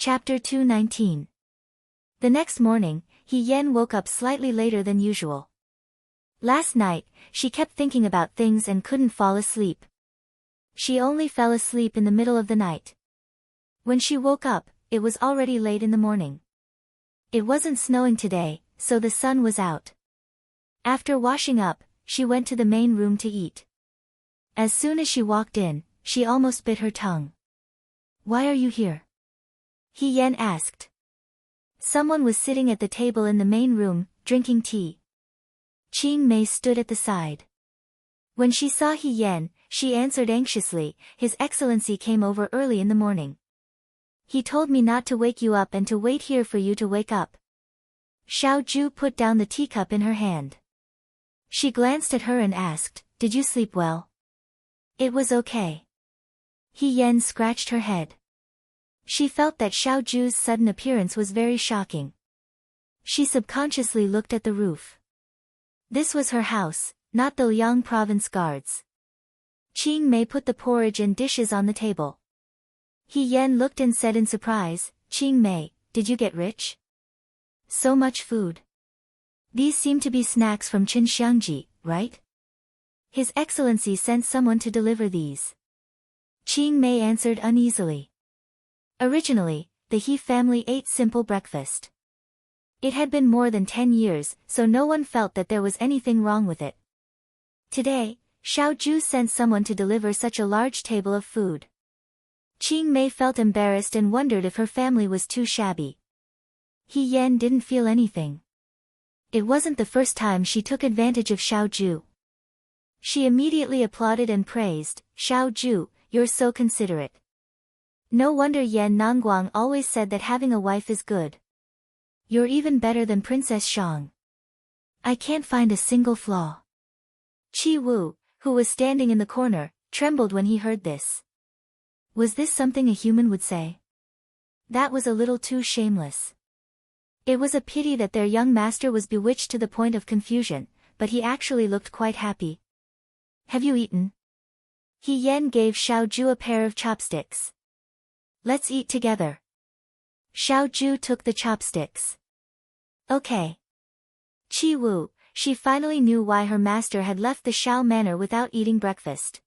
Chapter 219. The next morning, He-Yen woke up slightly later than usual. Last night, she kept thinking about things and couldn't fall asleep. She only fell asleep in the middle of the night. When she woke up, it was already late in the morning. It wasn't snowing today, so the sun was out. After washing up, she went to the main room to eat. As soon as she walked in, she almost bit her tongue. "Why are you here?" He-Yen asked. Someone was sitting at the table in the main room, drinking tea. Ching-mei stood at the side. When she saw He-Yen, she answered anxiously, "His Excellency came over early in the morning. He told me not to wake you up and to wait here for you to wake up." Xiao-ju put down the teacup in her hand. She glanced at her and asked, "Did you sleep well?" "It was okay." He-Yen scratched her head. She felt that Xiao-ju's sudden appearance was very shocking. She subconsciously looked at the roof. This was her house, not the Liang province guards. Ching-mei put the porridge and dishes on the table. He-Yen looked and said in surprise, "Ching-mei, did you get rich? So much food. These seem to be snacks from Qinxiangji, right? His Excellency sent someone to deliver these." Ching-mei answered uneasily. Originally, the He family ate simple breakfast. It had been more than 10 years, so no one felt that there was anything wrong with it. Today, Xiao-ju sent someone to deliver such a large table of food. Ching-mei felt embarrassed and wondered if her family was too shabby. He-Yen didn't feel anything. It wasn't the first time she took advantage of Xiao-ju. She immediately applauded and praised, "Xiao-ju, you're so considerate. No wonder Yan Nangguang always said that having a wife is good. You're even better than Princess Shang. I can't find a single flaw." Chi Wu, who was standing in the corner, trembled when he heard this. Was this something a human would say? That was a little too shameless. It was a pity that their young master was bewitched to the point of confusion, but he actually looked quite happy. "Have you eaten?" He-Yen gave Xiao-ju a pair of chopsticks. "Let's eat together." Xiao-ju took the chopsticks. "Okay." Chi Wu, she finally knew why her master had left the Shao manor without eating breakfast.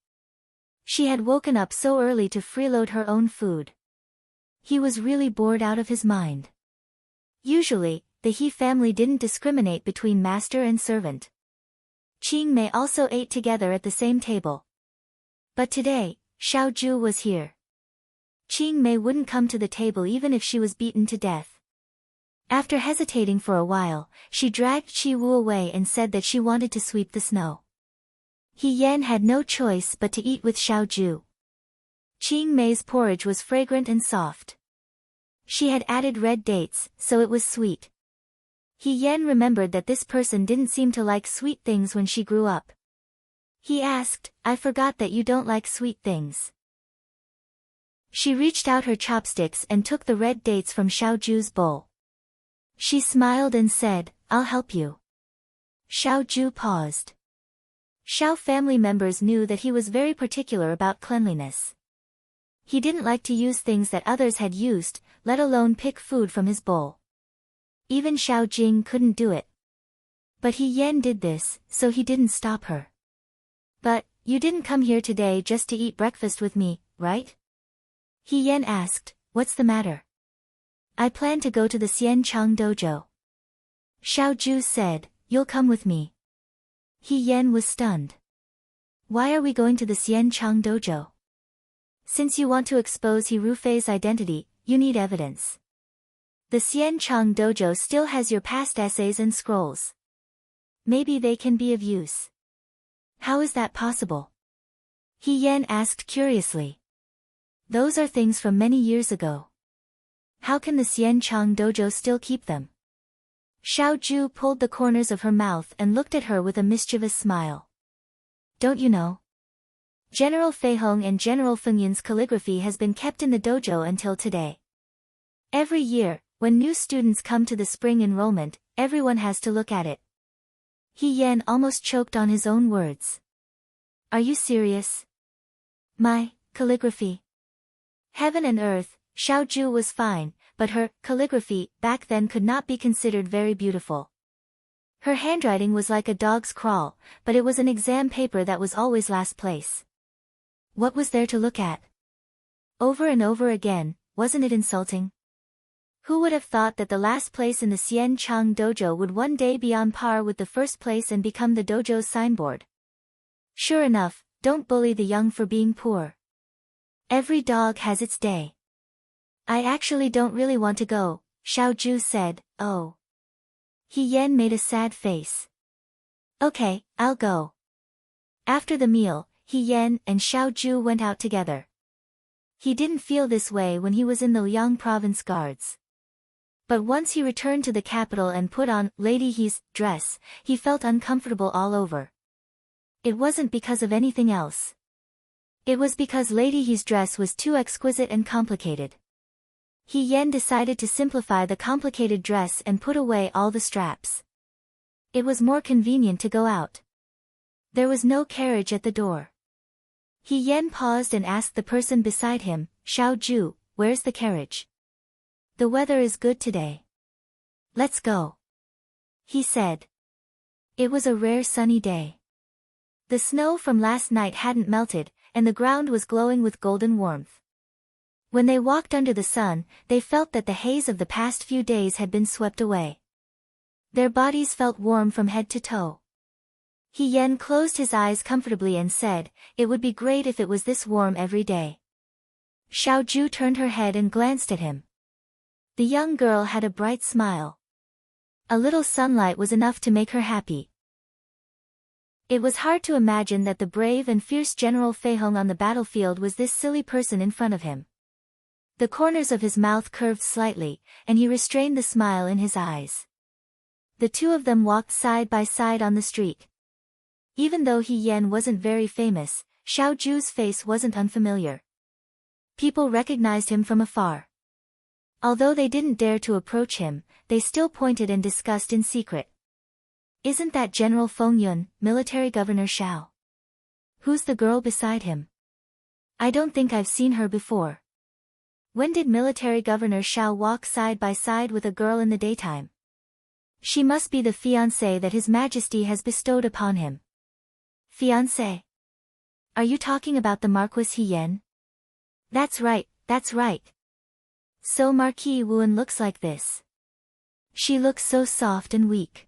She had woken up so early to freeload her own food. He was really bored out of his mind. Usually, the He family didn't discriminate between master and servant. Ching-mei also ate together at the same table. But today, Xiao-ju was here. Ching-mei wouldn't come to the table even if she was beaten to death. After hesitating for a while, she dragged Chi Wu away and said that she wanted to sweep the snow. He-Yen had no choice but to eat with Xiao-ju. Ching-mei's porridge was fragrant and soft. She had added red dates, so it was sweet. He-Yen remembered that this person didn't seem to like sweet things when she grew up. He asked, "I forgot that you don't like sweet things." She reached out her chopsticks and took the red dates from Xiao-ju's bowl. She smiled and said, "I'll help you." Xiao-ju paused. Xiao family members knew that he was very particular about cleanliness. He didn't like to use things that others had used, let alone pick food from his bowl. Even Xiao Jing couldn't do it. But He-Yen did this, so he didn't stop her. "But, you didn't come here today just to eat breakfast with me, right?" He-Yen asked, "What's the matter?" "I plan to go to the Xianchang dojo." Xiao-ju said, "You'll come with me." He-Yen was stunned. "Why are we going to the Xianchang dojo?" "Since you want to expose He Rufei's identity, you need evidence. The Xianchang dojo still has your past essays and scrolls. Maybe they can be of use." "How is that possible?" He-Yen asked curiously. "Those are things from many years ago. How can the Xianchang dojo still keep them?" Xiao-ju pulled the corners of her mouth and looked at her with a mischievous smile. "Don't you know? General Feihong and General Fengyin's calligraphy has been kept in the dojo until today. Every year, when new students come to the spring enrollment, everyone has to look at it." He-Yen almost choked on his own words. "Are you serious?" "My calligraphy. Heaven and earth." Xiao-ju was fine, but her calligraphy back then could not be considered very beautiful. Her handwriting was like a dog's crawl, but it was an exam paper that was always last place. What was there to look at? Over and over again, wasn't it insulting? Who would have thought that the last place in the Xian Chang dojo would one day be on par with the first place and become the dojo's signboard? Sure enough, don't bully the young for being poor. Every dog has its day. I actually don't really want to go, Xiao Ju said. Oh. He Yan made a sad face. Okay, I'll go. After the meal, He Yan and Xiao Ju went out together. He didn't feel this way when he was in the Liang province guards. But once he returned to the capital and put on Lady He's dress, he felt uncomfortable all over. It wasn't because of anything else. It was because Lady He's dress was too exquisite and complicated. He Yan decided to simplify the complicated dress and put away all the straps. It was more convenient to go out. There was no carriage at the door. He Yan paused and asked the person beside him, Xiao Ju, where's the carriage? The weather is good today. Let's go. He said. It was a rare sunny day. The snow from last night hadn't melted, and the ground was glowing with golden warmth. When they walked under the sun, they felt that the haze of the past few days had been swept away. Their bodies felt warm from head to toe. He Yan closed his eyes comfortably and said, it would be great if it was this warm every day. Xiao Ju turned her head and glanced at him. The young girl had a bright smile. A little sunlight was enough to make her happy. It was hard to imagine that the brave and fierce General Fei Hong on the battlefield was this silly person in front of him. The corners of his mouth curved slightly, and he restrained the smile in his eyes. The two of them walked side by side on the street. Even though He Yan wasn't very famous, Xiao Ju's face wasn't unfamiliar. People recognized him from afar. Although they didn't dare to approach him, they still pointed and discussed in secret. Isn't that General Feng Yun, military governor Xiao? Who's the girl beside him? I don't think I've seen her before. When did military governor Xiao walk side by side with a girl in the daytime? She must be the fiancée that His Majesty has bestowed upon him. Fiancé? Are you talking about the Marquis He Yan? That's right, that's right. So Marquis Wuan looks like this. She looks so soft and weak.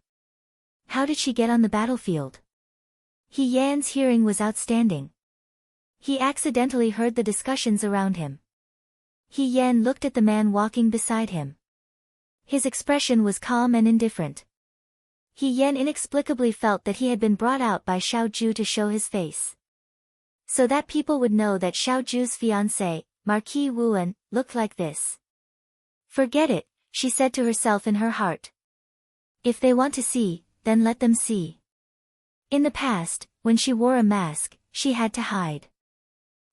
How did she get on the battlefield? He Yan's hearing was outstanding. He accidentally heard the discussions around him. He Yan looked at the man walking beside him. His expression was calm and indifferent. He Yan inexplicably felt that he had been brought out by Xiao Ju to show his face. So that people would know that Xiao Ju's fiancé, Marquis Wuan, looked like this. Forget it, she said to herself in her heart. If they want to see, then let them see. In the past, when she wore a mask, she had to hide.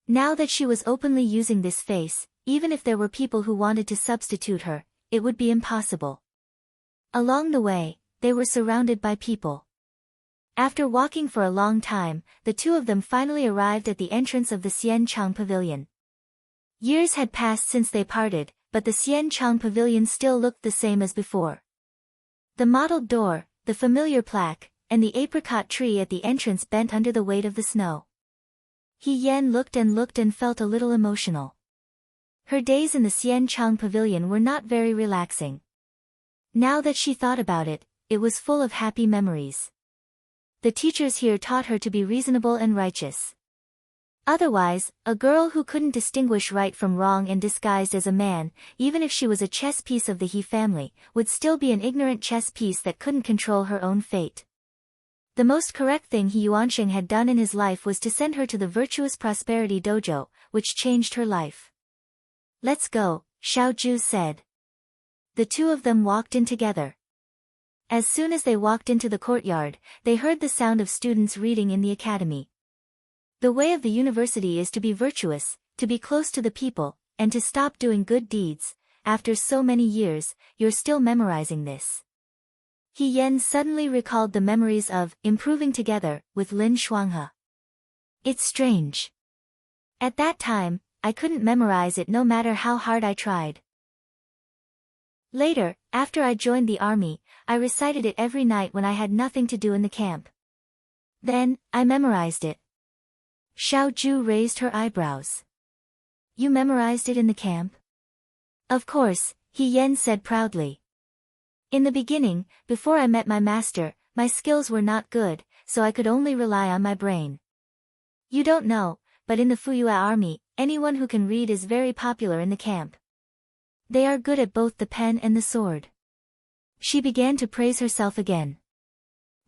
Now that she was openly using this face, even if there were people who wanted to substitute her, it would be impossible. Along the way, they were surrounded by people. After walking for a long time, the two of them finally arrived at the entrance of the Xian Chang Pavilion. Years had passed since they parted, but the Xian Chang Pavilion still looked the same as before. The mottled door, the familiar plaque, and the apricot tree at the entrance bent under the weight of the snow. He Yan looked and felt a little emotional. Her days in the Xian Chang Pavilion were not very relaxing. Now that she thought about it, it was full of happy memories. The teachers here taught her to be reasonable and righteous. Otherwise, a girl who couldn't distinguish right from wrong and disguised as a man, even if she was a chess piece of the He family, would still be an ignorant chess piece that couldn't control her own fate. The most correct thing He Yuansheng had done in his life was to send her to the Virtuous Prosperity Dojo, which changed her life. Let's go, Xiao Ju said. The two of them walked in together. As soon as they walked into the courtyard, they heard the sound of students reading in the academy. The way of the university is to be virtuous, to be close to the people, and to stop doing good deeds. After so many years, you're still memorizing this. He Yan suddenly recalled the memories of improving together with Lin Shuanghe. It's strange. At that time, I couldn't memorize it no matter how hard I tried. Later, after I joined the army, I recited it every night when I had nothing to do in the camp. Then, I memorized it. Xiao Zhu raised her eyebrows. You memorized it in the camp? Of course, He Yan said proudly. In the beginning, before I met my master, my skills were not good, so I could only rely on my brain. You don't know, but in the Fuyue army, anyone who can read is very popular in the camp. They are good at both the pen and the sword. She began to praise herself again.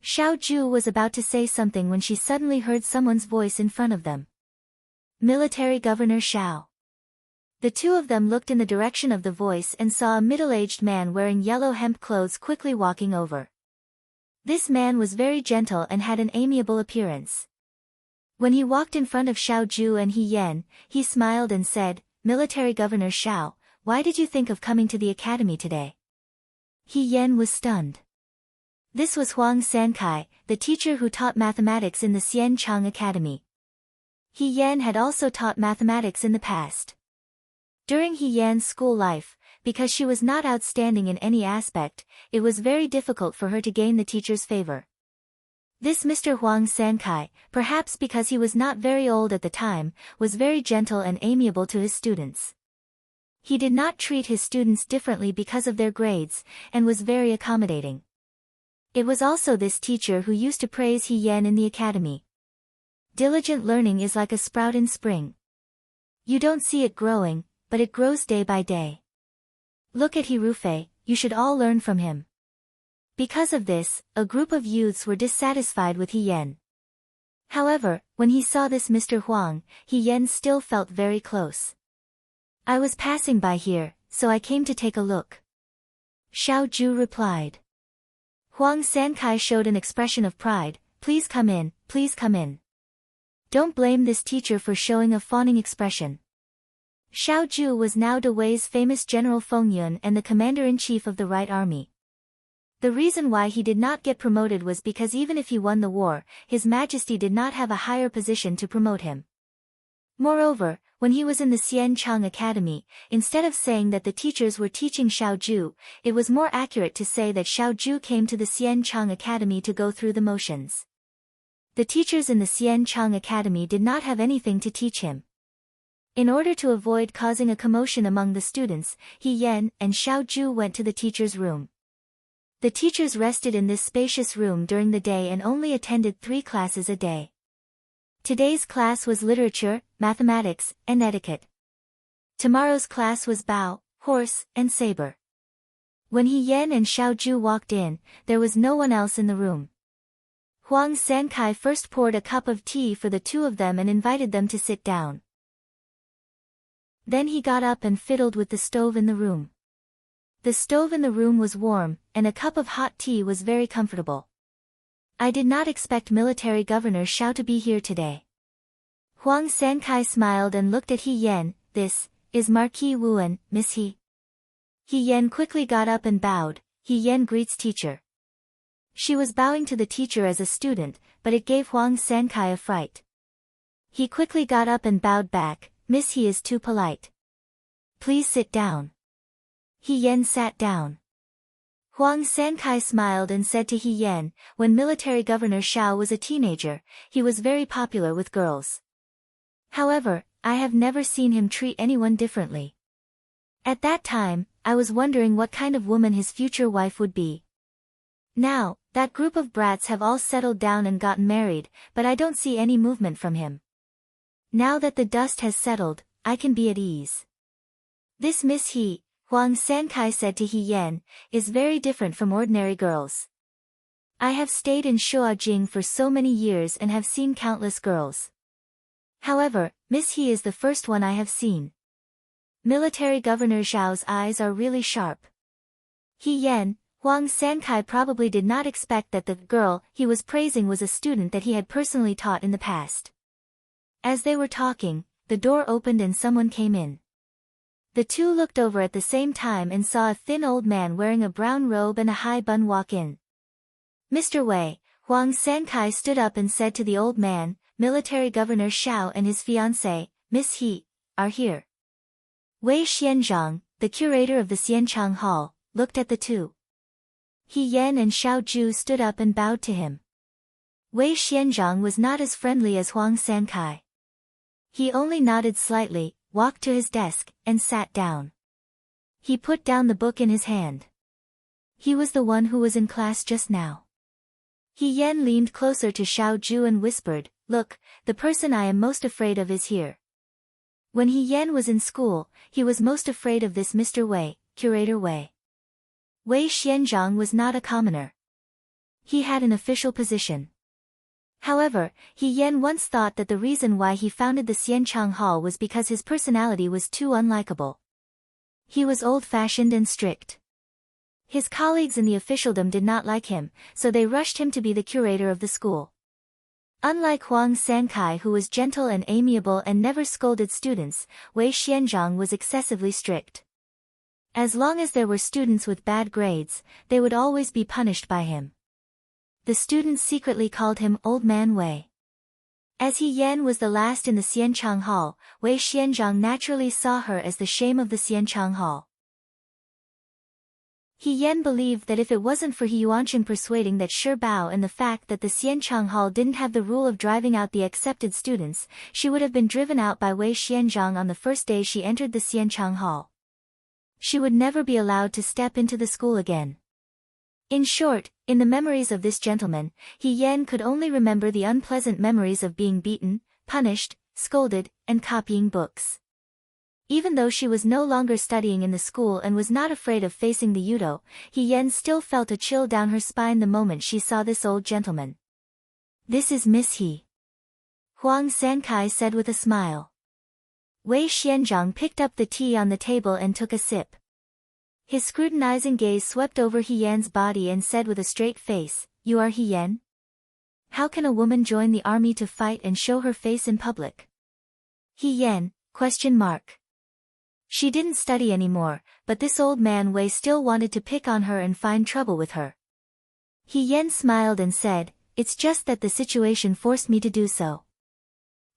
Xiao Zhu was about to say something when she suddenly heard someone's voice in front of them. Military Governor Xiao. The two of them looked in the direction of the voice and saw a middle-aged man wearing yellow hemp clothes quickly walking over. This man was very gentle and had an amiable appearance. When he walked in front of Xiao Zhu and He Yan, he smiled and said, Military Governor Xiao, why did you think of coming to the academy today? He Yan was stunned. This was Huang Sankai, the teacher who taught mathematics in the Xianchang Academy. He Yan had also taught mathematics in the past. During He Yan's school life, because she was not outstanding in any aspect, it was very difficult for her to gain the teacher's favor. This Mr. Huang Sankai, perhaps because he was not very old at the time, was very gentle and amiable to his students. He did not treat his students differently because of their grades, and was very accommodating. It was also this teacher who used to praise He Yan in the academy. Diligent learning is like a sprout in spring. You don't see it growing, but it grows day by day. Look at Hirufei, you should all learn from him. Because of this, a group of youths were dissatisfied with He Yan. However, when he saw this Mr. Huang, He Yan still felt very close. I was passing by here, so I came to take a look. Xiao Zhu replied. Huang Sankai showed an expression of pride, please come in, please come in. Don't blame this teacher for showing a fawning expression. Xiao Zhu was now Dewei's famous General Feng Yun and the commander-in-chief of the Right Army. The reason why he did not get promoted was because even if he won the war, His Majesty did not have a higher position to promote him. Moreover, when he was in the Xianchang Academy, instead of saying that the teachers were teaching Xiao Zhu, it was more accurate to say that Xiao Zhu came to the Xianchang Academy to go through the motions. The teachers in the Xianchang Academy did not have anything to teach him. In order to avoid causing a commotion among the students, He Yan and Xiao Zhu went to the teacher's room. The teachers rested in this spacious room during the day and only attended 3 classes a day. Today's class was literature, mathematics, and etiquette. Tomorrow's class was bow, horse, and saber. When He Yan and Xiao Zhu walked in, there was no one else in the room. Huang Sankai first poured a cup of tea for the two of them and invited them to sit down. Then he got up and fiddled with the stove in the room. The stove in the room was warm, and a cup of hot tea was very comfortable. I did not expect Military Governor Xiao to be here today. Huang Sankai smiled and looked at He Yan. This is Marquis Wuan, Miss He. He Yan quickly got up and bowed. He Yan greets teacher. She was bowing to the teacher as a student, but it gave Huang Sankai a fright. He quickly got up and bowed back. Miss He is too polite. Please sit down. He Yan sat down. Huang Sankai smiled and said to He Yan, when Military Governor Xiao was a teenager, he was very popular with girls. However, I have never seen him treat anyone differently. At that time, I was wondering what kind of woman his future wife would be. Now, that group of brats have all settled down and gotten married, but I don't see any movement from him. Now that the dust has settled, I can be at ease. This Miss He, Huang Sankai said to He Yan, is very different from ordinary girls. I have stayed in Shuajing for so many years and have seen countless girls. However, Miss He is the first one I have seen. Military Governor Zhao's eyes are really sharp. He Yan, Huang Sankai probably did not expect that the girl he was praising was a student that he had personally taught in the past. As they were talking, the door opened and someone came in. The two looked over at the same time and saw a thin old man wearing a brown robe and a high bun walk in. Mr. Wei, Huang Sankai stood up and said to the old man, Military Governor Xiao and his fiancée, Miss He, are here. Wei Xianzhang, the curator of the Xianchang Hall, looked at the two. He Yan and Xiao Zhu stood up and bowed to him. Wei Xianzhang was not as friendly as Huang Sankai. He only nodded slightly, walked to his desk, and sat down. He put down the book in his hand. He was the one who was in class just now. He Yan leaned closer to Xiao Zhu and whispered, "Look, the person I am most afraid of is here." When He Yan was in school, he was most afraid of this Mr. Wei, Curator Wei. Wei Xianzhang was not a commoner. He had an official position. However, He Yan once thought that the reason why he founded the Xianchang Hall was because his personality was too unlikable. He was old-fashioned and strict. His colleagues in the officialdom did not like him, so they rushed him to be the curator of the school. Unlike Huang Sankai, who was gentle and amiable and never scolded students, Wei Xianzhang was excessively strict. As long as there were students with bad grades, they would always be punished by him. The students secretly called him Old Man Wei. As He Yan was the last in the Xianchang Hall, Wei Xianzhang naturally saw her as the shame of the Xianchang Hall. He Yan believed that if it wasn't for He Yuanqing persuading that Shi Bao and the fact that the Xianchang Hall didn't have the rule of driving out the accepted students, she would have been driven out by Wei Xianzhang on the first day she entered the Xianchang Hall. She would never be allowed to step into the school again. In short, in the memories of this gentleman, He Yan could only remember the unpleasant memories of being beaten, punished, scolded, and copying books. Even though she was no longer studying in the school and was not afraid of facing the Yudo, He Yan still felt a chill down her spine the moment she saw this old gentleman. "This is Miss He," Huang Sankai said with a smile. Wei Xianzhang picked up the tea on the table and took a sip. His scrutinizing gaze swept over He Yan's body and said with a straight face, "You are He Yan? How can a woman join the army to fight and show her face in public?" He Yan? She didn't study anymore, but this old man Wei still wanted to pick on her and find trouble with her. He Yan smiled and said, "It's just that the situation forced me to do so.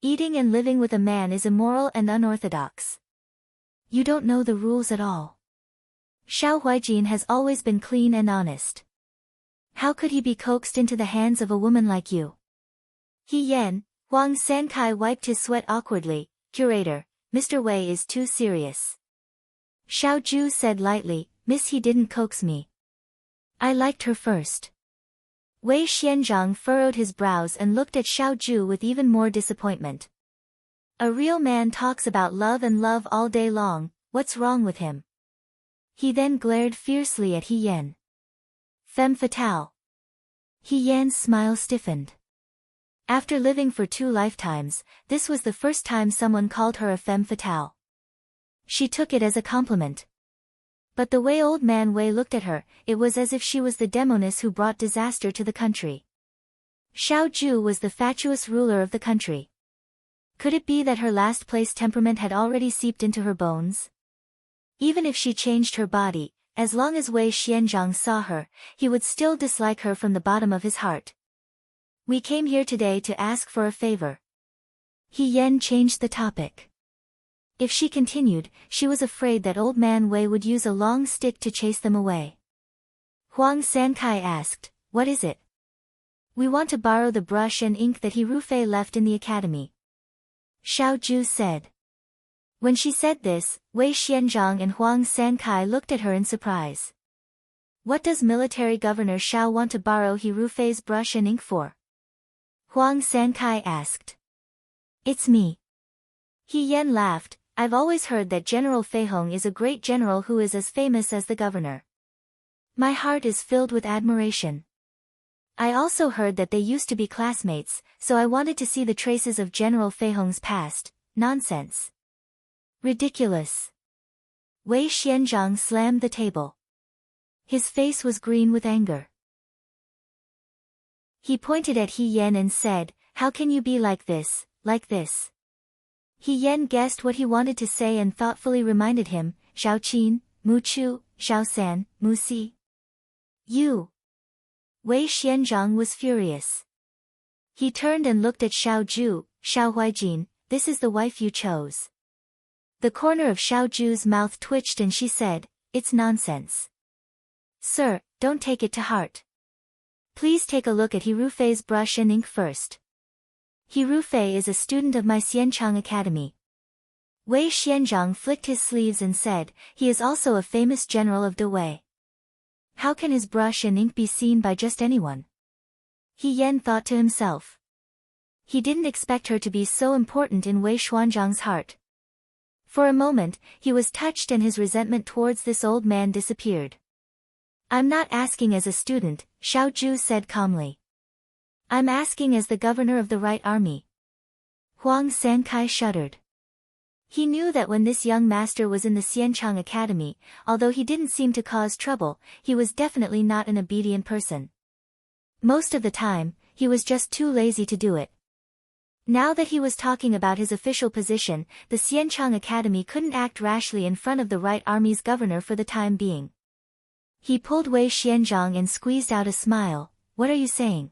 Eating and living with a man is immoral and unorthodox. You don't know the rules at all. Xiao Huijin has always been clean and honest. How could he be coaxed into the hands of a woman like you?" He Yan, Huang Sankai wiped his sweat awkwardly. "Curator, Mr. Wei is too serious." Xiao Zhu said lightly, "Miss He didn't coax me. I liked her first." Wei Xianzhang furrowed his brows and looked at Xiao Zhu with even more disappointment. "A real man talks about love and love all day long, what's wrong with him?" He then glared fiercely at He Yan. "Femme fatale." He Yan's smile stiffened. After living for 2 lifetimes, this was the first time someone called her a femme fatale. She took it as a compliment. But the way old man Wei looked at her, it was as if she was the demoness who brought disaster to the country. Xiao Zhu was the fatuous ruler of the country. Could it be that her last place temperament had already seeped into her bones? Even if she changed her body, as long as Wei Xianzhang saw her, he would still dislike her from the bottom of his heart. "We came here today to ask for a favor." He Yan changed the topic. If she continued, she was afraid that old man Wei would use a long stick to chase them away. Huang Sankai asked, "What is it?" "We want to borrow the brush and ink that He Rufei left in the academy," Xiao Zhu said. When she said this, Wei Xianzhang and Huang Sankai looked at her in surprise. "What does military governor Xiao want to borrow He Rufei's brush and ink for?" Huang Sankai asked. "It's me." He Yan laughed. "I've always heard that General Fei Hong is a great general who is as famous as the governor. My heart is filled with admiration. I also heard that they used to be classmates, so I wanted to see the traces of General Fei Hong's past." "Nonsense. Ridiculous." Wei Xianzhang slammed the table. His face was green with anger. He pointed at He Yan and said, "How can you be like this, like this?" He Yan guessed what he wanted to say and thoughtfully reminded him, "Xiao Qin, Mu Chu, Xiao San, Mu Si." "You." Wei Xianzhang was furious. He turned and looked at Xiao Zhu. "Xiao Huijin, this is the wife you chose." The corner of Xiao Zhu's mouth twitched and she said, "It's nonsense. Sir, don't take it to heart. Please take a look at Hirufei's brush and ink first. Hirufei is a student of my Xianchang Academy. Wei Xianzhang flicked his sleeves and said, he is also a famous general of Dewei. How can his brush and ink be seen by just anyone? He Yan thought to himself. He didn't expect her to be so important in Wei Xuanzhang's heart. For a moment, he was touched and his resentment towards this old man disappeared. I'm not asking as a student, Xiao Zhu said calmly. I'm asking as the governor of the Right Army. Huang Sankai shuddered. He knew that when this young master was in the Xianchang Academy, although he didn't seem to cause trouble, he was definitely not an obedient person. Most of the time, he was just too lazy to do it. Now that he was talking about his official position, the Xianchang Academy couldn't act rashly in front of the Right Army's governor for the time being. He pulled Wei Xianzhang and squeezed out a smile. What are you saying?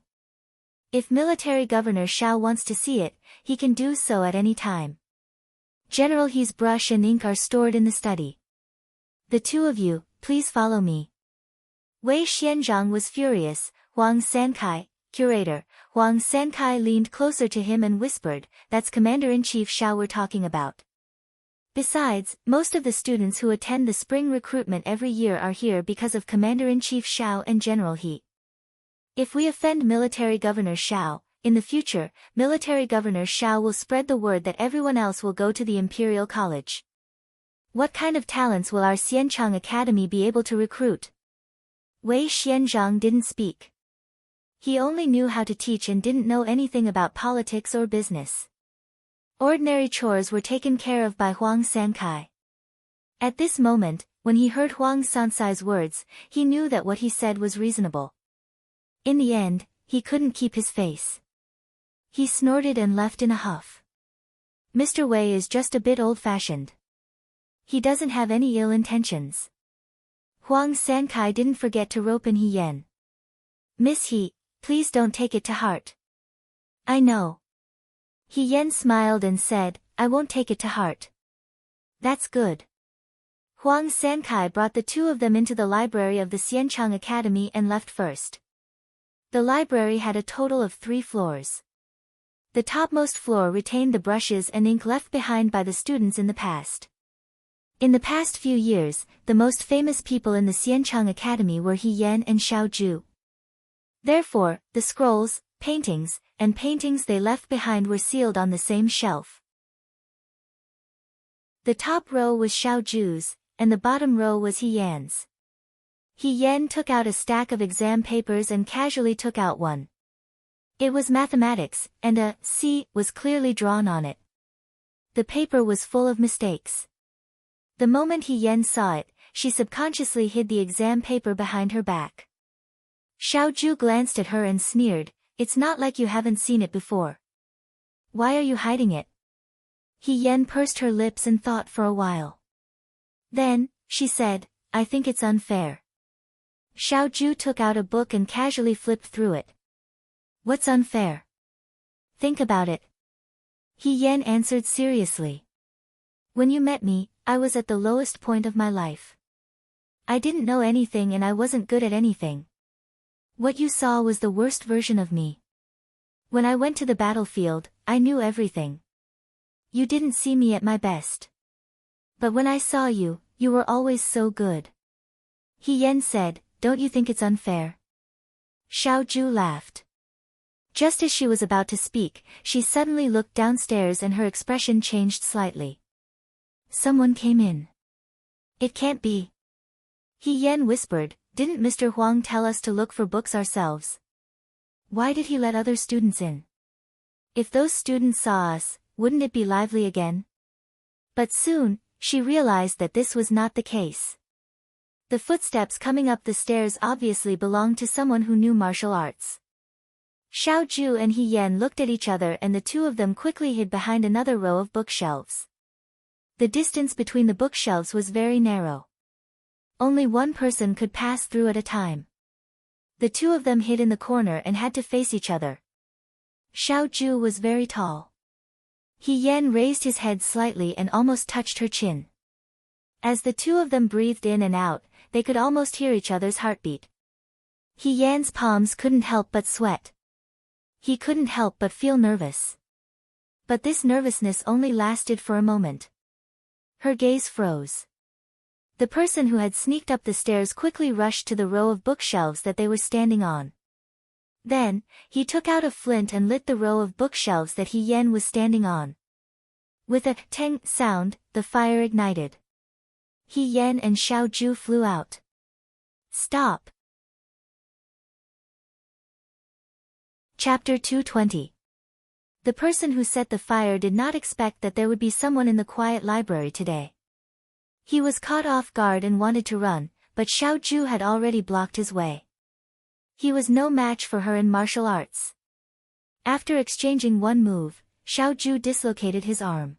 If military governor Xiao wants to see it, he can do so at any time. General He's brush and ink are stored in the study. The two of you, please follow me. Wei Xianzhang was furious. Huang Sankai, curator. Huang Sankai leaned closer to him and whispered, that's Commander-in-Chief Xiao we're talking about. Besides, most of the students who attend the spring recruitment every year are here because of Commander-in-Chief Xiao and General He. If we offend military governor Xiao, in the future, military governor Xiao will spread the word that everyone else will go to the Imperial College. What kind of talents will our Xianchang Academy be able to recruit? Wei Xianzhang didn't speak. He only knew how to teach and didn't know anything about politics or business. Ordinary chores were taken care of by Huang Sankai. At this moment, when he heard Huang Sansai's words, he knew that what he said was reasonable. In the end, he couldn't keep his face. He snorted and left in a huff. Mr. Wei is just a bit old-fashioned. He doesn't have any ill intentions. Huang Sankai didn't forget to rope in He Yan. Miss He, please don't take it to heart. I know. He Yan smiled and said, I won't take it to heart. That's good. Huang Sankai brought the two of them into the library of the Xianchang Academy and left first. The library had a total of 3 floors. The topmost floor retained the brushes and ink left behind by the students in the past. In the past few years, the most famous people in the Xianchang Academy were He Yan and Xiao Zhu. Therefore, the scrolls, paintings they left behind were sealed on the same shelf. The top row was Xiao Zhu's, and the bottom row was He Yan's. He Yan took out a stack of exam papers and casually took out one. It was mathematics, and a C was clearly drawn on it. The paper was full of mistakes. The moment He Yan saw it, she subconsciously hid the exam paper behind her back. Xiao Zhu glanced at her and sneered, it's not like you haven't seen it before. Why are you hiding it? He Yan pursed her lips and thought for a while. Then, she said, I think it's unfair. Xiao Zhu took out a book and casually flipped through it. What's unfair? Think about it. He Yan answered seriously. When you met me, I was at the lowest point of my life. I didn't know anything and I wasn't good at anything. What you saw was the worst version of me. When I went to the battlefield, I knew everything. You didn't see me at my best. But when I saw you, you were always so good. He Yan said, don't you think it's unfair? Xiao Zhu laughed. Just as she was about to speak, she suddenly looked downstairs and her expression changed slightly. Someone came in. It can't be. He Yan whispered, didn't Mr. Huang tell us to look for books ourselves? Why did he let other students in? If those students saw us, wouldn't it be lively again? But soon, she realized that this was not the case. The footsteps coming up the stairs obviously belonged to someone who knew martial arts. Xiao Zhu and He Yan looked at each other and the two of them quickly hid behind another row of bookshelves. The distance between the bookshelves was very narrow. Only one person could pass through at a time. The two of them hid in the corner and had to face each other. Xiao Zhu was very tall. He Yan raised his head slightly and almost touched her chin. As the two of them breathed in and out, they could almost hear each other's heartbeat. He Yan's palms couldn't help but sweat. He couldn't help but feel nervous. But this nervousness only lasted for a moment. Her gaze froze. The person who had sneaked up the stairs quickly rushed to the row of bookshelves that they were standing on. Then, he took out a flint and lit the row of bookshelves that He Yan was standing on. With a tang sound, the fire ignited. He Yan and Xiao Ju flew out. Stop! Chapter 220. The person who set the fire did not expect that there would be someone in the quiet library today. He was caught off guard and wanted to run, but Xiao Ju had already blocked his way. He was no match for her in martial arts. After exchanging one move, Xiao Ju dislocated his arm.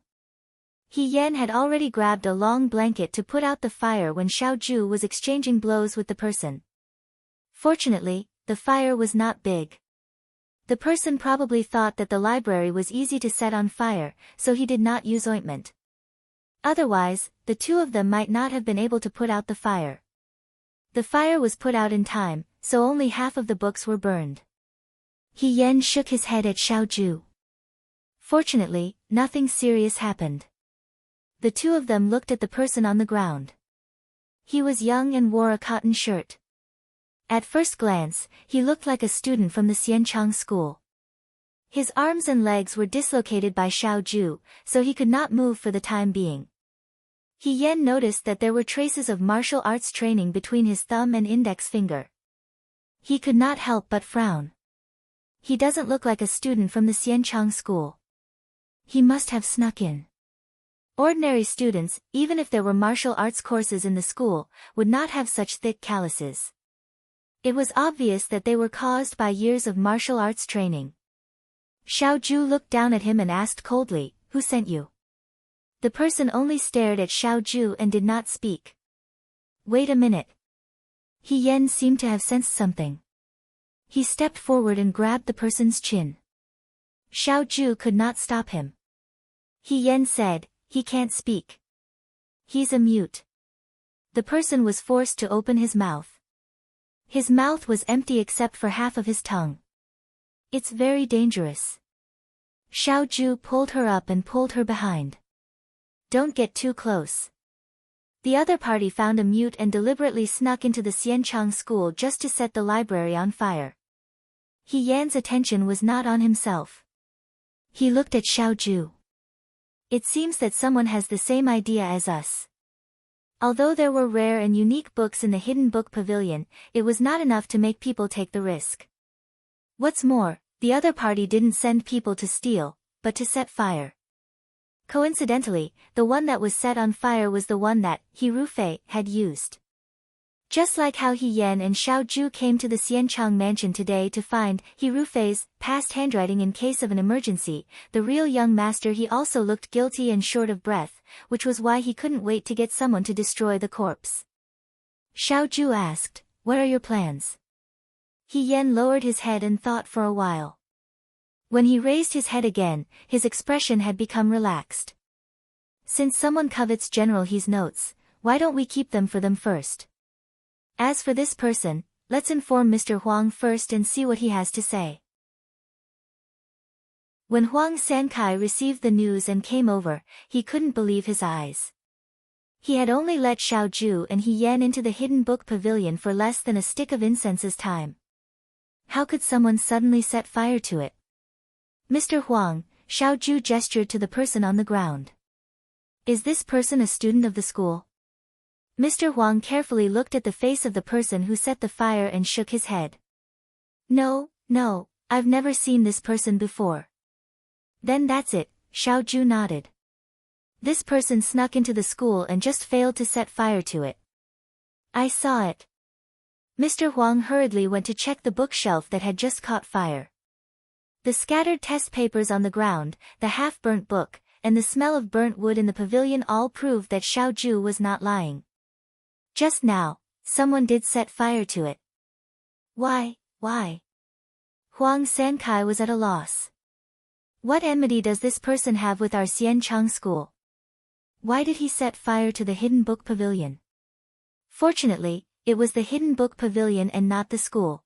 He Yan had already grabbed a long blanket to put out the fire when Xiao Ju was exchanging blows with the person. Fortunately, the fire was not big. The person probably thought that the library was easy to set on fire, so he did not use ointment. Otherwise, the two of them might not have been able to put out the fire. The fire was put out in time, so only half of the books were burned. He Yan shook his head at Xiao Ju. Fortunately, nothing serious happened. The two of them looked at the person on the ground. He was young and wore a cotton shirt. At first glance, he looked like a student from the Xianchang school. His arms and legs were dislocated by Xiao Ju, so he could not move for the time being. He Yan noticed that there were traces of martial arts training between his thumb and index finger. He could not help but frown. He doesn't look like a student from the Xianchang school. He must have snuck in. Ordinary students, even if there were martial arts courses in the school, would not have such thick calluses. It was obvious that they were caused by years of martial arts training. Xiao Ju looked down at him and asked coldly, "Who sent you?" The person only stared at Xiao Ju and did not speak. Wait a minute. He Yan seemed to have sensed something. He stepped forward and grabbed the person's chin. Xiao Ju could not stop him. He Yan said, "He can't speak. He's a mute." The person was forced to open his mouth. His mouth was empty except for half of his tongue. It's very dangerous. Xiao Ju pulled her up and pulled her behind. Don't get too close. The other party found a mute and deliberately snuck into the Xianchang school just to set the library on fire. He Yan's attention was not on himself. He looked at Xiao Ju. It seems that someone has the same idea as us. Although there were rare and unique books in the hidden book pavilion, it was not enough to make people take the risk. What's more, the other party didn't send people to steal, but to set fire. Coincidentally, the one that was set on fire was the one that He Rufei had used. Just like how He Yan and Xiao Ju came to the Xianchang mansion today to find He Rufei's past handwriting in case of an emergency, the real young master he also looked guilty and short of breath, which was why he couldn't wait to get someone to destroy the corpse. Xiao Ju asked, "What are your plans?" He Yan lowered his head and thought for a while. When he raised his head again, his expression had become relaxed. Since someone covets General He's notes, why don't we keep them for them first? As for this person, let's inform Mr. Huang first and see what he has to say. When Huang Sankai received the news and came over, he couldn't believe his eyes. He had only let Xiao Ju and He Yan into the hidden book pavilion for less than a stick of incense's time. How could someone suddenly set fire to it? Mr. Huang, Xiao Ju gestured to the person on the ground. Is this person a student of the school? Mr. Huang carefully looked at the face of the person who set the fire and shook his head. No, I've never seen this person before. Then that's it, Xiao Ju nodded. This person snuck into the school and just failed to set fire to it. I saw it. Mr. Huang hurriedly went to check the bookshelf that had just caught fire. The scattered test papers on the ground, the half-burnt book, and the smell of burnt wood in the pavilion all proved that Xiao Ju was not lying. Just now, someone did set fire to it. Why? Huang Sankai was at a loss. What enmity does this person have with our Xianchang school? Why did he set fire to the hidden book pavilion? Fortunately, it was the hidden book pavilion and not the school.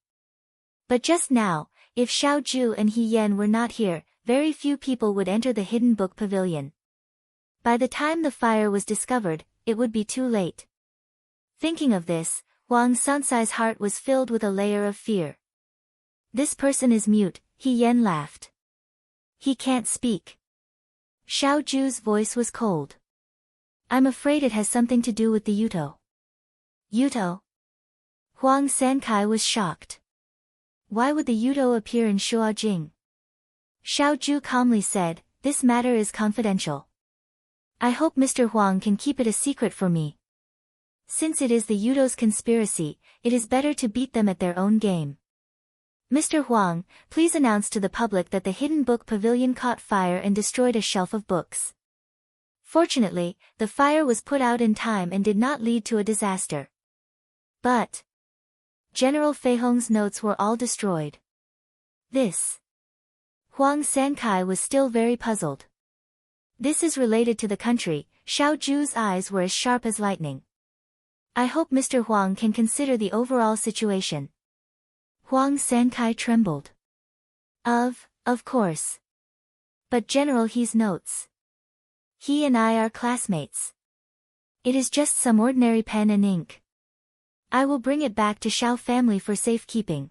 But just now, if Xiao Ju and He Yan were not here, very few people would enter the hidden book pavilion. By the time the fire was discovered, it would be too late. Thinking of this, Huang Sansai's heart was filled with a layer of fear. This person is mute, He Yan laughed. He can't speak. Xiao Ju's voice was cold. I'm afraid it has something to do with the Yuto. Yuto? Huang Sankai was shocked. Why would the Yuto appear in Shuajing? Xiao Ju calmly said, this matter is confidential. I hope Mr. Huang can keep it a secret for me. Since it is the Yuto's conspiracy, it is better to beat them at their own game. Mr. Huang, please announce to the public that the hidden book pavilion caught fire and destroyed a shelf of books. Fortunately, the fire was put out in time and did not lead to a disaster. But General Fei Hong's notes were all destroyed. This. Huang Sankai was still very puzzled. This is related to the country. Xiao Ju's eyes were as sharp as lightning. I hope Mr. Huang can consider the overall situation. Huang Sankai trembled. Of course. But General He's notes. He and I are classmates. It is just some ordinary pen and ink. I will bring it back to Xiao family for safekeeping.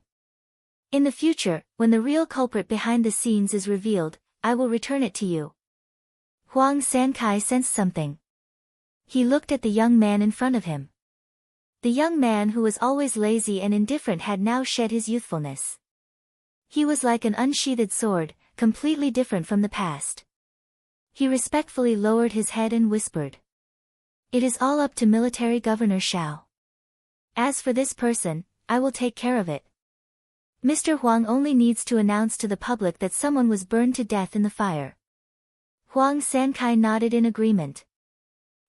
In the future, when the real culprit behind the scenes is revealed, I will return it to you. Huang Sankai sensed something. He looked at the young man in front of him. The young man who was always lazy and indifferent had now shed his youthfulness. He was like an unsheathed sword, completely different from the past. He respectfully lowered his head and whispered. It is all up to Military Governor Xiao. As for this person, I will take care of it. Mr. Huang only needs to announce to the public that someone was burned to death in the fire. Huang Sankai nodded in agreement.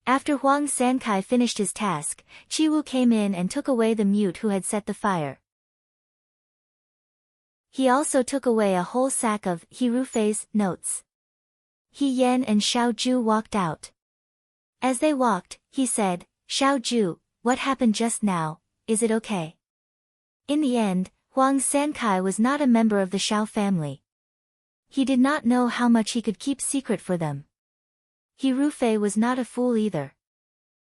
After Huang Sankai finished his task, Chiwu came in and took away the mute who had set the fire. He also took away a whole sack of He Rufei's notes. He Yan and Xiao Ju walked out. As they walked, he said, Xiao Ju, what happened just now, is it okay? In the end, Huang Sankai was not a member of the Xiao family. He did not know how much he could keep secret for them. He Rufei was not a fool either.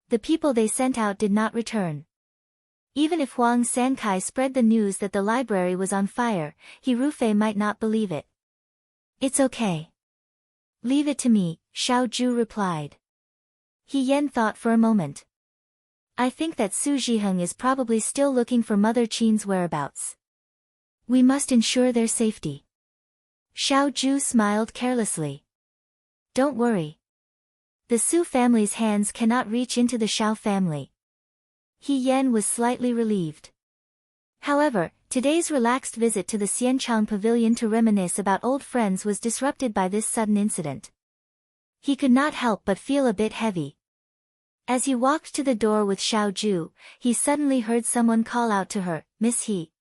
The people they sent out did not return. Even if Huang Sankai spread the news that the library was on fire, He Rufei might not believe it. It's okay. Leave it to me, Xiao Ju replied. He Yan thought for a moment. I think that Su Zhiheng is probably still looking for Mother Qin's whereabouts. We must ensure their safety. Xiao Ju smiled carelessly. Don't worry. The Su family's hands cannot reach into the Xiao family. He Yan was slightly relieved. However, today's relaxed visit to the Xianchang pavilion to reminisce about old friends was disrupted by this sudden incident. He could not help but feel a bit heavy. As he walked to the door with Xiao Ju, he suddenly heard someone call out to her, Miss He.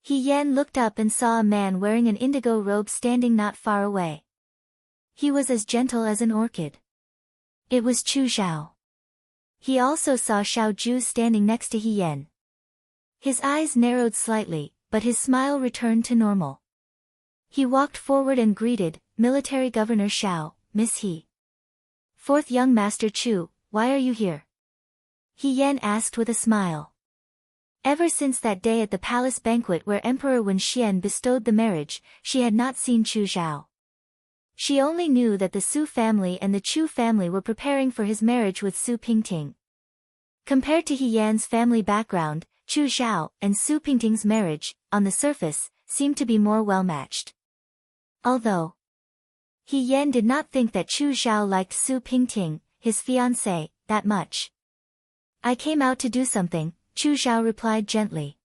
He Yan looked up and saw a man wearing an indigo robe standing not far away. He was as gentle as an orchid. It was Chu Zhao. He also saw Xiao Ju standing next to He Yan. His eyes narrowed slightly, but his smile returned to normal. He walked forward and greeted, Military Governor Xiao, Miss He. Fourth young Master Chu, why are you here? He Yan asked with a smile. Ever since that day at the palace banquet where Emperor Wen Xian bestowed the marriage, she had not seen Chu Zhao. She only knew that the Su family and the Chu family were preparing for his marriage with Su Pingting. Compared to He Yan's family background, Chu Zhao and Su Pingting's marriage, on the surface, seemed to be more well-matched. Although He Yan did not think that Chu Zhao liked Su Pingting, his fiancée, that much. I came out to do something, Chu Zhao replied gently.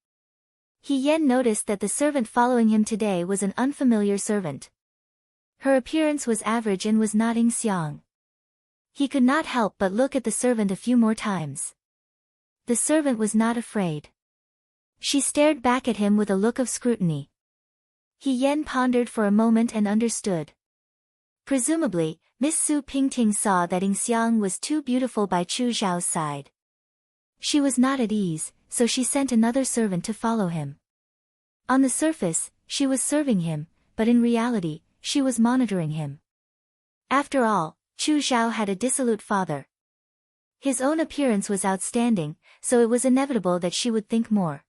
He Yan noticed that the servant following him today was an unfamiliar servant. Her appearance was average and was nodding Xiang. He could not help but look at the servant a few more times. The servant was not afraid. She stared back at him with a look of scrutiny. He Yan pondered for a moment and understood. Presumably, Miss Su Pingting saw that Xiang was too beautiful by Chu Zhao's side. She was not at ease, so she sent another servant to follow him. On the surface, she was serving him, but in reality, she was monitoring him. After all, Chu Zhao had a dissolute father. His own appearance was outstanding, so it was inevitable that she would think more.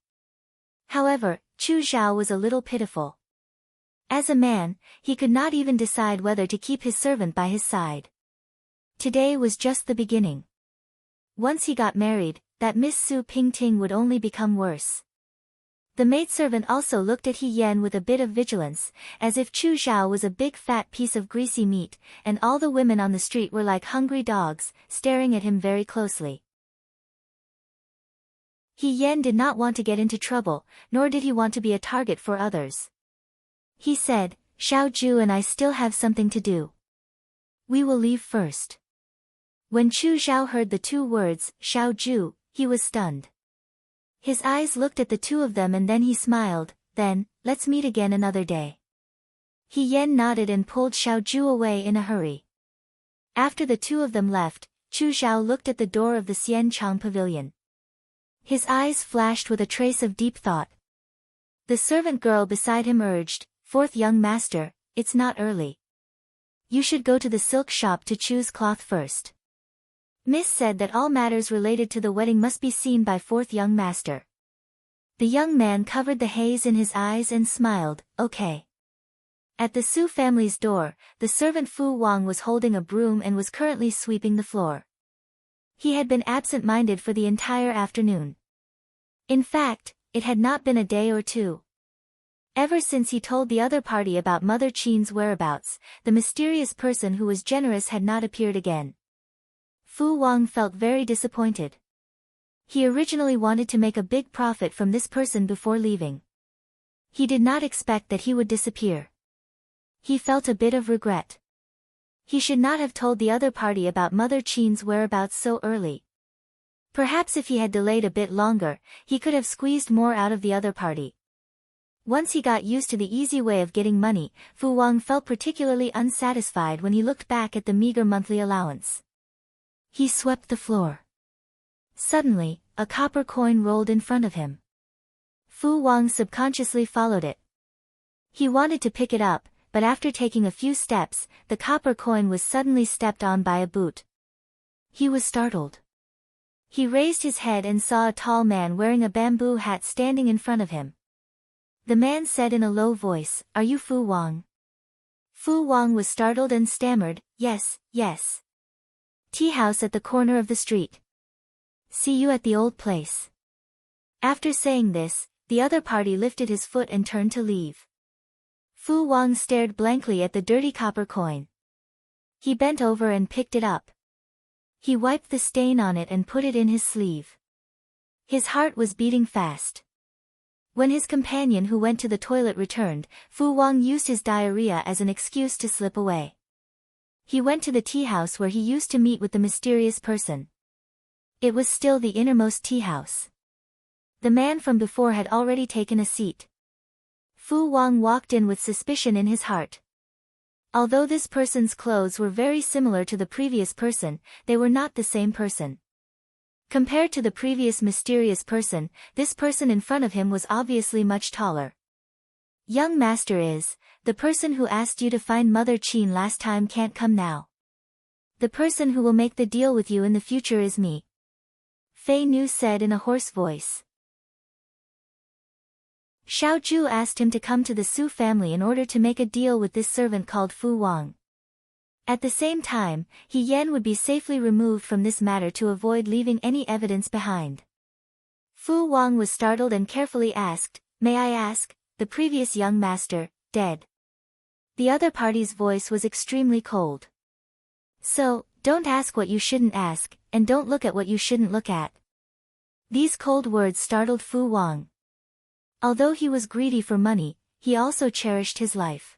However, Chu Zhao was a little pitiful. As a man, he could not even decide whether to keep his servant by his side. Today was just the beginning. Once he got married, that Miss Su Pingting would only become worse. The maidservant also looked at He Yan with a bit of vigilance, as if Chu Zhao was a big fat piece of greasy meat, and all the women on the street were like hungry dogs, staring at him very closely. He Yan did not want to get into trouble, nor did he want to be a target for others. He said, "Xiao Ju and I still have something to do. We will leave first." When Chu Zhao heard the two words, Xiao Ju, he was stunned. His eyes looked at the two of them and then he smiled, "Then, let's meet again another day." He Yan nodded and pulled Xiao Ju away in a hurry. After the two of them left, Chu Zhao looked at the door of the Xian Chang pavilion. His eyes flashed with a trace of deep thought. The servant girl beside him urged, "Fourth young master, it's not early. You should go to the silk shop to choose cloth first." Miss said that all matters related to the wedding must be seen by fourth young master. The young man covered the haze in his eyes and smiled, "Okay." At the Su family's door, the servant Fu Wang was holding a broom and was currently sweeping the floor. He had been absent-minded for the entire afternoon. In fact, it had not been a day or two. Ever since he told the other party about Mother Qin's whereabouts, the mysterious person who was generous had not appeared again. Fu Wang felt very disappointed. He originally wanted to make a big profit from this person before leaving. He did not expect that he would disappear. He felt a bit of regret. He should not have told the other party about Mother Qin's whereabouts so early. Perhaps if he had delayed a bit longer, he could have squeezed more out of the other party. Once he got used to the easy way of getting money, Fu Wang felt particularly unsatisfied when he looked back at the meager monthly allowance. He swept the floor. Suddenly, a copper coin rolled in front of him. Fu Wang subconsciously followed it. He wanted to pick it up, but after taking a few steps, the copper coin was suddenly stepped on by a boot. He was startled. He raised his head and saw a tall man wearing a bamboo hat standing in front of him. The man said in a low voice, "Are you Fu Wang?" Fu Wang was startled and stammered, "Yes, yes. Tea house at the corner of the street. See you at the old place." After saying this, the other party lifted his foot and turned to leave. Fu Wang stared blankly at the dirty copper coin. He bent over and picked it up. He wiped the stain on it and put it in his sleeve. His heart was beating fast. When his companion who went to the toilet returned, Fu Wang used his diarrhea as an excuse to slip away. He went to the tea house where he used to meet with the mysterious person. It was still the innermost tea house. The man from before had already taken a seat. Fu Wang walked in with suspicion in his heart. Although this person's clothes were very similar to the previous person, they were not the same person. Compared to the previous mysterious person, this person in front of him was obviously much taller. "Young master is, the person who asked you to find Mother Qin last time can't come now. The person who will make the deal with you in the future is me," Fei Nu said in a hoarse voice. Xiao Ju asked him to come to the Su family in order to make a deal with this servant called Fu Wang. At the same time, He Yan would be safely removed from this matter to avoid leaving any evidence behind. Fu Wang was startled and carefully asked, "May I ask, the previous young master, dead?" The other party's voice was extremely cold. "So, don't ask what you shouldn't ask, and don't look at what you shouldn't look at." These cold words startled Fu Wang. Although he was greedy for money, he also cherished his life.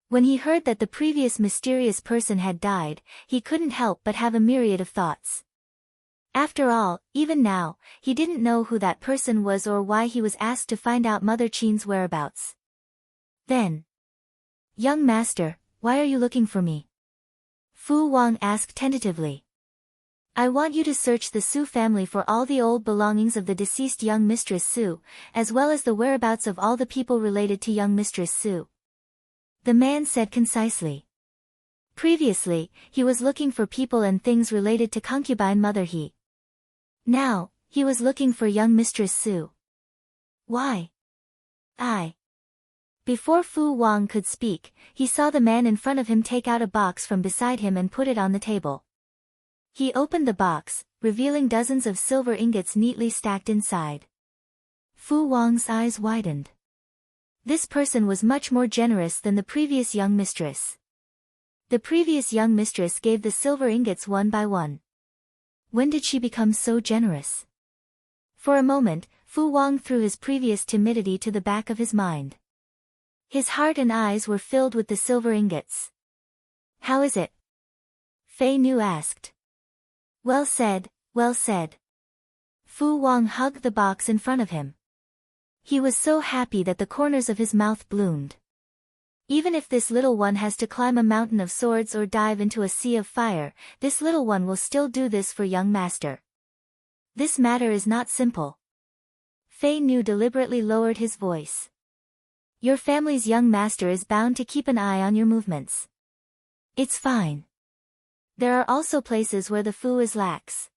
When he heard that the previous mysterious person had died, he couldn't help but have a myriad of thoughts. After all, even now, he didn't know who that person was or why he was asked to find out Mother Qin's whereabouts. Then, "Young master, why are you looking for me?" Fu Wang asked tentatively. I want you to search the Su family for all the old belongings of the deceased young Mistress Su, as well as the whereabouts of all the people related to young Mistress Su. The man said concisely. Previously, he was looking for people and things related to concubine Mother He. Now, he was looking for young Mistress Su. Why? Before Fu Wang could speak, he saw the man in front of him take out a box from beside him and put it on the table. He opened the box, revealing dozens of silver ingots neatly stacked inside. Fu Wang's eyes widened. This person was much more generous than the previous young mistress. The previous young mistress gave the silver ingots one by one. When did she become so generous? For a moment, Fu Wang threw his previous timidity to the back of his mind. His heart and eyes were filled with the silver ingots. How is it? Fei Nu asked. Well said, well said. Fu Wang hugged the box in front of him. He was so happy that the corners of his mouth bloomed. Even if this little one has to climb a mountain of swords or dive into a sea of fire, this little one will still do this for young master. This matter is not simple. Fei Nu deliberately lowered his voice. Your family's young master is bound to keep an eye on your movements. It's fine. There are also places where the Fu is lax.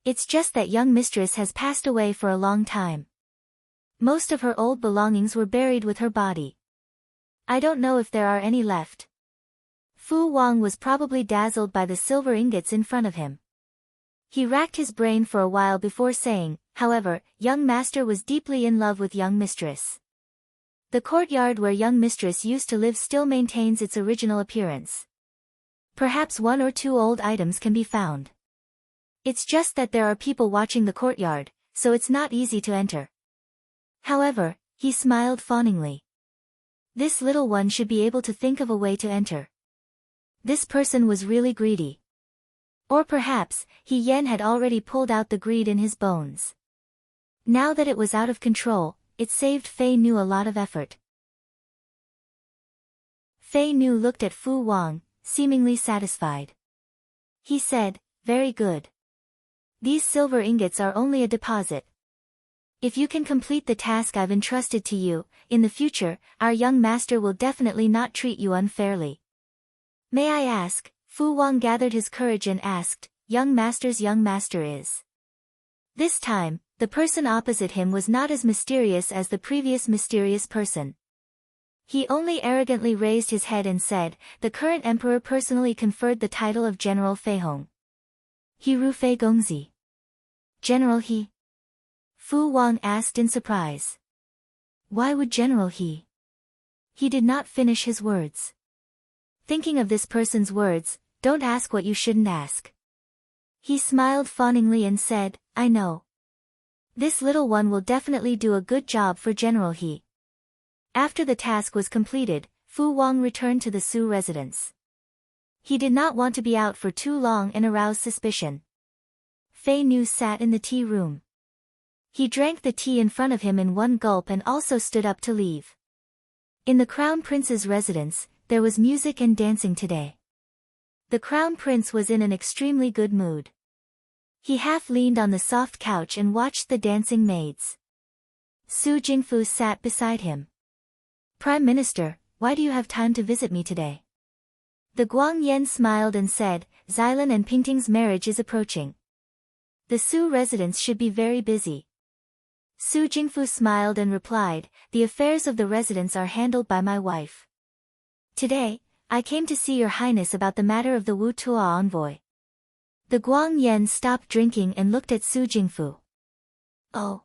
It's just that young mistress has passed away for a long time. Most of her old belongings were buried with her body. I don't know if there are any left. Fu Wang was probably dazzled by the silver ingots in front of him. He racked his brain for a while before saying, however, young master was deeply in love with young mistress. The courtyard where young mistress used to live still maintains its original appearance. Perhaps one or two old items can be found. It's just that there are people watching the courtyard, so it's not easy to enter. However, he smiled fawningly. This little one should be able to think of a way to enter. This person was really greedy. Or perhaps, He Yen had already pulled out the greed in his bones. Now that it was out of control, it saved Fei Nu a lot of effort. Fei Nu looked at Fu Wang, seemingly satisfied. He said, very good. These silver ingots are only a deposit. If you can complete the task I've entrusted to you, in the future, our young master will definitely not treat you unfairly. May I ask? Fu Wang gathered his courage and asked, young master is. This time, the person opposite him was not as mysterious as the previous mysterious person. He only arrogantly raised his head and said, the current emperor personally conferred the title of General Feihong. He Ru Fei Gongzi. General He? Fu Wang asked in surprise. Why would General He? He did not finish his words. Thinking of this person's words, don't ask what you shouldn't ask. He smiled fawningly and said, I know. This little one will definitely do a good job for General He. After the task was completed, Fu Wang returned to the Su residence. He did not want to be out for too long and arouse suspicion. Fei Nu sat in the tea room. He drank the tea in front of him in one gulp and also stood up to leave. In the Crown Prince's residence, there was music and dancing today. The Crown Prince was in an extremely good mood. He half leaned on the soft couch and watched the dancing maids. Su Jingfu sat beside him. Prime Minister, why do you have time to visit me today? The Guang Yan smiled and said, Xilan and Pingting's marriage is approaching. The Su residence should be very busy. Su Jingfu smiled and replied, the affairs of the residence are handled by my wife. Today, I came to see your highness about the matter of the Wu Tua envoy. The Guang Yan stopped drinking and looked at Su Jingfu. Oh.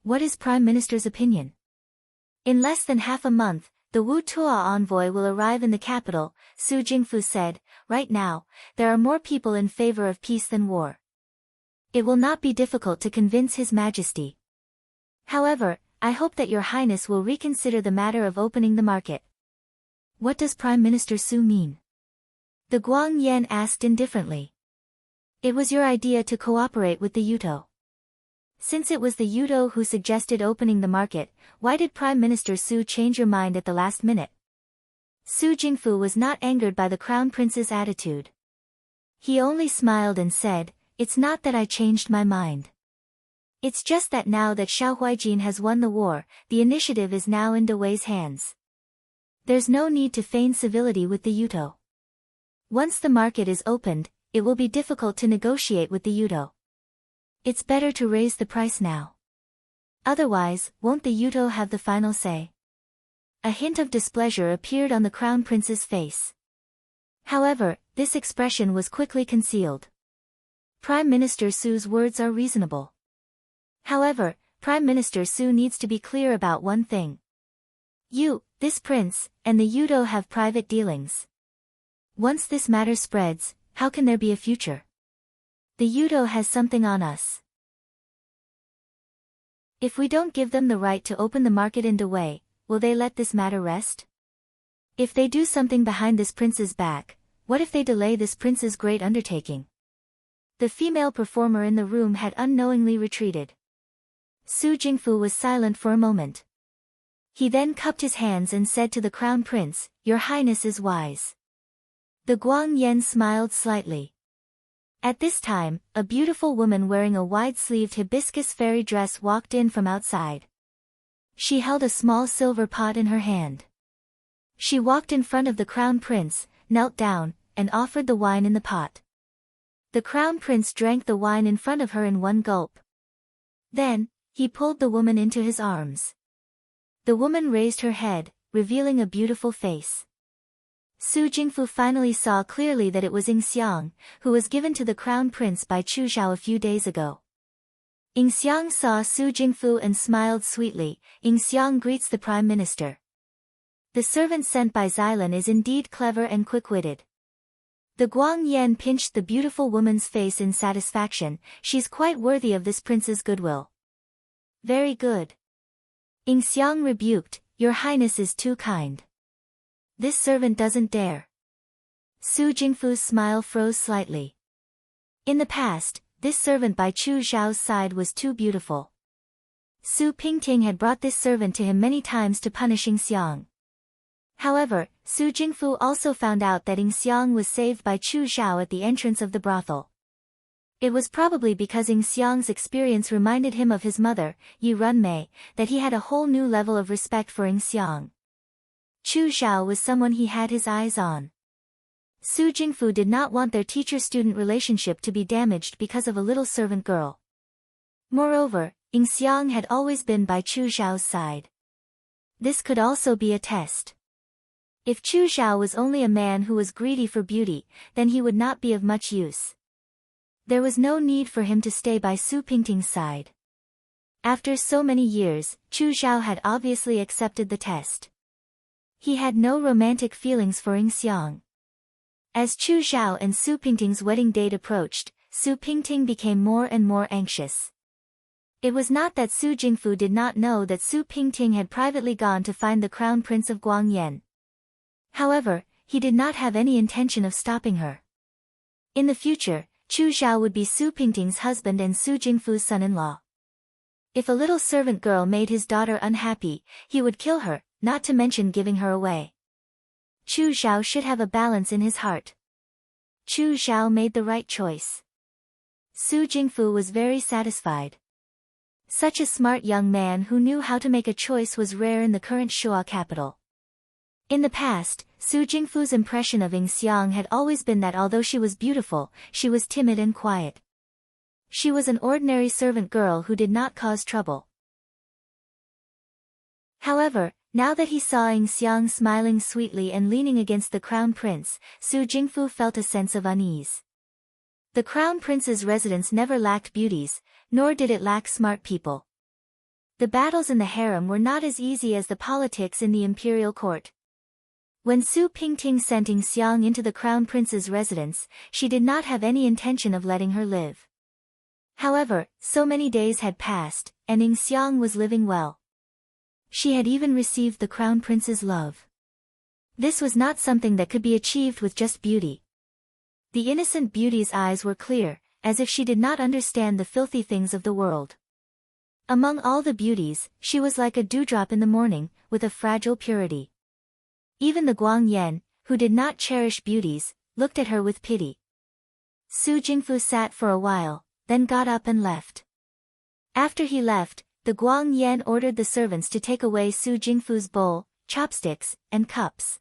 What is Prime Minister's opinion? In less than half a month, the Wu Tua envoy will arrive in the capital, Su Jingfu said. Right now, there are more people in favor of peace than war. It will not be difficult to convince His Majesty. However, I hope that your highness will reconsider the matter of opening the market. What does Prime Minister Su mean? The Guang Yan asked indifferently. It was your idea to cooperate with the Yuto. Since it was the Yuto who suggested opening the market, why did Prime Minister Su change your mind at the last minute? Su Jingfu was not angered by the Crown Prince's attitude. He only smiled and said, "It's not that I changed my mind. It's just that now that Xiao Huaijin has won the war, the initiative is now in Dewei's hands. There's no need to feign civility with the Yuto. Once the market is opened, it will be difficult to negotiate with the Yuto. It's better to raise the price now. Otherwise, won't the Yuto have the final say?" A hint of displeasure appeared on the Crown Prince's face. However, this expression was quickly concealed. Prime Minister Su's words are reasonable. However, Prime Minister Su needs to be clear about one thing. This prince, and the Yudo have private dealings. Once this matter spreads, how can there be a future? The Yudo has something on us. If we don't give them the right to open the market in Dewei, will they let this matter rest? If they do something behind this prince's back, what if they delay this prince's great undertaking? The female performer in the room had unknowingly retreated. Su Jingfu was silent for a moment. He then cupped his hands and said to the Crown Prince, "Your Highness is wise." The Guang Yan smiled slightly. At this time, a beautiful woman wearing a wide-sleeved hibiscus fairy dress walked in from outside. She held a small silver pot in her hand. She walked in front of the Crown Prince, knelt down, and offered the wine in the pot. The Crown Prince drank the wine in front of her in one gulp. Then, he pulled the woman into his arms. The woman raised her head, revealing a beautiful face. Su Jingfu finally saw clearly that it was Ying Xiang, who was given to the Crown Prince by Chu Zhao a few days ago. Ying Xiang saw Su Jingfu and smiled sweetly. "Ying Xiang greets the Prime Minister. The servant sent by Xilan is indeed clever and quick-witted." The Guang Yan pinched the beautiful woman's face in satisfaction. "She's quite worthy of this prince's goodwill." "Very good." Ying Xiang rebuked, "Your Highness is too kind. This servant doesn't dare." Su Jingfu's smile froze slightly. In the past, this servant by Chu Zhao's side was too beautiful. Su Pingting had brought this servant to him many times to punish Ying Xiang. However, Su Jingfu also found out that Ying Xiang was saved by Chu Zhao at the entrance of the brothel. It was probably because Ying Xiang's experience reminded him of his mother, Yi Runmei, that he had a whole new level of respect for Ying Xiang. Chu Zhao was someone he had his eyes on. Su Jingfu did not want their teacher-student relationship to be damaged because of a little servant girl. Moreover, Ying Xiang had always been by Chu Zhao's side. This could also be a test. If Chu Zhao was only a man who was greedy for beauty, then he would not be of much use. There was no need for him to stay by Su Pingting's side. After so many years, Chu Zhao had obviously accepted the test. He had no romantic feelings for Ying Xiang. As Chu Zhao and Su Pingting's wedding date approached, Su Pingting became more and more anxious. It was not that Su Jingfu did not know that Su Pingting had privately gone to find the Crown Prince of Guangyan. However, he did not have any intention of stopping her. In the future, Chu Zhao would be Su Pingting's husband and Su Jingfu's son-in-law. If a little servant girl made his daughter unhappy, he would kill her, not to mention giving her away. Chu Zhao should have a balance in his heart. Chu Zhao made the right choice. Su Jingfu was very satisfied. Such a smart young man who knew how to make a choice was rare in the current Shuo capital. In the past, Su Jingfu's impression of Ying Xiang had always been that although she was beautiful, she was timid and quiet. She was an ordinary servant girl who did not cause trouble. However, now that he saw Ying Xiang smiling sweetly and leaning against the Crown Prince, Su Jingfu felt a sense of unease. The Crown Prince's residence never lacked beauties, nor did it lack smart people. The battles in the harem were not as easy as the politics in the imperial court. When Su Pingting sent Ying Xiang into the Crown Prince's residence, she did not have any intention of letting her live. However, so many days had passed, and Ying Xiang was living well. She had even received the Crown Prince's love. This was not something that could be achieved with just beauty. The innocent beauty's eyes were clear, as if she did not understand the filthy things of the world. Among all the beauties, she was like a dewdrop in the morning, with a fragile purity. Even the Guang Yan, who did not cherish beauties, looked at her with pity. Su Jingfu sat for a while, then got up and left. After he left, the Guang Yan ordered the servants to take away Su Jingfu's bowl, chopsticks, and cups.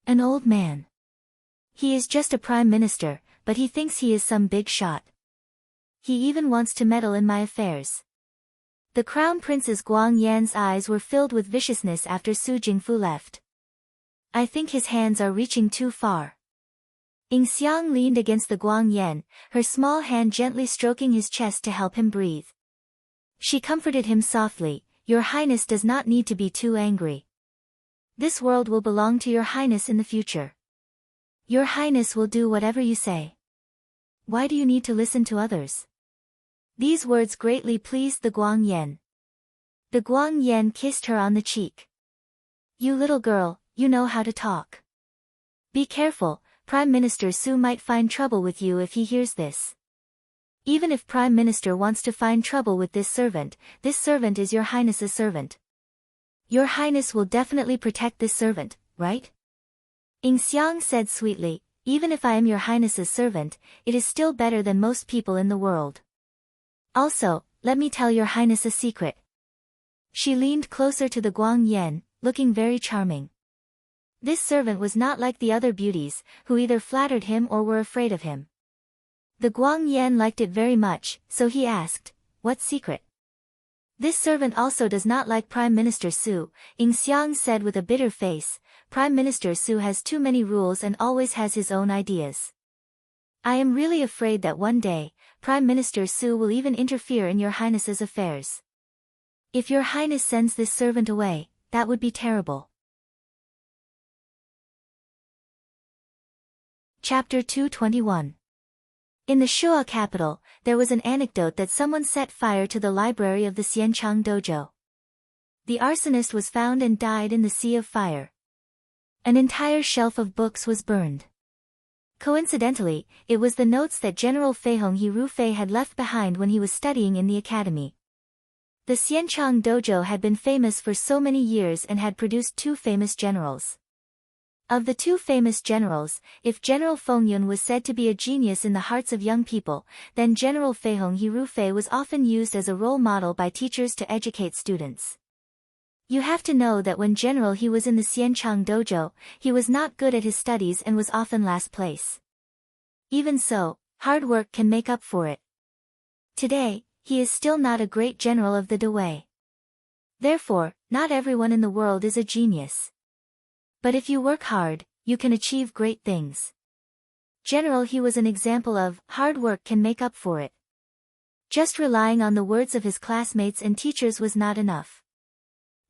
An old man. He is just a prime minister, but he thinks he is some big shot. He even wants to meddle in my affairs. The crown prince's Guang Yan's eyes were filled with viciousness after Su Jingfu left. I think his hands are reaching too far. Ying Xiang leaned against the Guang Yan, her small hand gently stroking his chest to help him breathe. She comforted him softly, Your Highness does not need to be too angry. This world will belong to Your Highness in the future. Your Highness will do whatever you say. Why do you need to listen to others? These words greatly pleased the Guang Yan. The Guang Yan kissed her on the cheek. You little girl, you know how to talk. Be careful, Prime Minister Su might find trouble with you if he hears this. Even if Prime Minister wants to find trouble with this servant is Your Highness's servant. Your Highness will definitely protect this servant, right? Ying Xiang said sweetly, Even if I am Your Highness's servant, it is still better than most people in the world. Also, let me tell Your Highness a secret. She leaned closer to the Guang Yan, looking very charming. This servant was not like the other beauties, who either flattered him or were afraid of him. The Guang Yan liked it very much, so he asked, What secret? This servant also does not like Prime Minister Su, Ying Xiang said with a bitter face. Prime Minister Su has too many rules and always has his own ideas. I am really afraid that one day, Prime Minister Su will even interfere in Your Highness's affairs. If Your Highness sends this servant away, that would be terrible. Chapter 221. In the Shuo capital, there was an anecdote that someone set fire to the library of the Xianchang dojo. The arsonist was found and died in the sea of fire. An entire shelf of books was burned. Coincidentally, it was the notes that General Feihong He Rufei had left behind when he was studying in the academy. The Xianchang dojo had been famous for so many years and had produced two famous generals. Of the two famous generals, if General Fengyun was said to be a genius in the hearts of young people, then General Feihong He Rufei was often used as a role model by teachers to educate students. You have to know that when General He was in the Xianchang dojo, he was not good at his studies and was often last place. Even so, hard work can make up for it. Today, he is still not a great general of the Dewei. Therefore, not everyone in the world is a genius. But if you work hard, you can achieve great things. General He was an example of, hard work can make up for it. Just relying on the words of his classmates and teachers was not enough.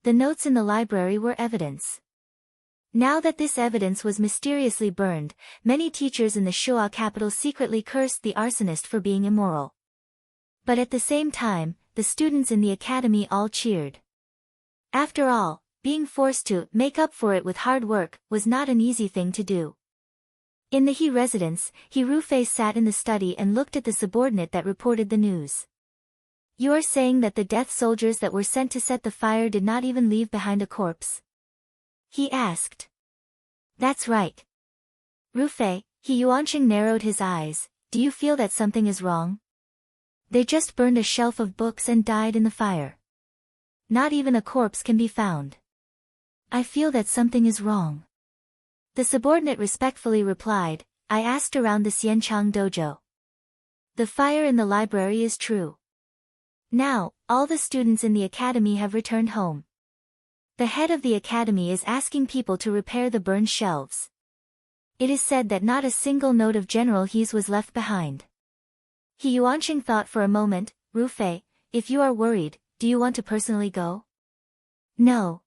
The notes in the library were evidence. Now that this evidence was mysteriously burned, many teachers in the Shuo capital secretly cursed the arsonist for being immoral. But at the same time, the students in the academy all cheered. After all, being forced to make up for it with hard work was not an easy thing to do. In the He residence, He Rufei sat in the study and looked at the subordinate that reported the news. You are saying that the death soldiers that were sent to set the fire did not even leave behind a corpse? He asked. That's right. Rufei, He Yuanqing narrowed his eyes, do you feel that something is wrong? They just burned a shelf of books and died in the fire. Not even a corpse can be found. I feel that something is wrong. The subordinate respectfully replied, I asked around the Xianchang dojo. The fire in the library is true. Now, all the students in the academy have returned home. The head of the academy is asking people to repair the burned shelves. It is said that not a single note of General He's was left behind. He Yuanqing thought for a moment, Rufei, if you are worried, do you want to personally go? No.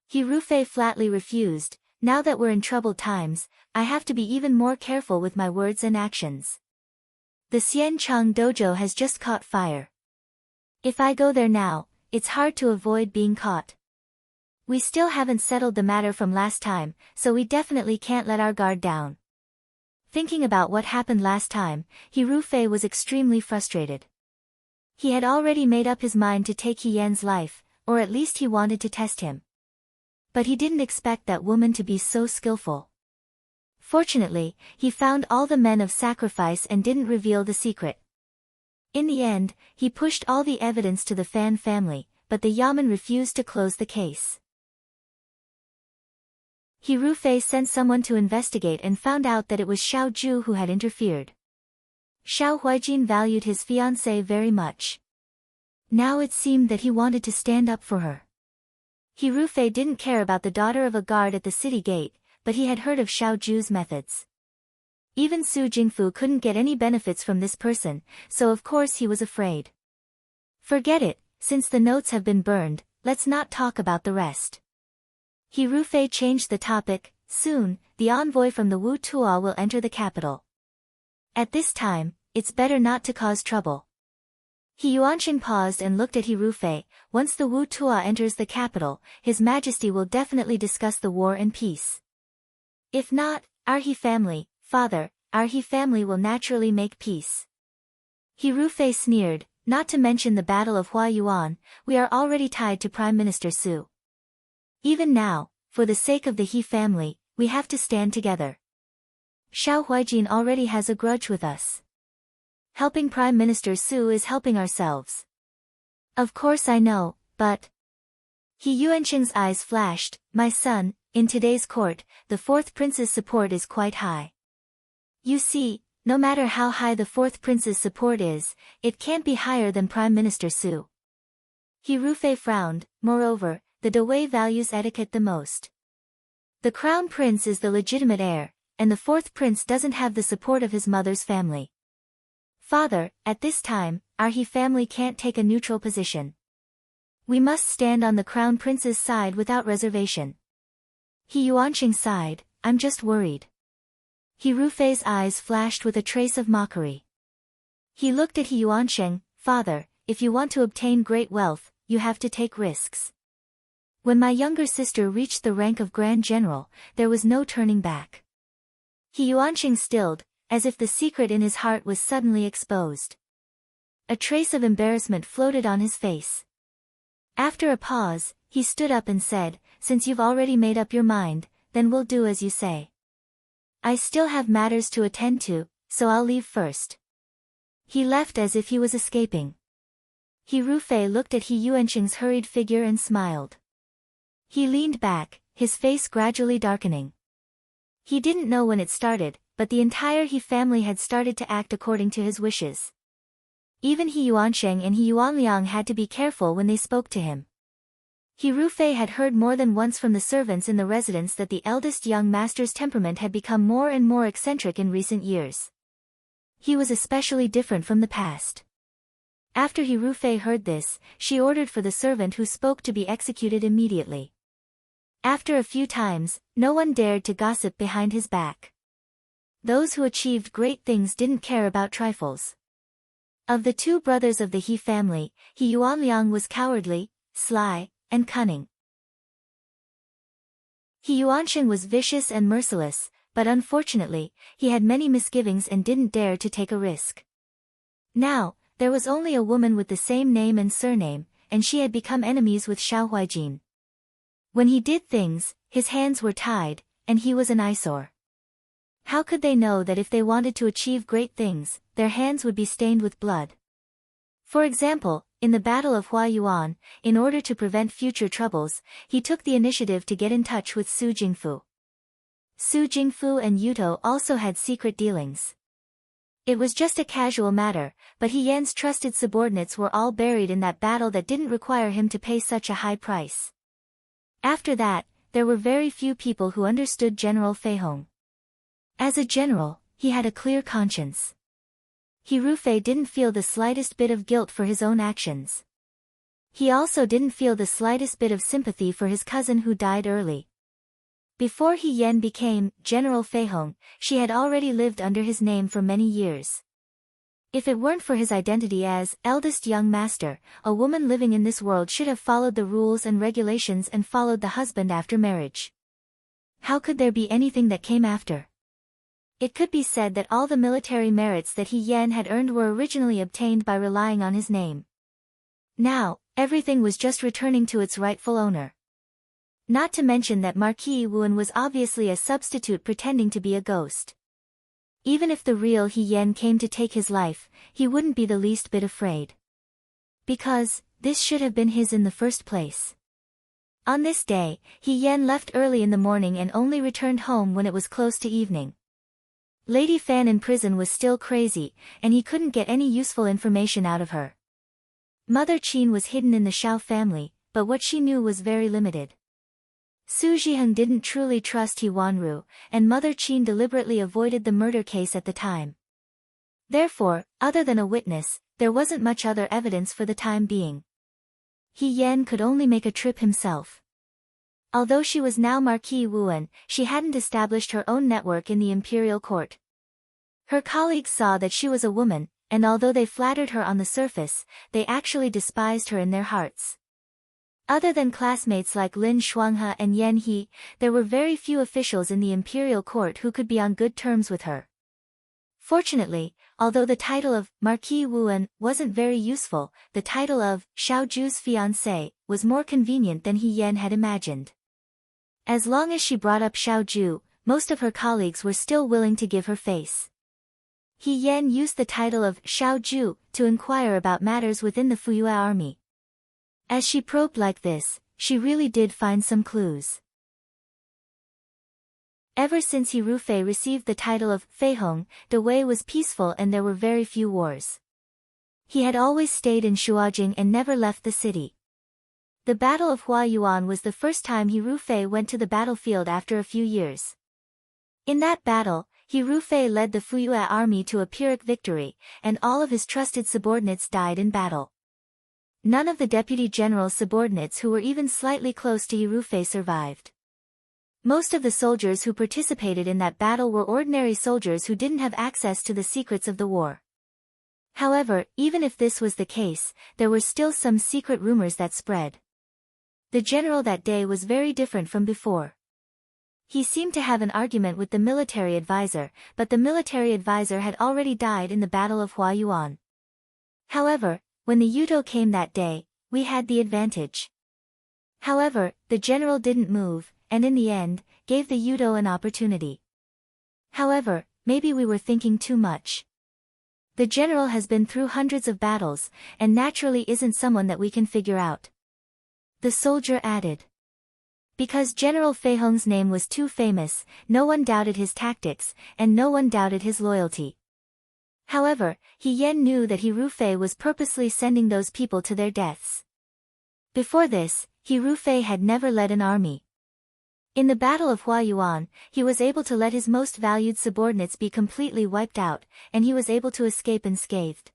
He Rufei flatly refused, now that we're in troubled times, I have to be even more careful with my words and actions. The Xianchang dojo has just caught fire. If I go there now, it's hard to avoid being caught. We still haven't settled the matter from last time, so we definitely can't let our guard down. Thinking about what happened last time, He Rufei was extremely frustrated. He had already made up his mind to take He Yan's life, or at least he wanted to test him. But he didn't expect that woman to be so skillful. Fortunately, he found all the men of sacrifice and didn't reveal the secret. In the end, he pushed all the evidence to the Fan family, but the Yamen refused to close the case. He Rufei sent someone to investigate and found out that it was Xiao Ju who had interfered. Xiao Huijin valued his fiancée very much. Now it seemed that he wanted to stand up for her. He Rufei didn't care about the daughter of a guard at the city gate, but he had heard of Xiao Ju's methods. Even Su Jingfu couldn't get any benefits from this person, so of course he was afraid. Forget it, since the notes have been burned, let's not talk about the rest. He Rufei changed the topic. Soon, the envoy from the Wu Tuo will enter the capital. At this time, it's better not to cause trouble. He Yuanqing paused and looked at He Rufei. Once the Wu Tuo enters the capital, His Majesty will definitely discuss the war and peace. If not, our He family, father, our He family will naturally make peace. He Rufei sneered, not to mention the Battle of Huayuan, we are already tied to Prime Minister Su. Even now, for the sake of the He family, we have to stand together. Xiao Huijin already has a grudge with us. Helping Prime Minister Su is helping ourselves. Of course I know, but... He Yuanqing's eyes flashed, my son, in today's court, the fourth prince's support is quite high. You see, no matter how high the fourth prince's support is, it can't be higher than Prime Minister Su. He Rufei frowned. Moreover, the Dewei values etiquette the most. The crown prince is the legitimate heir, and the fourth prince doesn't have the support of his mother's family. Father, at this time, our He family can't take a neutral position. We must stand on the crown prince's side without reservation. He Yuanqing sighed, I'm just worried. He Rufei's eyes flashed with a trace of mockery. He looked at He Yuanqing, Father, if you want to obtain great wealth, you have to take risks. When my younger sister reached the rank of Grand General, there was no turning back. He Yuanqing stilled, as if the secret in his heart was suddenly exposed. A trace of embarrassment floated on his face. After a pause, he stood up and said, since you've already made up your mind, then we'll do as you say. I still have matters to attend to, so I'll leave first. He left as if he was escaping. He Rufei looked at He Yuanqing's hurried figure and smiled. He leaned back, his face gradually darkening. He didn't know when it started, but the entire He family had started to act according to his wishes. Even He Yuanqing and He Yuanliang had to be careful when they spoke to him. He Rufei had heard more than once from the servants in the residence that the eldest young master's temperament had become more and more eccentric in recent years. He was especially different from the past. After He Rufei heard this, she ordered for the servant who spoke to be executed immediately. After a few times, no one dared to gossip behind his back. Those who achieved great things didn't care about trifles. Of the two brothers of the He family, He Yuanliang was cowardly, sly, and cunning. He Yuanqing was vicious and merciless, but unfortunately, he had many misgivings and didn't dare to take a risk. Now, there was only a woman with the same name and surname, and she had become enemies with Xiao Huijin. When he did things, his hands were tied, and he was an eyesore. How could they know that if they wanted to achieve great things, their hands would be stained with blood? For example, in the Battle of Huayuan, in order to prevent future troubles, he took the initiative to get in touch with Su Jingfu. Su Jingfu and Yuto also had secret dealings. It was just a casual matter, but He Yan's trusted subordinates were all buried in that battle that didn't require him to pay such a high price. After that, there were very few people who understood General Fei Hong. As a general, he had a clear conscience. He Rufei didn't feel the slightest bit of guilt for his own actions. He also didn't feel the slightest bit of sympathy for his cousin who died early. Before He Yan became General Fei Hong, she had already lived under his name for many years. If it weren't for his identity as eldest young master, a woman living in this world should have followed the rules and regulations and followed the husband after marriage. How could there be anything that came after? It could be said that all the military merits that He Yan had earned were originally obtained by relying on his name. Now, everything was just returning to its rightful owner. Not to mention that Marquis Wuan was obviously a substitute pretending to be a ghost. Even if the real He Yan came to take his life, he wouldn't be the least bit afraid. Because, this should have been his in the first place. On this day, He Yan left early in the morning and only returned home when it was close to evening. Lady Fan in prison was still crazy, and he couldn't get any useful information out of her. Mother Qin was hidden in the Xiao family, but what she knew was very limited. Su Zhiheng didn't truly trust He Wanru, and Mother Qin deliberately avoided the murder case at the time. Therefore, other than a witness, there wasn't much other evidence for the time being. He Yan could only make a trip himself. Although she was now Marquis Wuan, she hadn't established her own network in the imperial court. Her colleagues saw that she was a woman, and although they flattered her on the surface, they actually despised her in their hearts. Other than classmates like Lin Shuanghe and Yan He, there were very few officials in the imperial court who could be on good terms with her. Fortunately, although the title of Marquis Wuan wasn't very useful, the title of Xiaoju's fiancé was more convenient than He Yan had imagined. As long as she brought up Xiaoju, most of her colleagues were still willing to give her face. He Yan used the title of Xiaoju to inquire about matters within the Fuyue army. As she probed like this, she really did find some clues. Ever since He Rufei received the title of Feihong, the Wei was peaceful and there were very few wars. He had always stayed in Shuajing and never left the city. The Battle of Huayuan was the first time He Rufei went to the battlefield after a few years. In that battle, He Rufei led the Fuyue army to a Pyrrhic victory, and all of his trusted subordinates died in battle. None of the deputy general's subordinates who were even slightly close to He Rufei survived. Most of the soldiers who participated in that battle were ordinary soldiers who didn't have access to the secrets of the war. However, even if this was the case, there were still some secret rumors that spread. The general that day was very different from before. He seemed to have an argument with the military advisor, but the military advisor had already died in the Battle of Huayuan. However, when the Yudo came that day, we had the advantage. However, the general didn't move, and in the end, gave the Yudo an opportunity. However, maybe we were thinking too much. The general has been through hundreds of battles, and naturally isn't someone that we can figure out. The soldier added. Because General Feihong's name was too famous, no one doubted his tactics, and no one doubted his loyalty. However, He Yan knew that He Rufei was purposely sending those people to their deaths. Before this, He Rufei had never led an army. In the Battle of Huayuan, he was able to let his most valued subordinates be completely wiped out, and he was able to escape unscathed.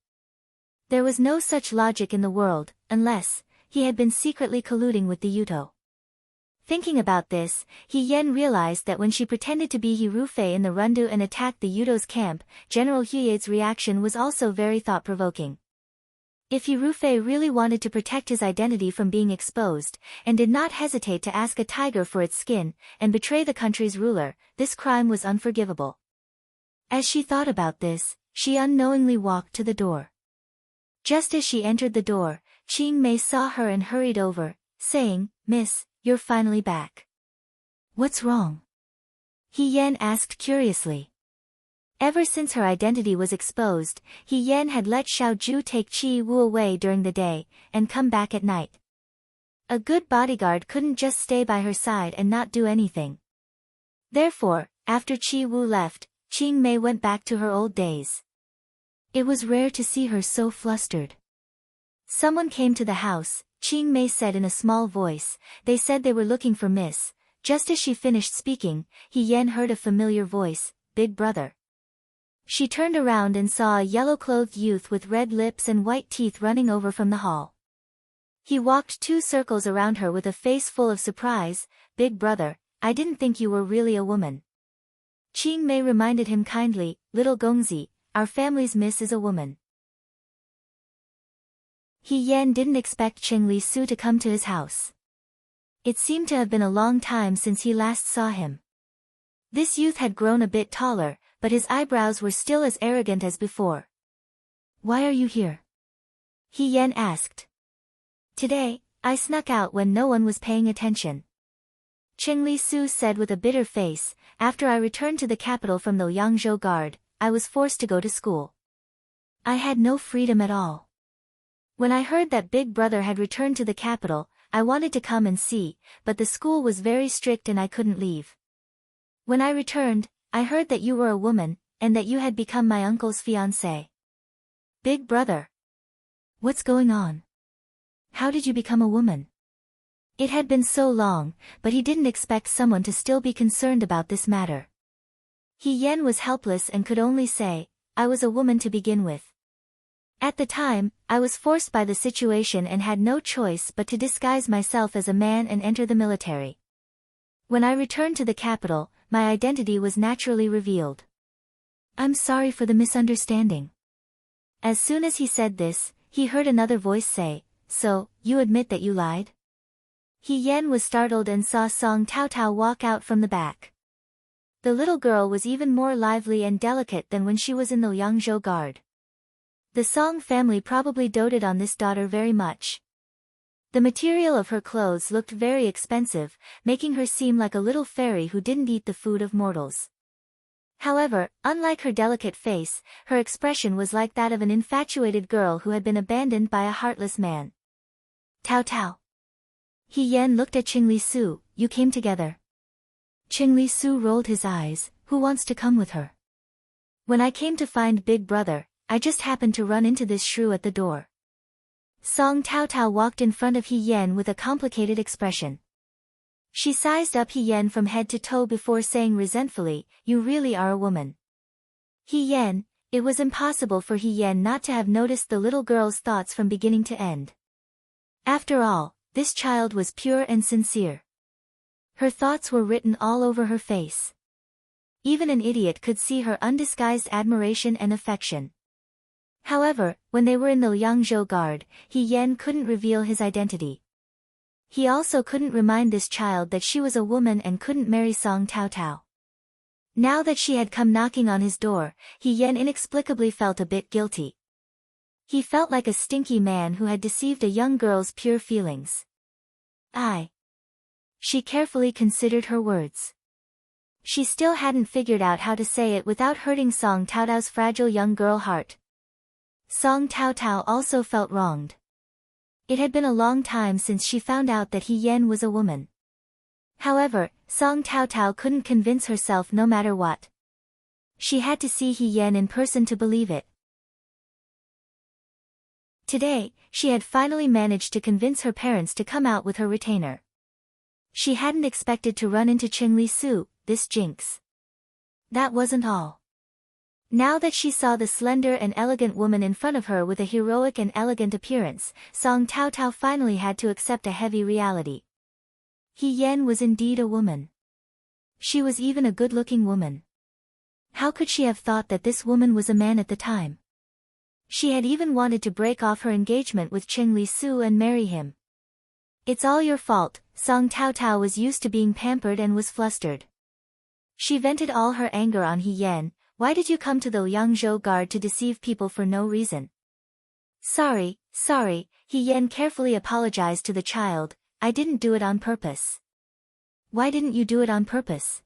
There was no such logic in the world, unless he had been secretly colluding with the Yudo. Thinking about this, He Yan realized that when she pretended to be He Rufei in the Rundu and attacked the Yudo's camp, General Huye's reaction was also very thought-provoking. If He Rufei really wanted to protect his identity from being exposed, and did not hesitate to ask a tiger for its skin, and betray the country's ruler, this crime was unforgivable. As she thought about this, she unknowingly walked to the door. Just as she entered the door, Qing Mei saw her and hurried over, saying, "Miss, you're finally back." "What's wrong?" He Yan asked curiously. Ever since her identity was exposed, He Yan had let Xiaoju take Qi Wu away during the day, and come back at night. A good bodyguard couldn't just stay by her side and not do anything. Therefore, after Qi Wu left, Qing Mei went back to her old days. It was rare to see her so flustered. Someone came to the house, Qing Mei said in a small voice. They said they were looking for Miss. Just as she finished speaking, He Yan heard a familiar voice, "Big brother." She turned around and saw a yellow-clothed youth with red lips and white teeth running over from the hall. He walked 2 circles around her with a face full of surprise. "Big brother, I didn't think you were really a woman." Qing Mei reminded him kindly, "Little Gongzi, our family's miss is a woman." He Yan didn't expect Cheng Li Su to come to his house. It seemed to have been a long time since he last saw him. This youth had grown a bit taller, but his eyebrows were still as arrogant as before. "Why are you here?" He Yan asked. "Today, I snuck out when no one was paying attention." Qingli Su said with a bitter face, after I returned to the capital from the Liangzhou Guard, I was forced to go to school. I had no freedom at all. When I heard that Big Brother had returned to the capital, I wanted to come and see, but the school was very strict and I couldn't leave. When I returned, I heard that you were a woman, and that you had become my uncle's fiancé. Big Brother. What's going on? How did you become a woman? It had been so long, but he didn't expect someone to still be concerned about this matter. He Yan was helpless and could only say, I was a woman to begin with. At the time, I was forced by the situation and had no choice but to disguise myself as a man and enter the military. When I returned to the capital, my identity was naturally revealed. I'm sorry for the misunderstanding. As soon as he said this, he heard another voice say, So, you admit that you lied? He Yan was startled and saw Song Taotao walk out from the back. The little girl was even more lively and delicate than when she was in the Liangzhou Guard. The Song family probably doted on this daughter very much. The material of her clothes looked very expensive, making her seem like a little fairy who didn't eat the food of mortals. However, unlike her delicate face, her expression was like that of an infatuated girl who had been abandoned by a heartless man. Tao Tao. He Yan looked at Qingli Su, you came together. Qingli Su rolled his eyes, who wants to come with her? When I came to find Big Brother, I just happened to run into this shrew at the door. Song Taotao walked in front of He Yan with a complicated expression. She sized up He Yan from head to toe before saying resentfully, you really are a woman. He Yan, it was impossible for He Yan not to have noticed the little girl's thoughts from beginning to end. After all, this child was pure and sincere. Her thoughts were written all over her face. Even an idiot could see her undisguised admiration and affection. However, when they were in the Liangzhou Guard, He Yan couldn't reveal his identity. He also couldn't remind this child that she was a woman and couldn't marry Song Taotao. Now that she had come knocking on his door, He Yan inexplicably felt a bit guilty. He felt like a stinky man who had deceived a young girl's pure feelings. She carefully considered her words. She still hadn't figured out how to say it without hurting Song Taotao's fragile young girl heart. Song Taotao also felt wronged. It had been a long time since she found out that He Yan was a woman. However, Song Taotao couldn't convince herself no matter what. She had to see He Yan in person to believe it. Today, she had finally managed to convince her parents to come out with her retainer. She hadn't expected to run into Qingli Su, this jinx. That wasn't all. Now that she saw the slender and elegant woman in front of her with a heroic and elegant appearance, Song Taotao finally had to accept a heavy reality. He Yan was indeed a woman. She was even a good-looking woman. How could she have thought that this woman was a man at the time? She had even wanted to break off her engagement with Qingli Su and marry him. It's all your fault. Song Taotao was used to being pampered and was flustered. She vented all her anger on He Yan. Why did you come to the Liangzhou Guard to deceive people for no reason? Sorry, He Yan carefully apologized to the child, I didn't do it on purpose. Why didn't you do it on purpose?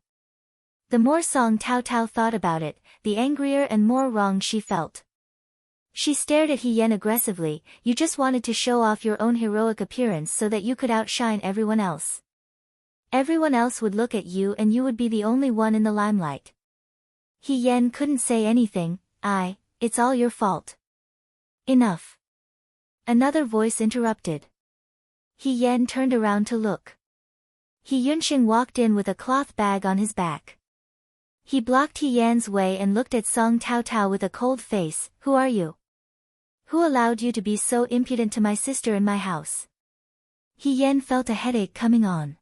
The more Song Taotao thought about it, the angrier and more wronged she felt. She stared at He Yan aggressively, you just wanted to show off your own heroic appearance so that you could outshine everyone else. Everyone else would look at you and you would be the only one in the limelight. He Yan couldn't say anything, it's all your fault. Enough. Another voice interrupted. He Yan turned around to look. He Yunxing walked in with a cloth bag on his back. He blocked He Yan's way and looked at Song Taotao with a cold face, who are you? Who allowed you to be so impudent to my sister in my house? He Yan felt a headache coming on.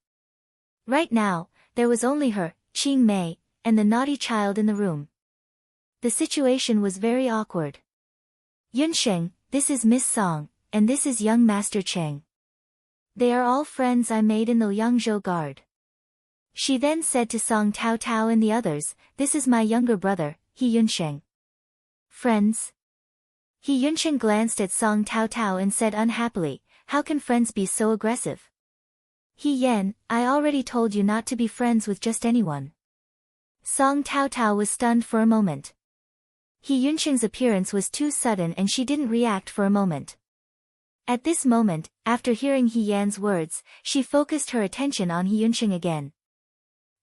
Right now, there was only her, Qing Mei, and the naughty child in the room. The situation was very awkward. Yunsheng, this is Miss Song, and this is young Master Cheng. They are all friends I made in the Liangzhou Guard. She then said to Song Taotao and the others, this is my younger brother, He Yunsheng. Friends? He Yunsheng glanced at Song Taotao and said unhappily, how can friends be so aggressive? He Yan, I already told you not to be friends with just anyone. Song Tao Tao was stunned for a moment. He Yunsheng's appearance was too sudden and she didn't react for a moment. At this moment, after hearing He Yan's words, she focused her attention on He Yunsheng again.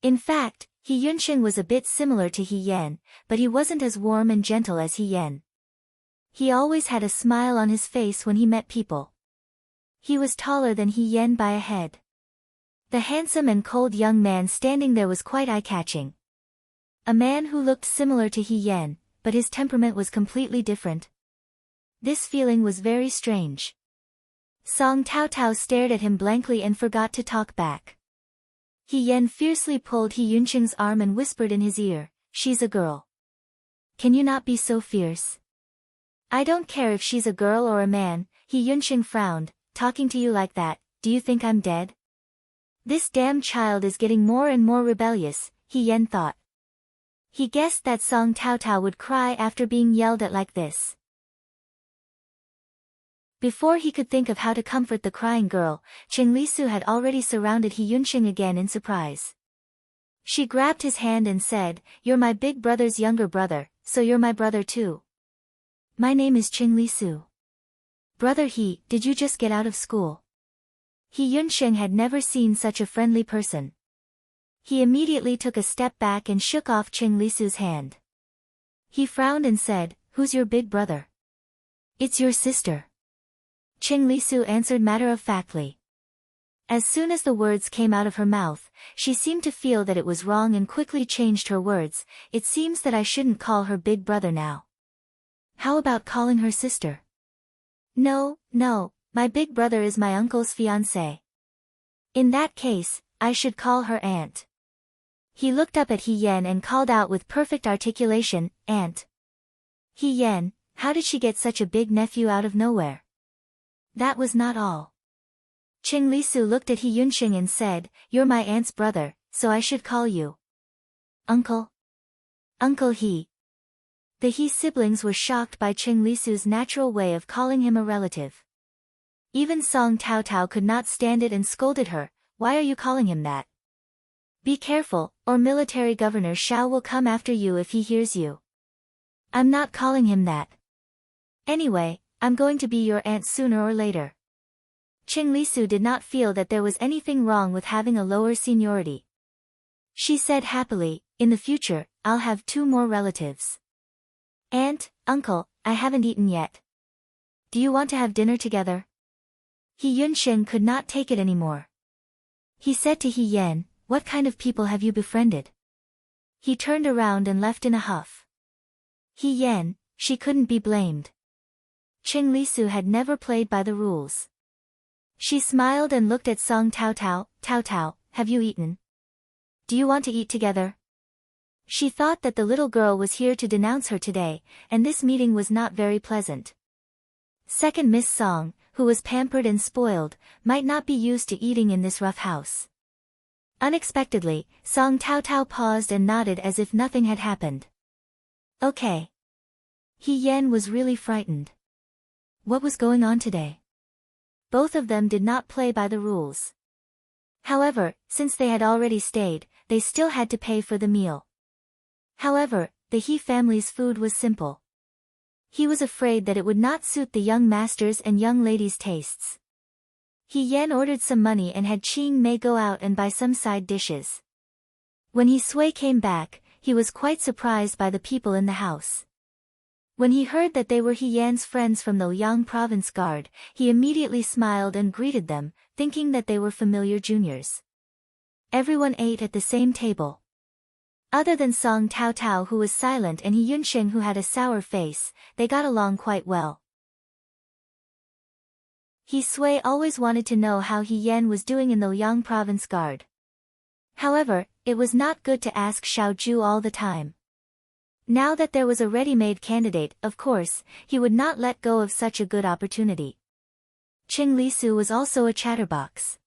In fact, He Yunsheng was a bit similar to He Yan, but he wasn't as warm and gentle as He Yan. He always had a smile on his face when he met people. He was taller than He Yan by a head. The handsome and cold young man standing there was quite eye-catching. A man who looked similar to He Yan, but his temperament was completely different. This feeling was very strange. Song Tao Tao stared at him blankly and forgot to talk back. He Yan fiercely pulled He Yunsheng's arm and whispered in his ear, "She's a girl. Can you not be so fierce?" "I don't care if she's a girl or a man," He Yunsheng frowned, "talking to you like that, do you think I'm dead?" This damn child is getting more and more rebellious, He Yan thought. He guessed that Song Tao Tao would cry after being yelled at like this. Before he could think of how to comfort the crying girl, Qing Lisu had already surrounded He Yunsheng again in surprise. She grabbed his hand and said, "You're my big brother's younger brother, so you're my brother too." "My name is Qing Lisu." "Brother He, did you just get out of school?" He Yunsheng had never seen such a friendly person. He immediately took a step back and shook off Qing Lisu's hand. He frowned and said, "Who's your big brother?" "It's your sister." Qing Lisu answered matter-of-factly. As soon as the words came out of her mouth, she seemed to feel that it was wrong and quickly changed her words. "It seems that I shouldn't call her big brother now. How about calling her sister?" No, my big brother is my uncle's fiancé. In that case, I should call her aunt." He looked up at He Yan and called out with perfect articulation, "Aunt." "He Yan, how did she get such a big nephew out of nowhere?" That was not all. Qing Lisu looked at He Yunsheng and said, "You're my aunt's brother, so I should call you Uncle." Uncle He. The He siblings were shocked by Qing Lisu's natural way of calling him a relative. Even Song Tao Tao could not stand it and scolded her, "Why are you calling him that? Be careful, or military governor Xiao will come after you if he hears you." "I'm not calling him that. Anyway, I'm going to be your aunt sooner or later." Qing Lisu did not feel that there was anything wrong with having a lower seniority. She said happily, "In the future, I'll have 2 more relatives. Aunt, uncle, I haven't eaten yet. Do you want to have dinner together?" He Yunsheng could not take it anymore. He said to He Yan, "What kind of people have you befriended?" He turned around and left in a huff. He Yan, she couldn't be blamed. Qing Lisu had never played by the rules. She smiled and looked at Song Tao Tao. "Tao Tao, have you eaten? Do you want to eat together?" She thought that the little girl was here to denounce her today, and this meeting was not very pleasant. Second Miss Song, who was pampered and spoiled, might not be used to eating in this rough house. Unexpectedly, Song Tao Tao paused and nodded as if nothing had happened. "Okay." He Yan was really frightened. What was going on today? Both of them did not play by the rules. However, since they had already stayed, they still had to pay for the meal. However, the He family's food was simple. He was afraid that it would not suit the young master's and young ladies' tastes. He Yan ordered some money and had Qing Mei go out and buy some side dishes. When He Sui came back, he was quite surprised by the people in the house. When he heard that they were He Yan's friends from the Liang Province Guard, he immediately smiled and greeted them, thinking that they were familiar juniors. Everyone ate at the same table. Other than Song Tao Tao, who was silent, and He Yunsheng, who had a sour face, they got along quite well. He Sui always wanted to know how He Yan was doing in the Liang Province Guard. However, it was not good to ask Xiao Ju all the time. Now that there was a ready-made candidate, of course, he would not let go of such a good opportunity. Qing Lisu was also a chatterbox.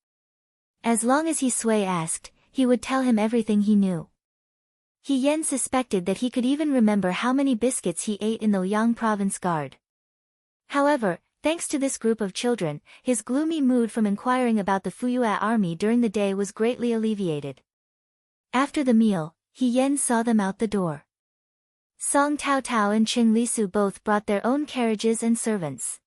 As long as He Sui asked, he would tell him everything he knew. He Yan suspected that he could even remember how many biscuits he ate in the Liang Province Guard. However, Thanks to this group of children, his gloomy mood from inquiring about the Fuyue army during the day was greatly alleviated. After the meal, He Yan saw them out the door. Song Tao Tao and Qing Lisu both brought their own carriages and servants.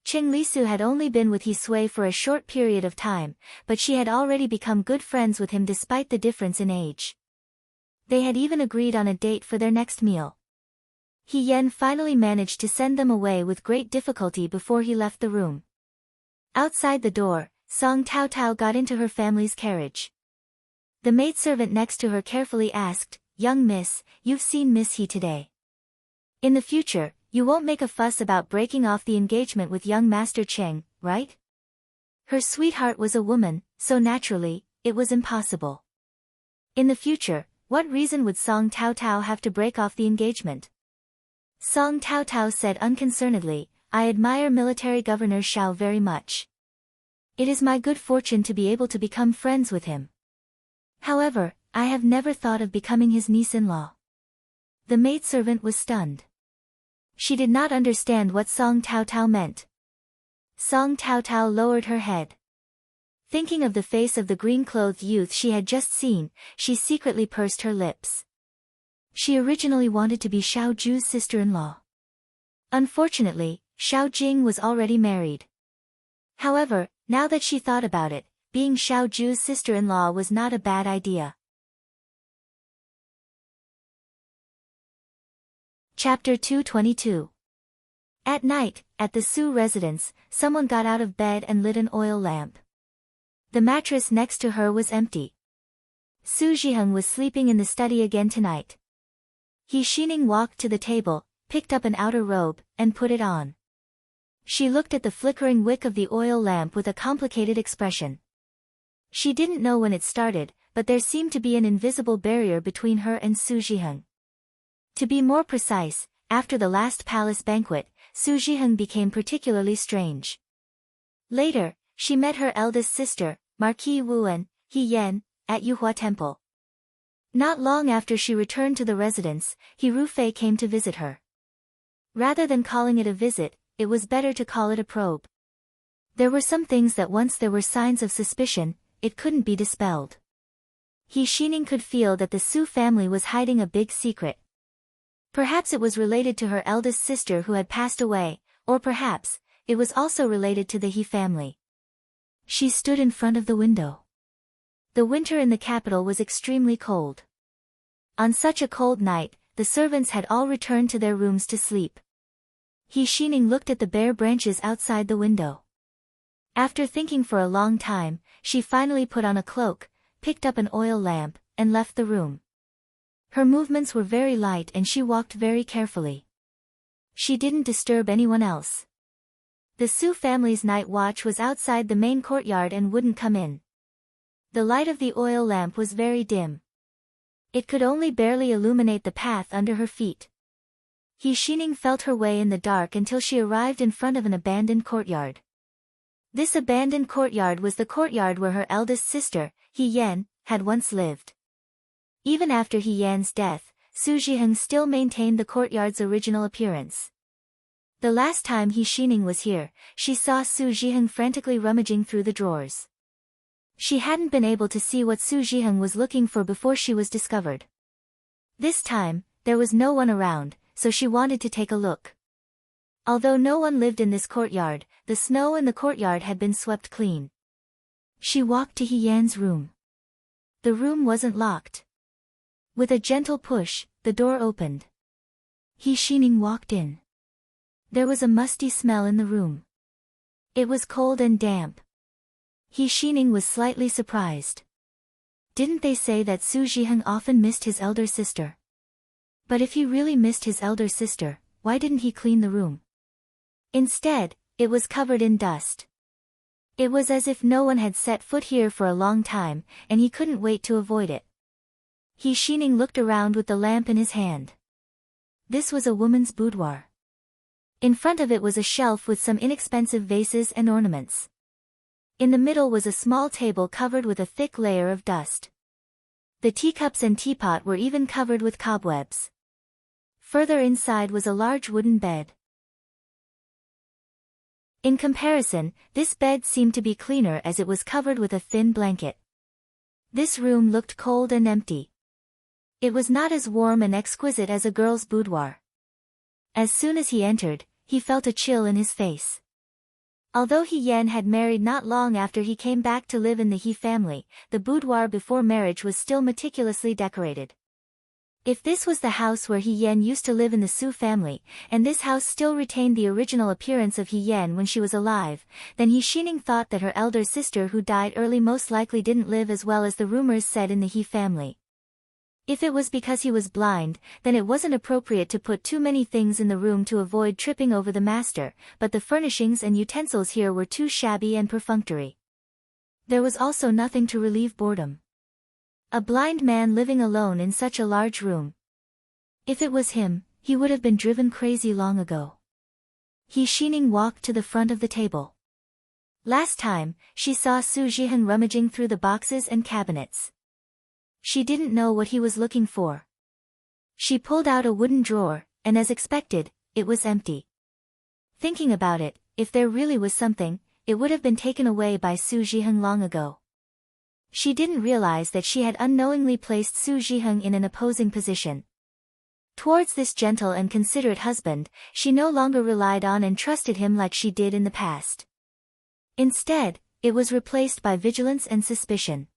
Qing Lisu had only been with He Sui for a short period of time, but she had already become good friends with him despite the difference in age. They had even agreed on a date for their next meal. He Yan finally managed to send them away with great difficulty before he left the room. Outside the door, Song Tao Tao got into her family's carriage. The maidservant next to her carefully asked, "Young miss, you've seen Miss He today. In the future, you won't make a fuss about breaking off the engagement with young Master Cheng, right?" Her sweetheart was a woman, so naturally, it was impossible. In the future, what reason would Song Tao Tao have to break off the engagement? Song Tao Tao said unconcernedly, "I admire Military Governor Xiao very much. It is my good fortune to be able to become friends with him. However, I have never thought of becoming his niece-in-law." The maidservant was stunned. She did not understand what Song Tao Tao meant. Song Tao Tao lowered her head. Thinking of the face of the green-clothed youth she had just seen, she secretly pursed her lips. She originally wanted to be Xiao Zhu's sister-in-law. Unfortunately, Xiao Jing was already married. However, now that she thought about it, being Xiao Zhu's sister-in-law was not a bad idea. Chapter 222. At night, at the Su residence, someone got out of bed and lit an oil lamp. The mattress next to her was empty. Su Zhiheng was sleeping in the study again tonight. He Xining walked to the table, picked up an outer robe, and put it on. She looked at the flickering wick of the oil lamp with a complicated expression. She didn't know when it started, but there seemed to be an invisible barrier between her and Su Zhiheng. To be more precise, after the last palace banquet, Su Zhiheng became particularly strange. Later, she met her eldest sister, Marquis Wuan, He Yan, at Yuhua Temple. Not long after she returned to the residence, He Rufei came to visit her. Rather than calling it a visit, it was better to call it a probe. There were some things that once there were signs of suspicion, it couldn't be dispelled. He Xining could feel that the Su family was hiding a big secret. Perhaps it was related to her eldest sister who had passed away, or perhaps, it was also related to the He family. She stood in front of the window. The winter in the capital was extremely cold. On such a cold night, the servants had all returned to their rooms to sleep. He Xining looked at the bare branches outside the window. After thinking for a long time, she finally put on a cloak, picked up an oil lamp, and left the room. Her movements were very light and she walked very carefully. She didn't disturb anyone else. The Su family's night watch was outside the main courtyard and wouldn't come in. The light of the oil lamp was very dim. It could only barely illuminate the path under her feet. He Xining felt her way in the dark until she arrived in front of an abandoned courtyard. This abandoned courtyard was the courtyard where her eldest sister, He Yan, had once lived. Even after He Yan's death, Su Zhiheng still maintained the courtyard's original appearance. The last time He Xining was here, she saw Su Zhiheng frantically rummaging through the drawers. She hadn't been able to see what Su Zhiheng was looking for before she was discovered. This time, there was no one around, so she wanted to take a look. Although no one lived in this courtyard, the snow in the courtyard had been swept clean. She walked to He Yan's room. The room wasn't locked. With a gentle push, the door opened. He Xining walked in. There was a musty smell in the room. It was cold and damp. He Xining was slightly surprised. Didn't they say that Su Zhiheng often missed his elder sister? But if he really missed his elder sister, why didn't he clean the room? Instead, it was covered in dust. It was as if no one had set foot here for a long time, and he couldn't wait to avoid it. He Xining looked around with the lamp in his hand. This was a woman's boudoir. In front of it was a shelf with some inexpensive vases and ornaments. In the middle was a small table covered with a thick layer of dust. The teacups and teapot were even covered with cobwebs. Further inside was a large wooden bed. In comparison, this bed seemed to be cleaner as it was covered with a thin blanket. This room looked cold and empty. It was not as warm and exquisite as a girl's boudoir. As soon as he entered, he felt a chill in his face. Although He Yan had married not long after he came back to live in the He family, the boudoir before marriage was still meticulously decorated. If this was the house where He Yan used to live in the Su family, and this house still retained the original appearance of He Yan when she was alive, then He Xining thought that her elder sister who died early most likely didn't live as well as the rumors said in the He family. If it was because he was blind, then it wasn't appropriate to put too many things in the room to avoid tripping over the master, but the furnishings and utensils here were too shabby and perfunctory. There was also nothing to relieve boredom. A blind man living alone in such a large room. If it was him, he would have been driven crazy long ago. He Xining walked to the front of the table. Last time, she saw Su Zhihan rummaging through the boxes and cabinets. She didn't know what he was looking for. She pulled out a wooden drawer, and as expected, it was empty. Thinking about it, if there really was something, it would have been taken away by Su Zhihan long ago. She didn't realize that she had unknowingly placed Su Zhihan in an opposing position. Towards this gentle and considerate husband, she no longer relied on and trusted him like she did in the past. Instead, it was replaced by vigilance and suspicion.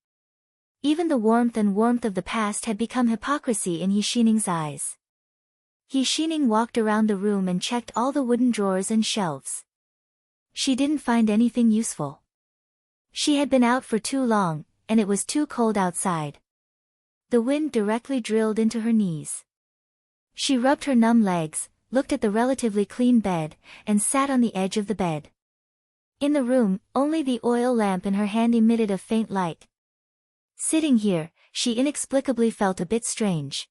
Even the warmth of the past had become hypocrisy in He Xining's eyes. He Xining walked around the room and checked all the wooden drawers and shelves. She didn't find anything useful. She had been out for too long, and it was too cold outside. The wind directly drilled into her knees. She rubbed her numb legs, looked at the relatively clean bed, and sat on the edge of the bed. In the room, only the oil lamp in her hand emitted a faint light. Sitting here, she inexplicably felt a bit strange.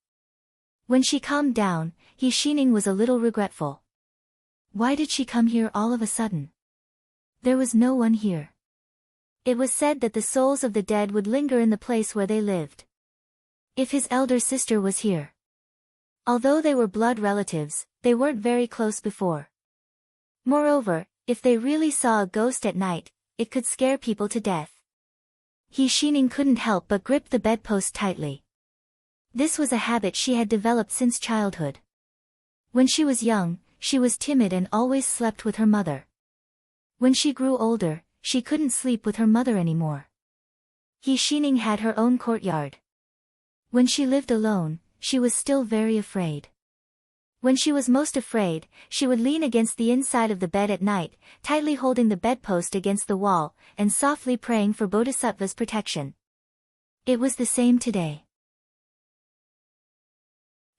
When she calmed down, He Xining was a little regretful. Why did she come here all of a sudden? There was no one here. It was said that the souls of the dead would linger in the place where they lived. If his elder sister was here. Although they were blood relatives, they weren't very close before. Moreover, if they really saw a ghost at night, it could scare people to death. He Xining couldn't help but grip the bedpost tightly. This was a habit she had developed since childhood. When she was young, she was timid and always slept with her mother. When she grew older, she couldn't sleep with her mother anymore. He Xining had her own courtyard. When she lived alone, she was still very afraid. When she was most afraid, she would lean against the inside of the bed at night, tightly holding the bedpost against the wall, and softly praying for Bodhisattva's protection. It was the same today.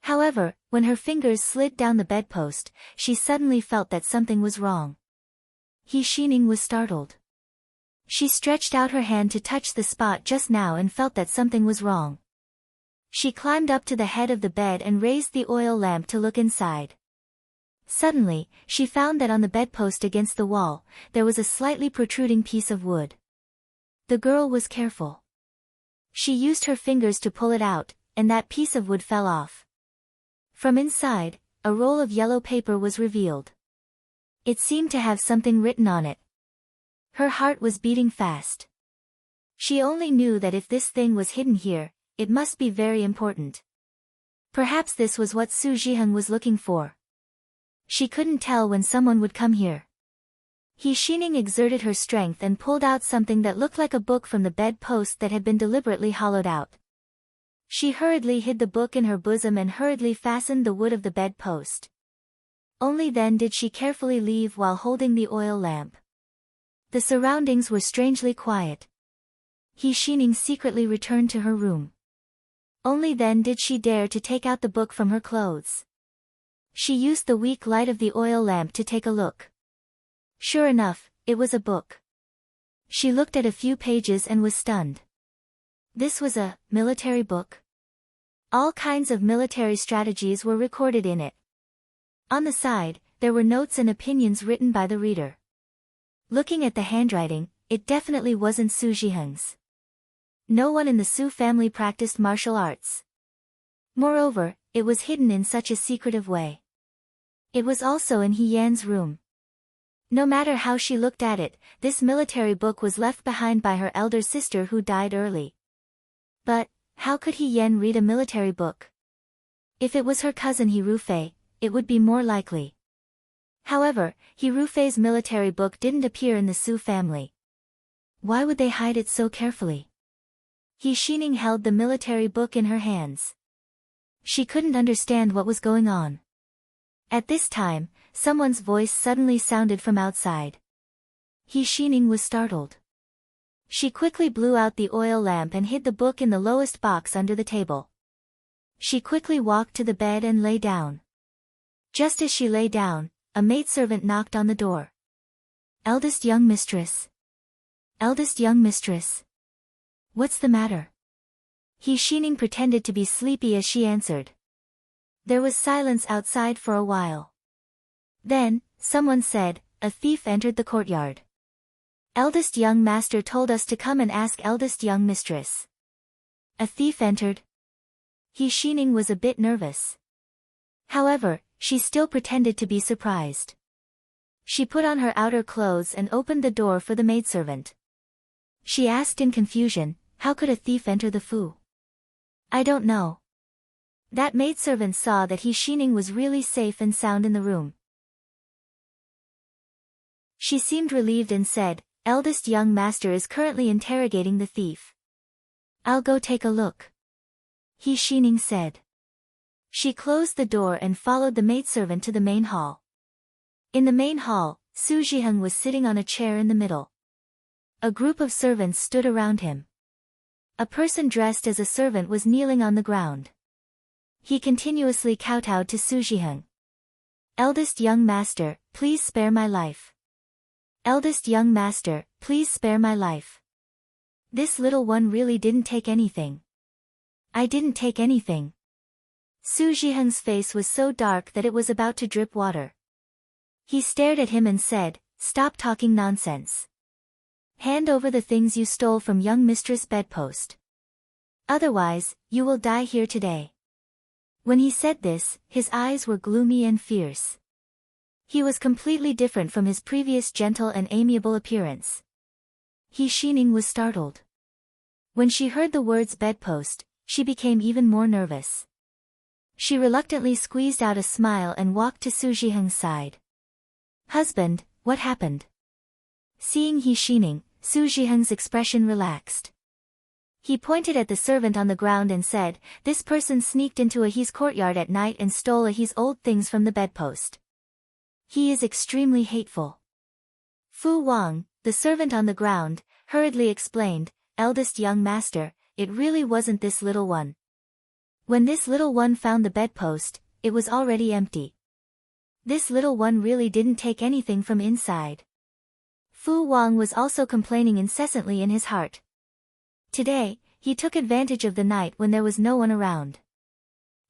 However, when her fingers slid down the bedpost, she suddenly felt that something was wrong. He Xining was startled. She stretched out her hand to touch the spot just now and felt that something was wrong. She climbed up to the head of the bed and raised the oil lamp to look inside. Suddenly, she found that on the bedpost against the wall, there was a slightly protruding piece of wood. The girl was careful. She used her fingers to pull it out, and that piece of wood fell off. From inside, a roll of yellow paper was revealed. It seemed to have something written on it. Her heart was beating fast. She only knew that if this thing was hidden here, it must be very important. Perhaps this was what Su Zhihan was looking for. She couldn't tell when someone would come here. He Xining exerted her strength and pulled out something that looked like a book from the bed post that had been deliberately hollowed out. She hurriedly hid the book in her bosom and hurriedly fastened the wood of the bed post. Only then did she carefully leave while holding the oil lamp. The surroundings were strangely quiet. He Xining secretly returned to her room. Only then did she dare to take out the book from her clothes. She used the weak light of the oil lamp to take a look. Sure enough, it was a book. She looked at a few pages and was stunned. This was a military book. All kinds of military strategies were recorded in it. On the side, there were notes and opinions written by the reader. Looking at the handwriting, it definitely wasn't Su Zhihan's. No one in the Su family practiced martial arts. Moreover, it was hidden in such a secretive way. It was also in He Yan's room. No matter how she looked at it, this military book was left behind by her elder sister who died early. But, how could Yen read a military book? If it was her cousin Hirufei, it would be more likely. However, Hirufei's military book didn't appear in the Su family. Why would they hide it so carefully? Shining held the military book in her hands. She couldn't understand what was going on. At this time, someone's voice suddenly sounded from outside. Shining was startled. She quickly blew out the oil lamp and hid the book in the lowest box under the table. She quickly walked to the bed and lay down. Just as she lay down, a maidservant knocked on the door. Eldest young mistress. Eldest young mistress. What's the matter? Shining pretended to be sleepy as she answered. There was silence outside for a while. Then, someone said, a thief entered the courtyard. Eldest young master told us to come and ask eldest young mistress. A thief entered? Shining was a bit nervous. However, she still pretended to be surprised. She put on her outer clothes and opened the door for the maidservant. She asked in confusion, how could a thief enter the fu? I don't know. That maidservant saw that Shining was really safe and sound in the room. She seemed relieved and said, eldest young master is currently interrogating the thief. I'll go take a look. Shining said. She closed the door and followed the maidservant to the main hall. In the main hall, Su Jiheng was sitting on a chair in the middle. A group of servants stood around him. A person dressed as a servant was kneeling on the ground. He continuously kowtowed to Su Jiheng. Eldest young master, please spare my life. Eldest young master, please spare my life. This little one really didn't take anything. I didn't take anything. Su Jiheng's face was so dark that it was about to drip water. He stared at him and said, stop talking nonsense. Hand over the things you stole from young mistress bedpost. Otherwise, you will die here today. When he said this, his eyes were gloomy and fierce. He was completely different from his previous gentle and amiable appearance. Shining was startled. When she heard the words bedpost, she became even more nervous. She reluctantly squeezed out a smile and walked to Su Jiheng's side. Husband, what happened? Seeing Shining, Su Jiheng's expression relaxed. He pointed at the servant on the ground and said, this person sneaked into He's courtyard at night and stole He's old things from the bedpost. He is extremely hateful. Fu Wang, the servant on the ground, hurriedly explained, eldest young master, it really wasn't this little one. When this little one found the bedpost, it was already empty. This little one really didn't take anything from inside. Fu Wang was also complaining incessantly in his heart. Today, he took advantage of the night when there was no one around.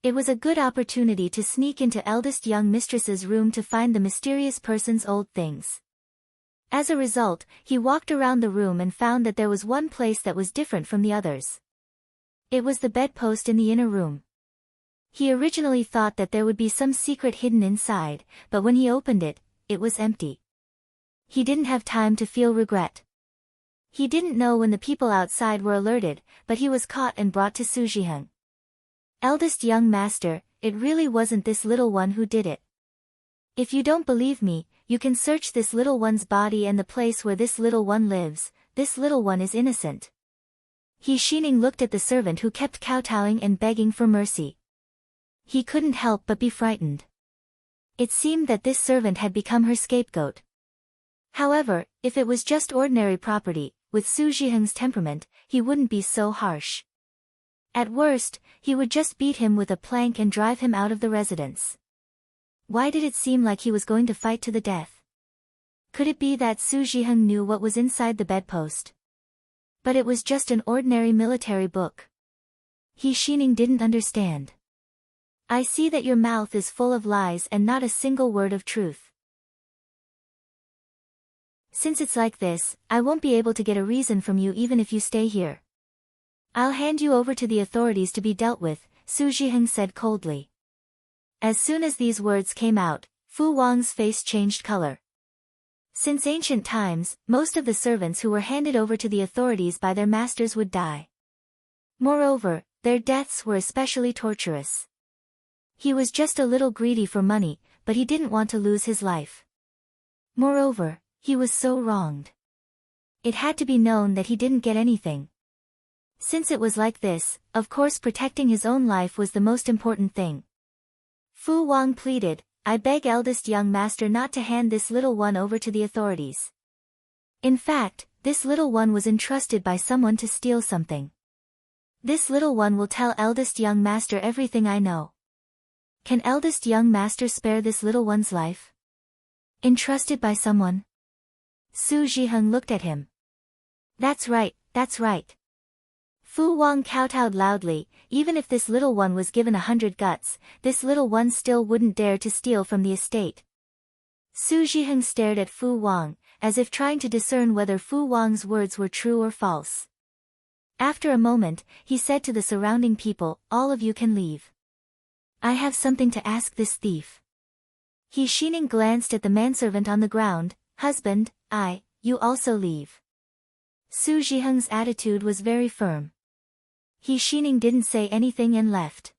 It was a good opportunity to sneak into eldest young mistress's room to find the mysterious person's old things. As a result, he walked around the room and found that there was one place that was different from the others. It was the bedpost in the inner room. He originally thought that there would be some secret hidden inside, but when he opened it, it was empty. He didn't have time to feel regret. He didn't know when the people outside were alerted, but he was caught and brought to Su Jiheng. Eldest young master, it really wasn't this little one who did it. If you don't believe me, you can search this little one's body and the place where this little one lives. This little one is innocent. Shining looked at the servant who kept kowtowing and begging for mercy. He couldn't help but be frightened. It seemed that this servant had become her scapegoat. However, if it was just ordinary property, with Su Jiheng's temperament, he wouldn't be so harsh. At worst, he would just beat him with a plank and drive him out of the residence. Why did it seem like he was going to fight to the death? Could it be that Su Jiheng knew what was inside the bedpost? But it was just an ordinary military book. Shining didn't understand. I see that your mouth is full of lies and not a single word of truth. Since it's like this, I won't be able to get a reason from you even if you stay here. I'll hand you over to the authorities to be dealt with, Su Jiheng said coldly. As soon as these words came out, Fu Wang's face changed color. Since ancient times, most of the servants who were handed over to the authorities by their masters would die. Moreover, their deaths were especially torturous. He was just a little greedy for money, but he didn't want to lose his life. Moreover, he was so wronged. It had to be known that he didn't get anything. Since it was like this, of course protecting his own life was the most important thing. Fu Wang pleaded, "I beg eldest young master not to hand this little one over to the authorities. In fact, this little one was entrusted by someone to steal something. This little one will tell eldest young master everything I know. Can eldest young master spare this little one's life?" Entrusted by someone? Su Zhiheng looked at him. That's right, that's right. Fu Wang kowtowed loudly. Even if this little one was given 100 guts, this little one still wouldn't dare to steal from the estate. Su Zhiheng stared at Fu Wang, as if trying to discern whether Fu Wang's words were true or false. After a moment, he said to the surrounding people, "All of you can leave. I have something to ask this thief." He Xining glanced at the manservant on the ground. "Husband, you also leave." Su Zhiheng's attitude was very firm. He Xining didn't say anything and left.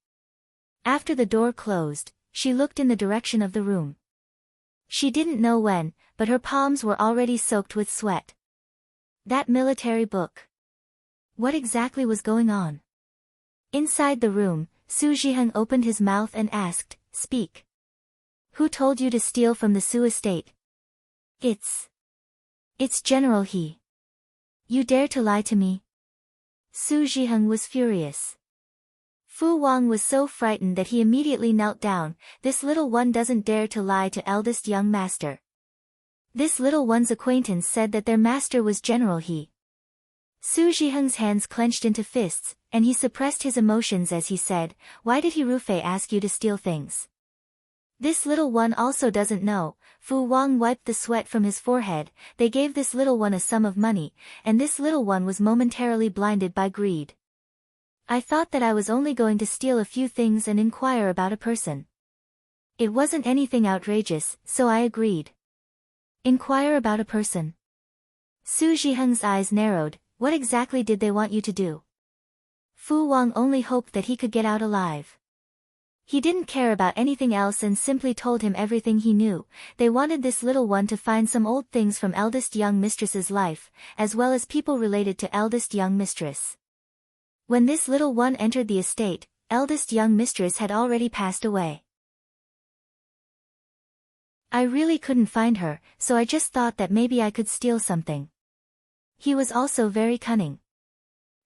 After the door closed, she looked in the direction of the room. She didn't know when, but her palms were already soaked with sweat. That military book. What exactly was going on? Inside the room, Su Zhiheng opened his mouth and asked, "Speak. Who told you to steal from the Su estate?" It's General He. You dare to lie to me?" Su Zhiheng was furious. Fu Wang was so frightened that he immediately knelt down. "This little one doesn't dare to lie to eldest young master. This little one's acquaintance said that their master was General He." Su Zhiheng's hands clenched into fists, and he suppressed his emotions as he said, "Why did He Rufei ask you to steal things? This little one also doesn't know." Fu Wang wiped the sweat from his forehead. "They gave this little one a sum of money, and this little one was momentarily blinded by greed. I thought that I was only going to steal a few things and inquire about a person. It wasn't anything outrageous, so I agreed." "Inquire about a person?" Su Zhiheng's eyes narrowed. "What exactly did they want you to do?" Fu Wang only hoped that he could get out alive. He didn't care about anything else and simply told him everything he knew. They wanted this little one to find some old things from eldest young mistress's life, as well as people related to eldest young mistress. When this little one entered the estate, eldest young mistress had already passed away. I really couldn't find her, so I just thought that maybe I could steal something. He was also very cunning.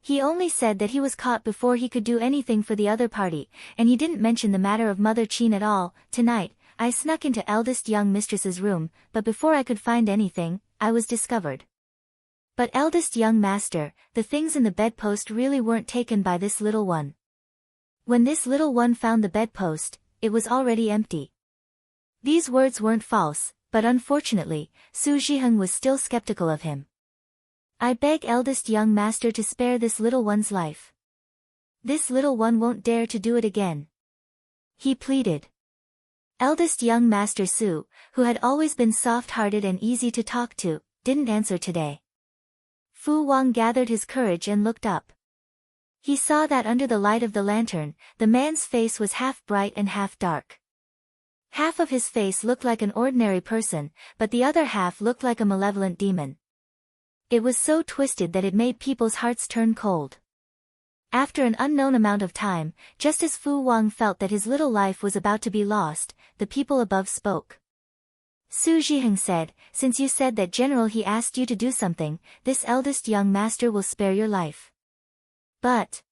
He only said that he was caught before he could do anything for the other party, and he didn't mention the matter of Mother Qin at all. Tonight, I snuck into eldest young mistress's room, but before I could find anything, I was discovered. But eldest young master, the things in the bedpost really weren't taken by this little one. When this little one found the bedpost, it was already empty." These words weren't false, but unfortunately, Su Zhiheng was still skeptical of him. "I beg eldest young master to spare this little one's life. This little one won't dare to do it again," he pleaded. Eldest young master Su, who had always been soft-hearted and easy to talk to, didn't answer today. Fu Wang gathered his courage and looked up. He saw that under the light of the lantern, the man's face was half bright and half dark. Half of his face looked like an ordinary person, but the other half looked like a malevolent demon. It was so twisted that it made people's hearts turn cold. After an unknown amount of time, just as Fu Wang felt that his little life was about to be lost, the people above spoke. Su Zhiheng said, "Since you said that General He asked you to do something, this eldest young master will spare your life. But..."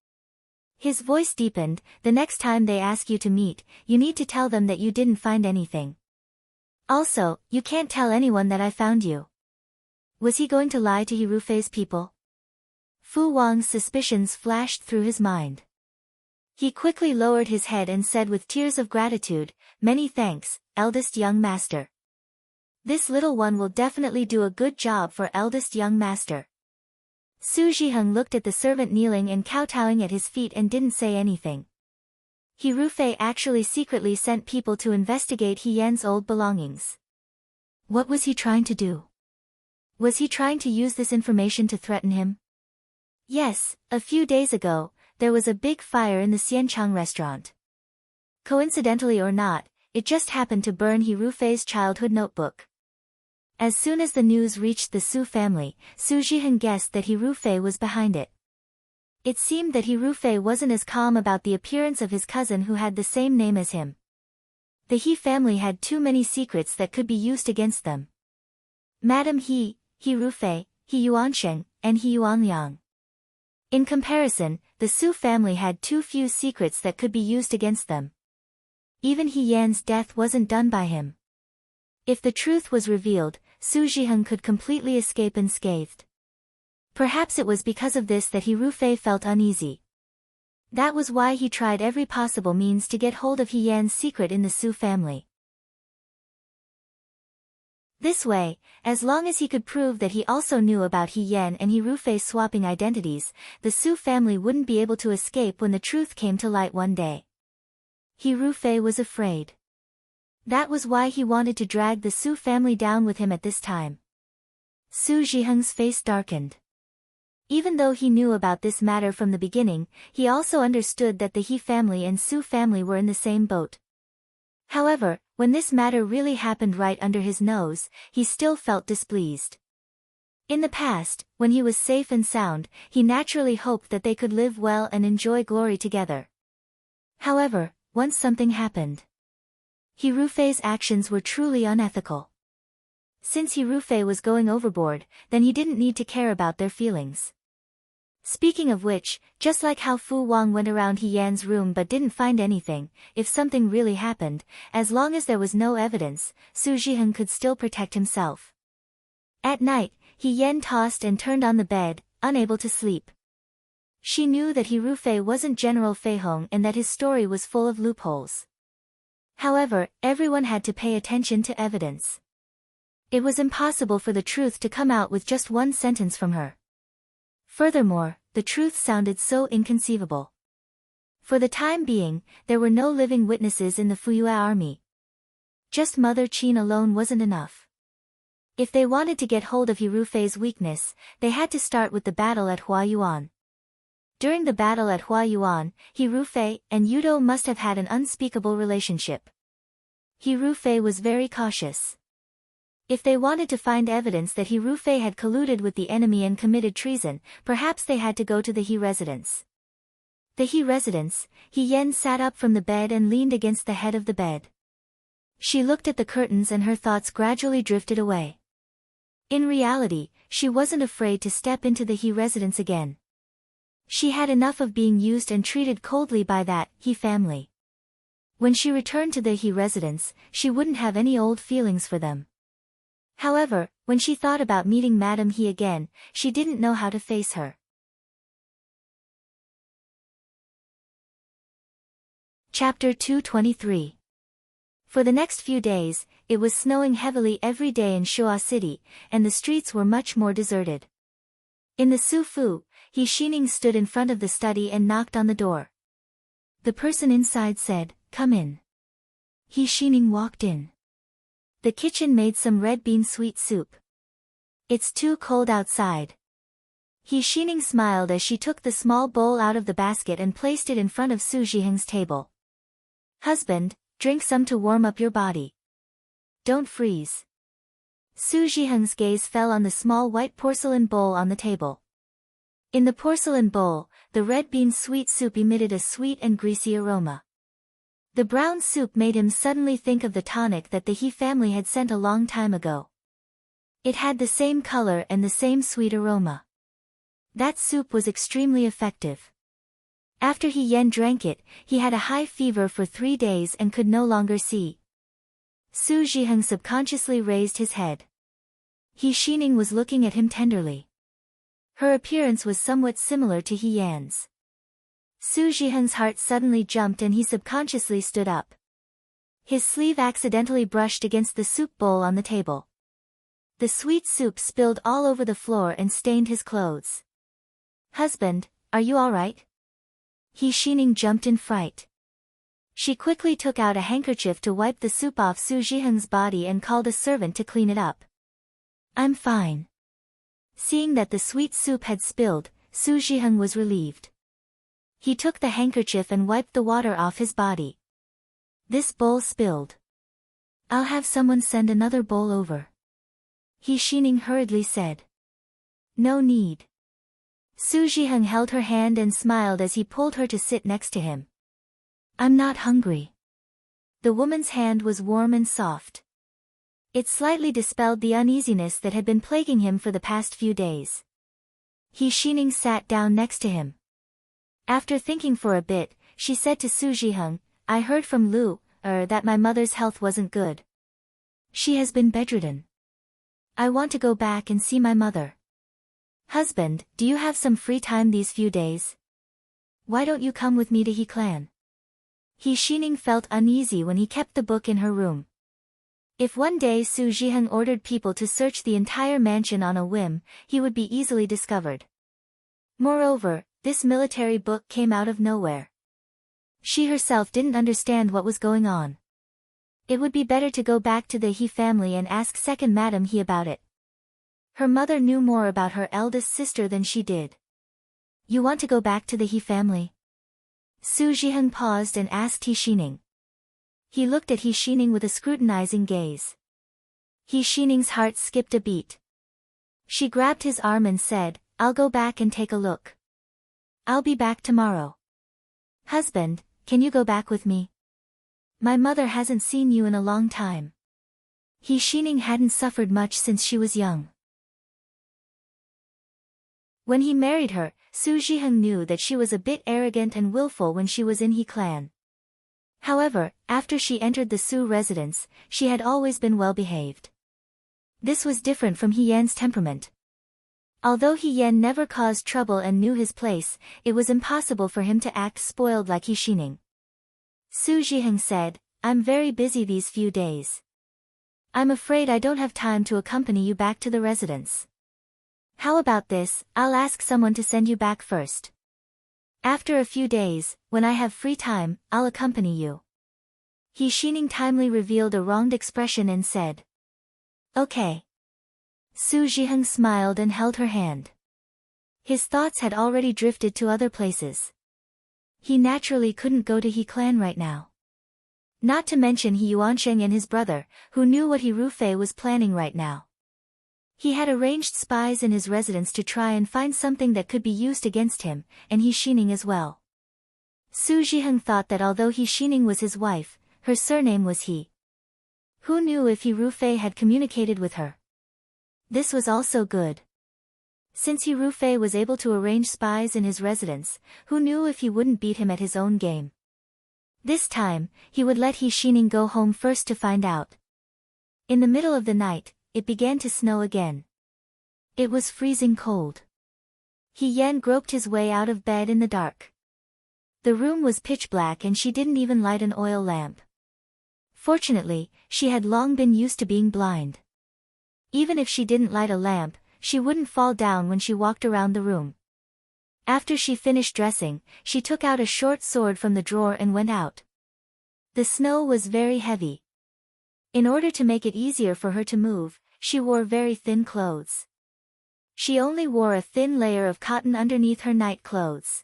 His voice deepened, "The next time they ask you to meet, you need to tell them that you didn't find anything. Also, you can't tell anyone that I found you." Was he going to lie to He Rufei's people? Fu Wang's suspicions flashed through his mind. He quickly lowered his head and said with tears of gratitude, "Many thanks, eldest young master. This little one will definitely do a good job for eldest young master." Su Zhiheng looked at the servant kneeling and kowtowing at his feet and didn't say anything. He Rufei actually secretly sent people to investigate He Yan's old belongings. What was he trying to do? Was he trying to use this information to threaten him? Yes, a few days ago, there was a big fire in the Xianchang restaurant. Coincidentally or not, it just happened to burn He Rufei's childhood notebook. As soon as the news reached the Su family, Su Zhiheng guessed that He Rufei was behind it. It seemed that He Rufei wasn't as calm about the appearance of his cousin who had the same name as him. The He family had too many secrets that could be used against them. Madam He Rufei, He Yuansheng, and He Yuanliang. In comparison, the Su family had too few secrets that could be used against them. Even He Yan's death wasn't done by him. If the truth was revealed, Su Zhiheng could completely escape unscathed. Perhaps it was because of this that He Rufei felt uneasy. That was why he tried every possible means to get hold of He Yan's secret in the Su family. This way, as long as he could prove that he also knew about He Yan and He Rufei swapping identities, the Su family wouldn't be able to escape when the truth came to light one day. He Rufei was afraid. That was why he wanted to drag the Su family down with him at this time. Su Zhiheng's face darkened. Even though he knew about this matter from the beginning, he also understood that the He family and Su family were in the same boat. However, when this matter really happened right under his nose, he still felt displeased. In the past, when he was safe and sound, he naturally hoped that they could live well and enjoy glory together. However, once something happened. He Rufei's actions were truly unethical. Since He Rufei was going overboard, then he didn't need to care about their feelings. Speaking of which, just like how Fu Wang went around He Yan's room but didn't find anything, if something really happened, as long as there was no evidence, Su Zhiheng could still protect himself. At night, He Yan tossed and turned on the bed, unable to sleep. She knew that He Rufei wasn't General Fei Hong and that his story was full of loopholes. However, everyone had to pay attention to evidence. It was impossible for the truth to come out with just one sentence from her. Furthermore, the truth sounded so inconceivable. For the time being, there were no living witnesses in the Fuyue army. Just Mother Qin alone wasn't enough. If they wanted to get hold of He Rufei's weakness, they had to start with the battle at Huayuan. During the battle at Huayuan, He Rufei and Yudo must have had an unspeakable relationship. He Rufei was very cautious. If they wanted to find evidence that He Rufei had colluded with the enemy and committed treason, perhaps they had to go to the He residence. The He residence, He Yan sat up from the bed and leaned against the head of the bed. She looked at the curtains and her thoughts gradually drifted away. In reality, she wasn't afraid to step into the He residence again. She had enough of being used and treated coldly by that He family. When she returned to the He residence, she wouldn't have any old feelings for them. However, when she thought about meeting Madame He again, she didn't know how to face her. Chapter 223. For the next few days, it was snowing heavily every day in Shuo City, and the streets were much more deserted. In the Su Fu, He Xining stood in front of the study and knocked on the door. The person inside said, "Come in." He Xining walked in. The kitchen made some red bean sweet soup. "It's too cold outside." He Xining smiled as she took the small bowl out of the basket and placed it in front of Su Zhiheng's table. "Husband, drink some to warm up your body. Don't freeze." Su Zhiheng's gaze fell on the small white porcelain bowl on the table. In the porcelain bowl, the red bean sweet soup emitted a sweet and greasy aroma. The brown soup made him suddenly think of the tonic that the He family had sent a long time ago. It had the same color and the same sweet aroma. That soup was extremely effective. After He Yan drank it, he had a high fever for 3 days and could no longer see. Su Zhiheng subconsciously raised his head. He Xining was looking at him tenderly. Her appearance was somewhat similar to He Yan's. Su Zhiheng's heart suddenly jumped and he subconsciously stood up. His sleeve accidentally brushed against the soup bowl on the table. The sweet soup spilled all over the floor and stained his clothes. "Husband, are you all right?" He Xining jumped in fright. She quickly took out a handkerchief to wipe the soup off Su Zhiheng's body and called a servant to clean it up. "I'm fine." Seeing that the sweet soup had spilled, Su Zhiheng was relieved. He took the handkerchief and wiped the water off his body. This bowl spilled. I'll have someone send another bowl over. He Xining hurriedly said. No need. Su Zhiheng held her hand and smiled as he pulled her to sit next to him. I'm not hungry. The woman's hand was warm and soft. It slightly dispelled the uneasiness that had been plaguing him for the past few days. He Xining sat down next to him. After thinking for a bit, she said to Su Zhiheng, I heard from Lu, that my mother's health wasn't good. She has been bedridden. I want to go back and see my mother. Husband, do you have some free time these few days? Why don't you come with me to He clan? He Xining felt uneasy when he kept the book in her room. If one day Su Zhiheng ordered people to search the entire mansion on a whim, he would be easily discovered. Moreover, this military book came out of nowhere. She herself didn't understand what was going on. It would be better to go back to the He family and ask second Madam He about it. Her mother knew more about her eldest sister than she did. You want to go back to the He family? Su Zhiheng paused and asked He Xining. He looked at He Xining with a scrutinizing gaze. He Xining's heart skipped a beat. She grabbed his arm and said, I'll go back and take a look. I'll be back tomorrow. Husband, can you go back with me? My mother hasn't seen you in a long time. He Xining hadn't suffered much since she was young. When he married her, Su Zhiheng knew that she was a bit arrogant and willful when she was in He clan. However, after she entered the Su residence, she had always been well behaved. This was different from He Yan's temperament. Although He Yan never caused trouble and knew his place, it was impossible for him to act spoiled like He Xining. Su Zhiheng said, I'm very busy these few days. I'm afraid I don't have time to accompany you back to the residence. How about this, I'll ask someone to send you back first. After a few days, when I have free time, I'll accompany you. He Xining timely revealed a wronged expression and said. Okay. Su Zhiheng smiled and held her hand. His thoughts had already drifted to other places. He naturally couldn't go to He clan right now. Not to mention He Yuansheng and his brother, who knew what He Rufei was planning right now. He had arranged spies in his residence to try and find something that could be used against him, and He Xining as well. Su Zhiheng thought that although He Xining was his wife, her surname was He. Who knew if He Rufei had communicated with her? This was also good. Since He Rufei was able to arrange spies in his residence, who knew if he wouldn't beat him at his own game? This time, he would let He Xining go home first to find out. In the middle of the night, it began to snow again. It was freezing cold. He Yan groped his way out of bed in the dark. The room was pitch black and she didn't even light an oil lamp. Fortunately, she had long been used to being blind. Even if she didn't light a lamp, she wouldn't fall down when she walked around the room. After she finished dressing, she took out a short sword from the drawer and went out. The snow was very heavy. In order to make it easier for her to move, she wore very thin clothes. She only wore a thin layer of cotton underneath her night clothes.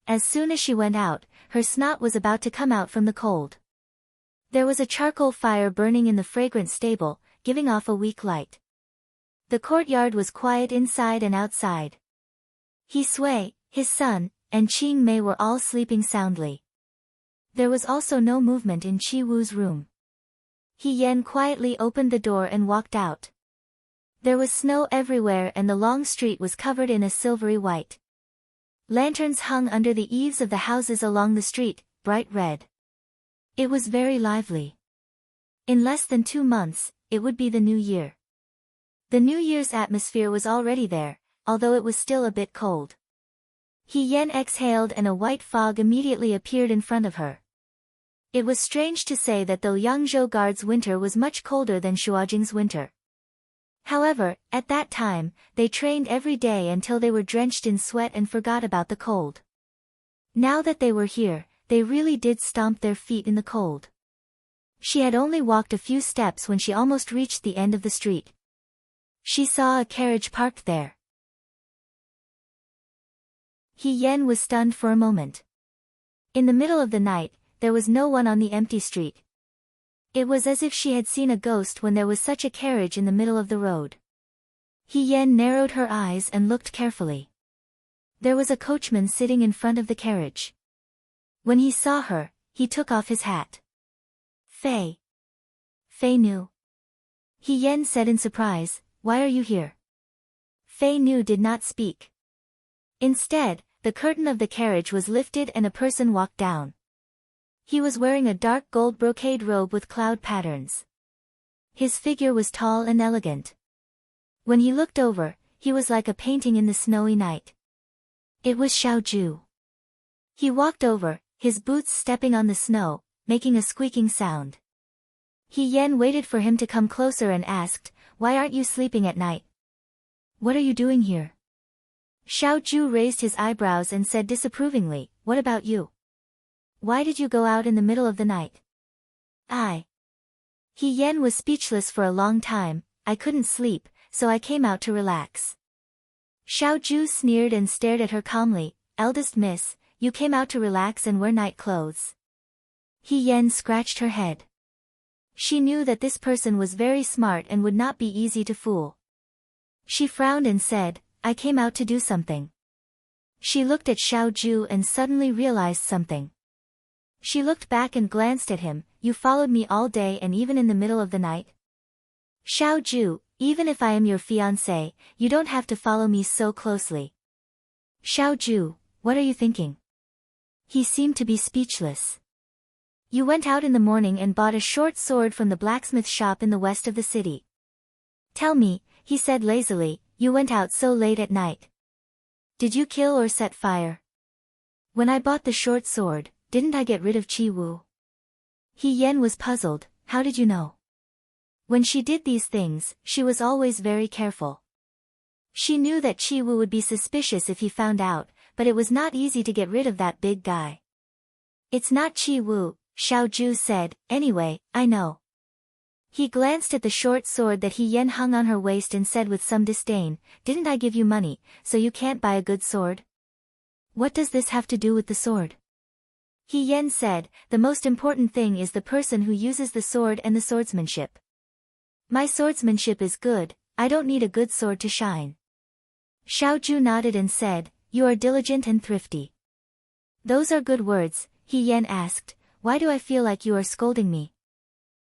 As soon as she went out, her snot was about to come out from the cold. There was a charcoal fire burning in the fragrant stable, giving off a weak light. The courtyard was quiet inside and outside. He Sui, his son, and Qing Mei were all sleeping soundly. There was also no movement in Qi Wu's room. He Yan quietly opened the door and walked out. There was snow everywhere and the long street was covered in a silvery white. Lanterns hung under the eaves of the houses along the street, bright red. It was very lively. In less than 2 months, it would be the new year. The New Year's atmosphere was already there, although it was still a bit cold. He Yan exhaled and a white fog immediately appeared in front of her. It was strange to say that the Yangzhou Guard's winter was much colder than Shuajing's winter. However, at that time, they trained every day until they were drenched in sweat and forgot about the cold. Now that they were here, they really did stomp their feet in the cold. She had only walked a few steps when she almost reached the end of the street. She saw a carriage parked there. He Yen was stunned for a moment. In the middle of the night, there was no one on the empty street. It was as if she had seen a ghost when there was such a carriage in the middle of the road. He Yen narrowed her eyes and looked carefully. There was a coachman sitting in front of the carriage. When he saw her, he took off his hat. Fei. Fei Nu. He Yen said in surprise, "Why are you here?" Fei Nu did not speak. Instead, the curtain of the carriage was lifted and a person walked down. He was wearing a dark gold brocade robe with cloud patterns. His figure was tall and elegant. When he looked over, he was like a painting in the snowy night. It was Xiaoju. He walked over, his boots stepping on the snow, making a squeaking sound. He Yen waited for him to come closer and asked, "Why aren't you sleeping at night? What are you doing here?" Xiaoju raised his eyebrows and said disapprovingly, "What about you? Why did you go out in the middle of the night?" He Yen was speechless for a long time. "I couldn't sleep, so I came out to relax." Xiaoju sneered and stared at her calmly. "Eldest miss, you came out to relax and wear night clothes." He Yen scratched her head. She knew that this person was very smart and would not be easy to fool. She frowned and said, "I came out to do something." She looked at Xiaoju and suddenly realized something. She looked back and glanced at him. "You followed me all day and even in the middle of the night?" "Xiaoju, even if I am your fiancé, you don't have to follow me so closely." "Xiaoju, what are you thinking?" He seemed to be speechless. "You went out in the morning and bought a short sword from the blacksmith shop in the west of the city. Tell me," he said lazily, "you went out so late at night. Did you kill or set fire?" "When I bought the short sword, didn't I get rid of Qi Wu?" He Yen was puzzled. "How did you know?" When she did these things, she was always very careful. She knew that Qi Wu would be suspicious if he found out, but it was not easy to get rid of that big guy. "It's not Qi Wu," Xiaoju said. "Anyway, I know." He glanced at the short sword that He Yen hung on her waist and said with some disdain, "Didn't I give you money, so you can't buy a good sword?" "What does this have to do with the sword?" He Yen said, "The most important thing is the person who uses the sword and the swordsmanship. My swordsmanship is good, I don't need a good sword to shine." Xiaoju nodded and said, "You are diligent and thrifty." "Those are good words," He Yen asked. "Why do I feel like you are scolding me?"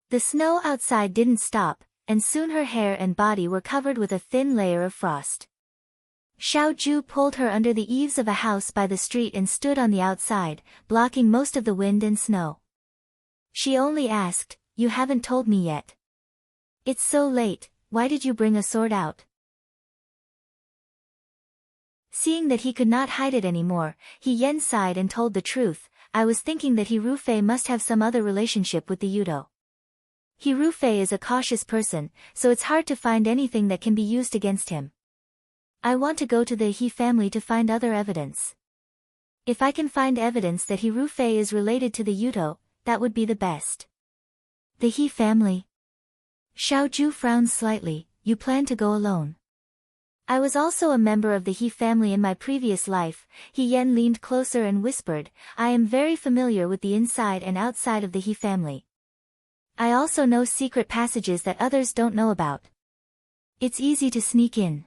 The snow outside didn't stop, and soon her hair and body were covered with a thin layer of frost. Xiaoju pulled her under the eaves of a house by the street and stood on the outside, blocking most of the wind and snow. She only asked, "You haven't told me yet. It's so late, why did you bring a sword out?" Seeing that he could not hide it anymore, He Yen sighed and told the truth. "I was thinking that He Rufei must have some other relationship with the Yudo. He Rufei is a cautious person, so it's hard to find anything that can be used against him. I want to go to the He family to find other evidence. If I can find evidence that He Rufei is related to the Yudo, that would be the best." "The He family?" Xiaoju frowned slightly. "You plan to go alone?" "I was also a member of the He family in my previous life." He Yen leaned closer and whispered, "I am very familiar with the inside and outside of the He family. I also know secret passages that others don't know about. It's easy to sneak in.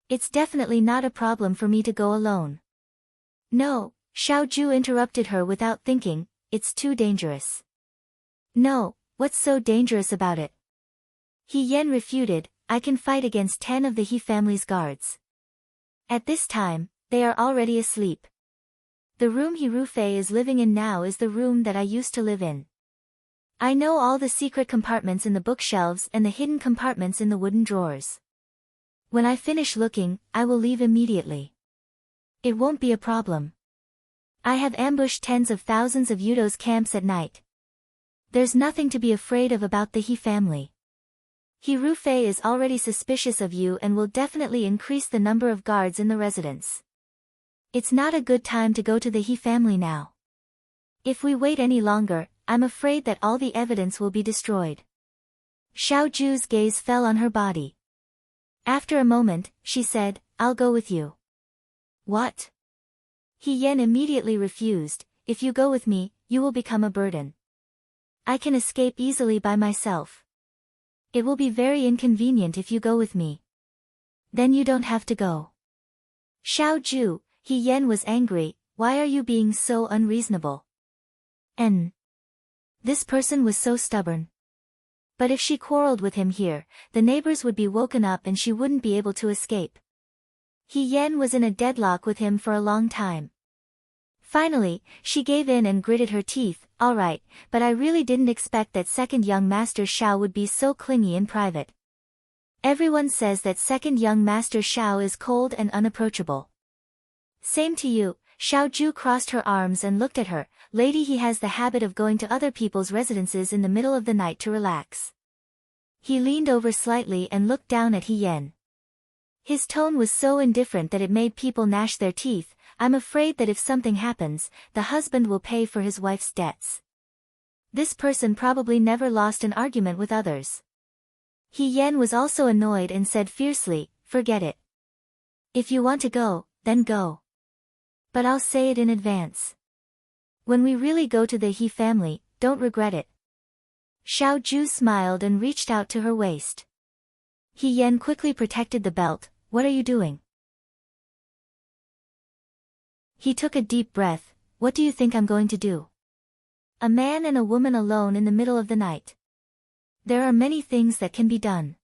It's definitely not a problem for me to go alone." "No," Xiaoju interrupted her without thinking, "it's too dangerous." "No, what's so dangerous about it?" He Yen refuted, "I can fight against 10 of the He family's guards. At this time, they are already asleep. The room He Rufei is living in now is the room that I used to live in. I know all the secret compartments in the bookshelves and the hidden compartments in the wooden drawers. When I finish looking, I will leave immediately. It won't be a problem. I have ambushed tens of thousands of Yudo's camps at night. There's nothing to be afraid of about the He family. He Rufei is already suspicious of you and will definitely increase the number of guards in the residence. It's not a good time to go to the He family now. If we wait any longer, I'm afraid that all the evidence will be destroyed." Xiaoju's gaze fell on her body. After a moment, she said, I'll go with you. What? He Yen immediately refused. If you go with me, you will become a burden. I can escape easily by myself. It will be very inconvenient if you go with me. Then you don't have to go. Xiao Ju, He Yen was angry. Why are you being so unreasonable? This person was so stubborn. But if she quarreled with him here, the neighbors would be woken up and she wouldn't be able to escape. He Yen was in a deadlock with him for a long time. Finally, she gave in and gritted her teeth. All right, but I really didn't expect that second young master Xiao would be so clingy in private. Everyone says that second young master Xiao is cold and unapproachable. Same to you. Xiao Ju crossed her arms and looked at her. Lady, he has the habit of going to other people's residences in the middle of the night to relax. He leaned over slightly and looked down at He Yen. His tone was so indifferent that it made people gnash their teeth. I'm afraid that if something happens, the husband will pay for his wife's debts. This person probably never lost an argument with others. He Yen was also annoyed and said fiercely, forget it. If you want to go, then go. But I'll say it in advance. When we really go to the He family, don't regret it. Xiao Ju smiled and reached out to her waist. He Yen quickly protected the belt. What are you doing? He took a deep breath. What do you think I'm going to do? A man and a woman alone in the middle of the night. There are many things that can be done.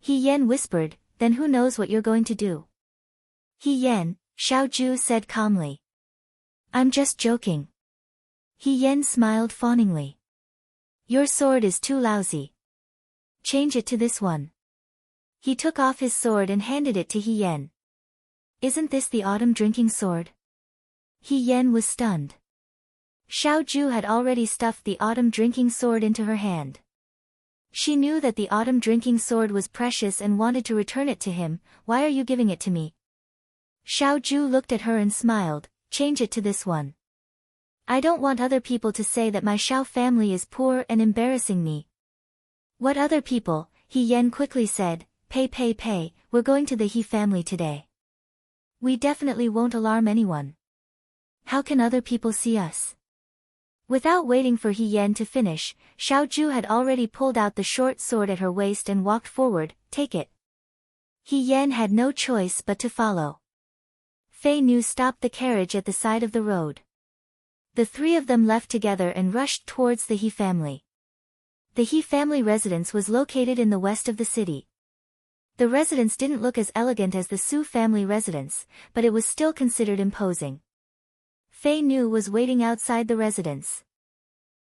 He Yen whispered, then who knows what you're going to do? He Yen, Xiao Ju said calmly. I'm just joking. He Yen smiled fawningly. Your sword is too lousy. Change it to this one. He took off his sword and handed it to He Yen. Isn't this the autumn drinking sword? He Yen was stunned. Xiao Ju had already stuffed the autumn drinking sword into her hand. She knew that the autumn drinking sword was precious and wanted to return it to him. Why are you giving it to me? Xiao Ju looked at her and smiled. Change it to this one. I don't want other people to say that my Xiao family is poor and embarrassing me. What other people? He Yen quickly said. Pay, we're going to the He family today. We definitely won't alarm anyone. How can other people see us? Without waiting for He Yen to finish, Xiao Ju had already pulled out the short sword at her waist and walked forward. Take it. He Yen had no choice but to follow. Fei Nu stopped the carriage at the side of the road. The three of them left together and rushed towards the He family. The He family residence was located in the west of the city. The residence didn't look as elegant as the Su family residence, but it was still considered imposing. Fei Nu was waiting outside the residence.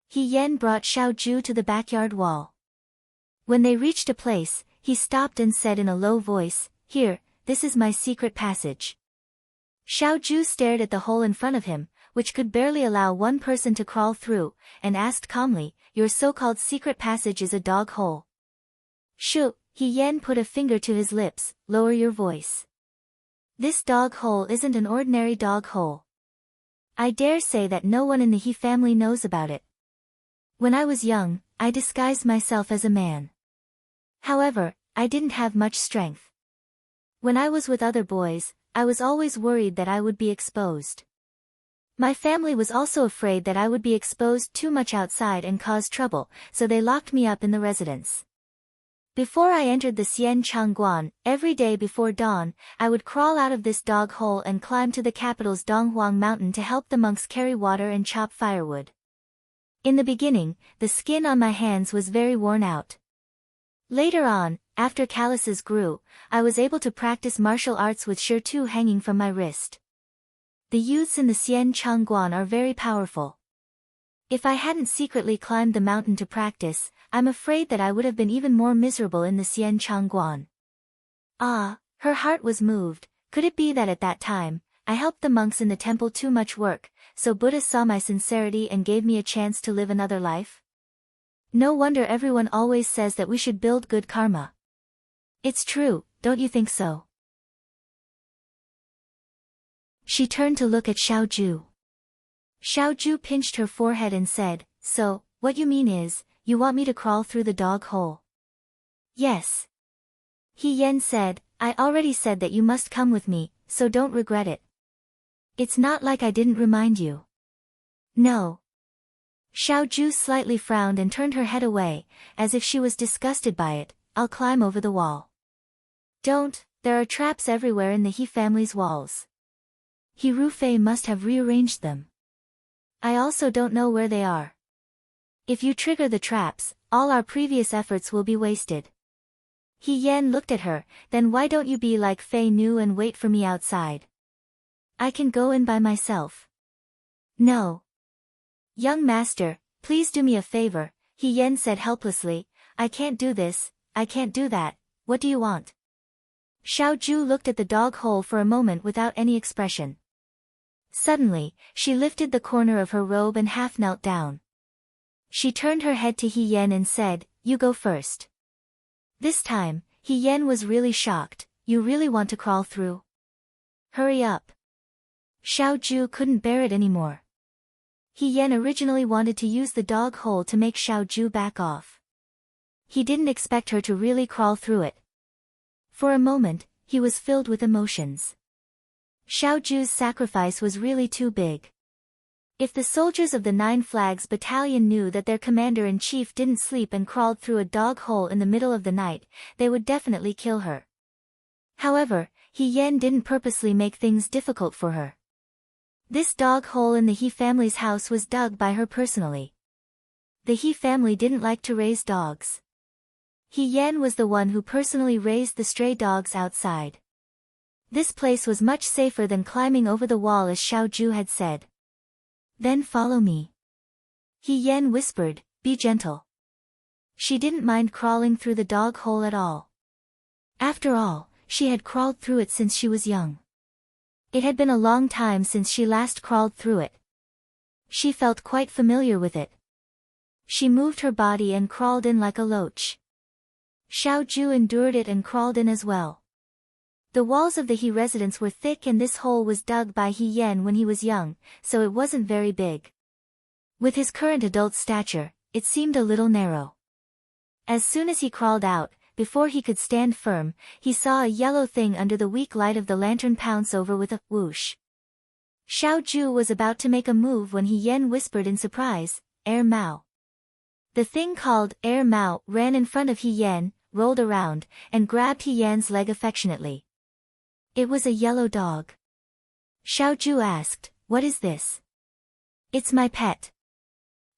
He Yen brought Xiao Ju to the backyard wall. When they reached a place, he stopped and said in a low voice, Here, this is my secret passage. Xiao Ju stared at the hole in front of him, which could barely allow one person to crawl through, and asked calmly, Your so-called secret passage is a dog hole. Shoo, He Yen put a finger to his lips, lower your voice. This dog hole isn't an ordinary dog hole. I dare say that no one in the He family knows about it. When I was young, I disguised myself as a man. However, I didn't have much strength. When I was with other boys, I was always worried that I would be exposed. My family was also afraid that I would be exposed too much outside and cause trouble, so they locked me up in the residence. Before I entered the Xian Changguan, every day before dawn, I would crawl out of this dog hole and climb to the capital's Donghuang mountain to help the monks carry water and chop firewood. In the beginning, the skin on my hands was very worn out. Later on, after calluses grew, I was able to practice martial arts with shirtu hanging from my wrist. The youths in the Xian Changguan are very powerful. If I hadn't secretly climbed the mountain to practice, I'm afraid that I would have been even more miserable in the Xian Changguan. Ah, her heart was moved. Could it be that at that time, I helped the monks in the temple too much work, so Buddha saw my sincerity and gave me a chance to live another life? No wonder everyone always says that we should build good karma. It's true, don't you think so? She turned to look at Xiao Ju. Xiao Ju pinched her forehead and said, So, what you mean is, you want me to crawl through the dog hole? Yes. He Yan said, I already said that you must come with me, so don't regret it. It's not like I didn't remind you. No. Xiao Ju slightly frowned and turned her head away, as if she was disgusted by it. I'll climb over the wall. Don't, there are traps everywhere in the He family's walls. He Rufei must have rearranged them. I also don't know where they are. If you trigger the traps, all our previous efforts will be wasted. He Yan looked at her, then why don't you be like Fei Nu and wait for me outside? I can go in by myself. No. Young master, please do me a favor, He Yan said helplessly. I can't do this, I can't do that, what do you want? Xiao Ju looked at the dog hole for a moment without any expression. Suddenly, she lifted the corner of her robe and half knelt down. She turned her head to He Yan and said, you go first. This time, He Yan was really shocked. You really want to crawl through? Hurry up. Xiao Ju couldn't bear it anymore. He Yan originally wanted to use the dog hole to make Xiao Ju back off. He didn't expect her to really crawl through it. For a moment, he was filled with emotions. Xiao Ju's sacrifice was really too big. If the soldiers of the Nine Flags Battalion knew that their commander-in-chief didn't sleep and crawled through a dog hole in the middle of the night, they would definitely kill her. However, He Yan didn't purposely make things difficult for her. This dog hole in the He family's house was dug by her personally. The He family didn't like to raise dogs. He Yan was the one who personally raised the stray dogs outside. This place was much safer than climbing over the wall as Xiao Ju had said. Then follow me. He Yan whispered, be gentle. She didn't mind crawling through the dog hole at all. After all, she had crawled through it since she was young. It had been a long time since she last crawled through it. She felt quite familiar with it. She moved her body and crawled in like a loach. Xiao Ju endured it and crawled in as well. The walls of the He residence were thick and this hole was dug by He Yan when he was young, so it wasn't very big. With his current adult stature, it seemed a little narrow. As soon as he crawled out, before he could stand firm, he saw a yellow thing under the weak light of the lantern pounce over with a whoosh. Xiao Ju was about to make a move when He Yan whispered in surprise, Air Mao. The thing called Air Mao ran in front of He Yan, rolled around, and grabbed He Yan's leg affectionately. It was a yellow dog. Xiao Ju asked, what is this? It's my pet.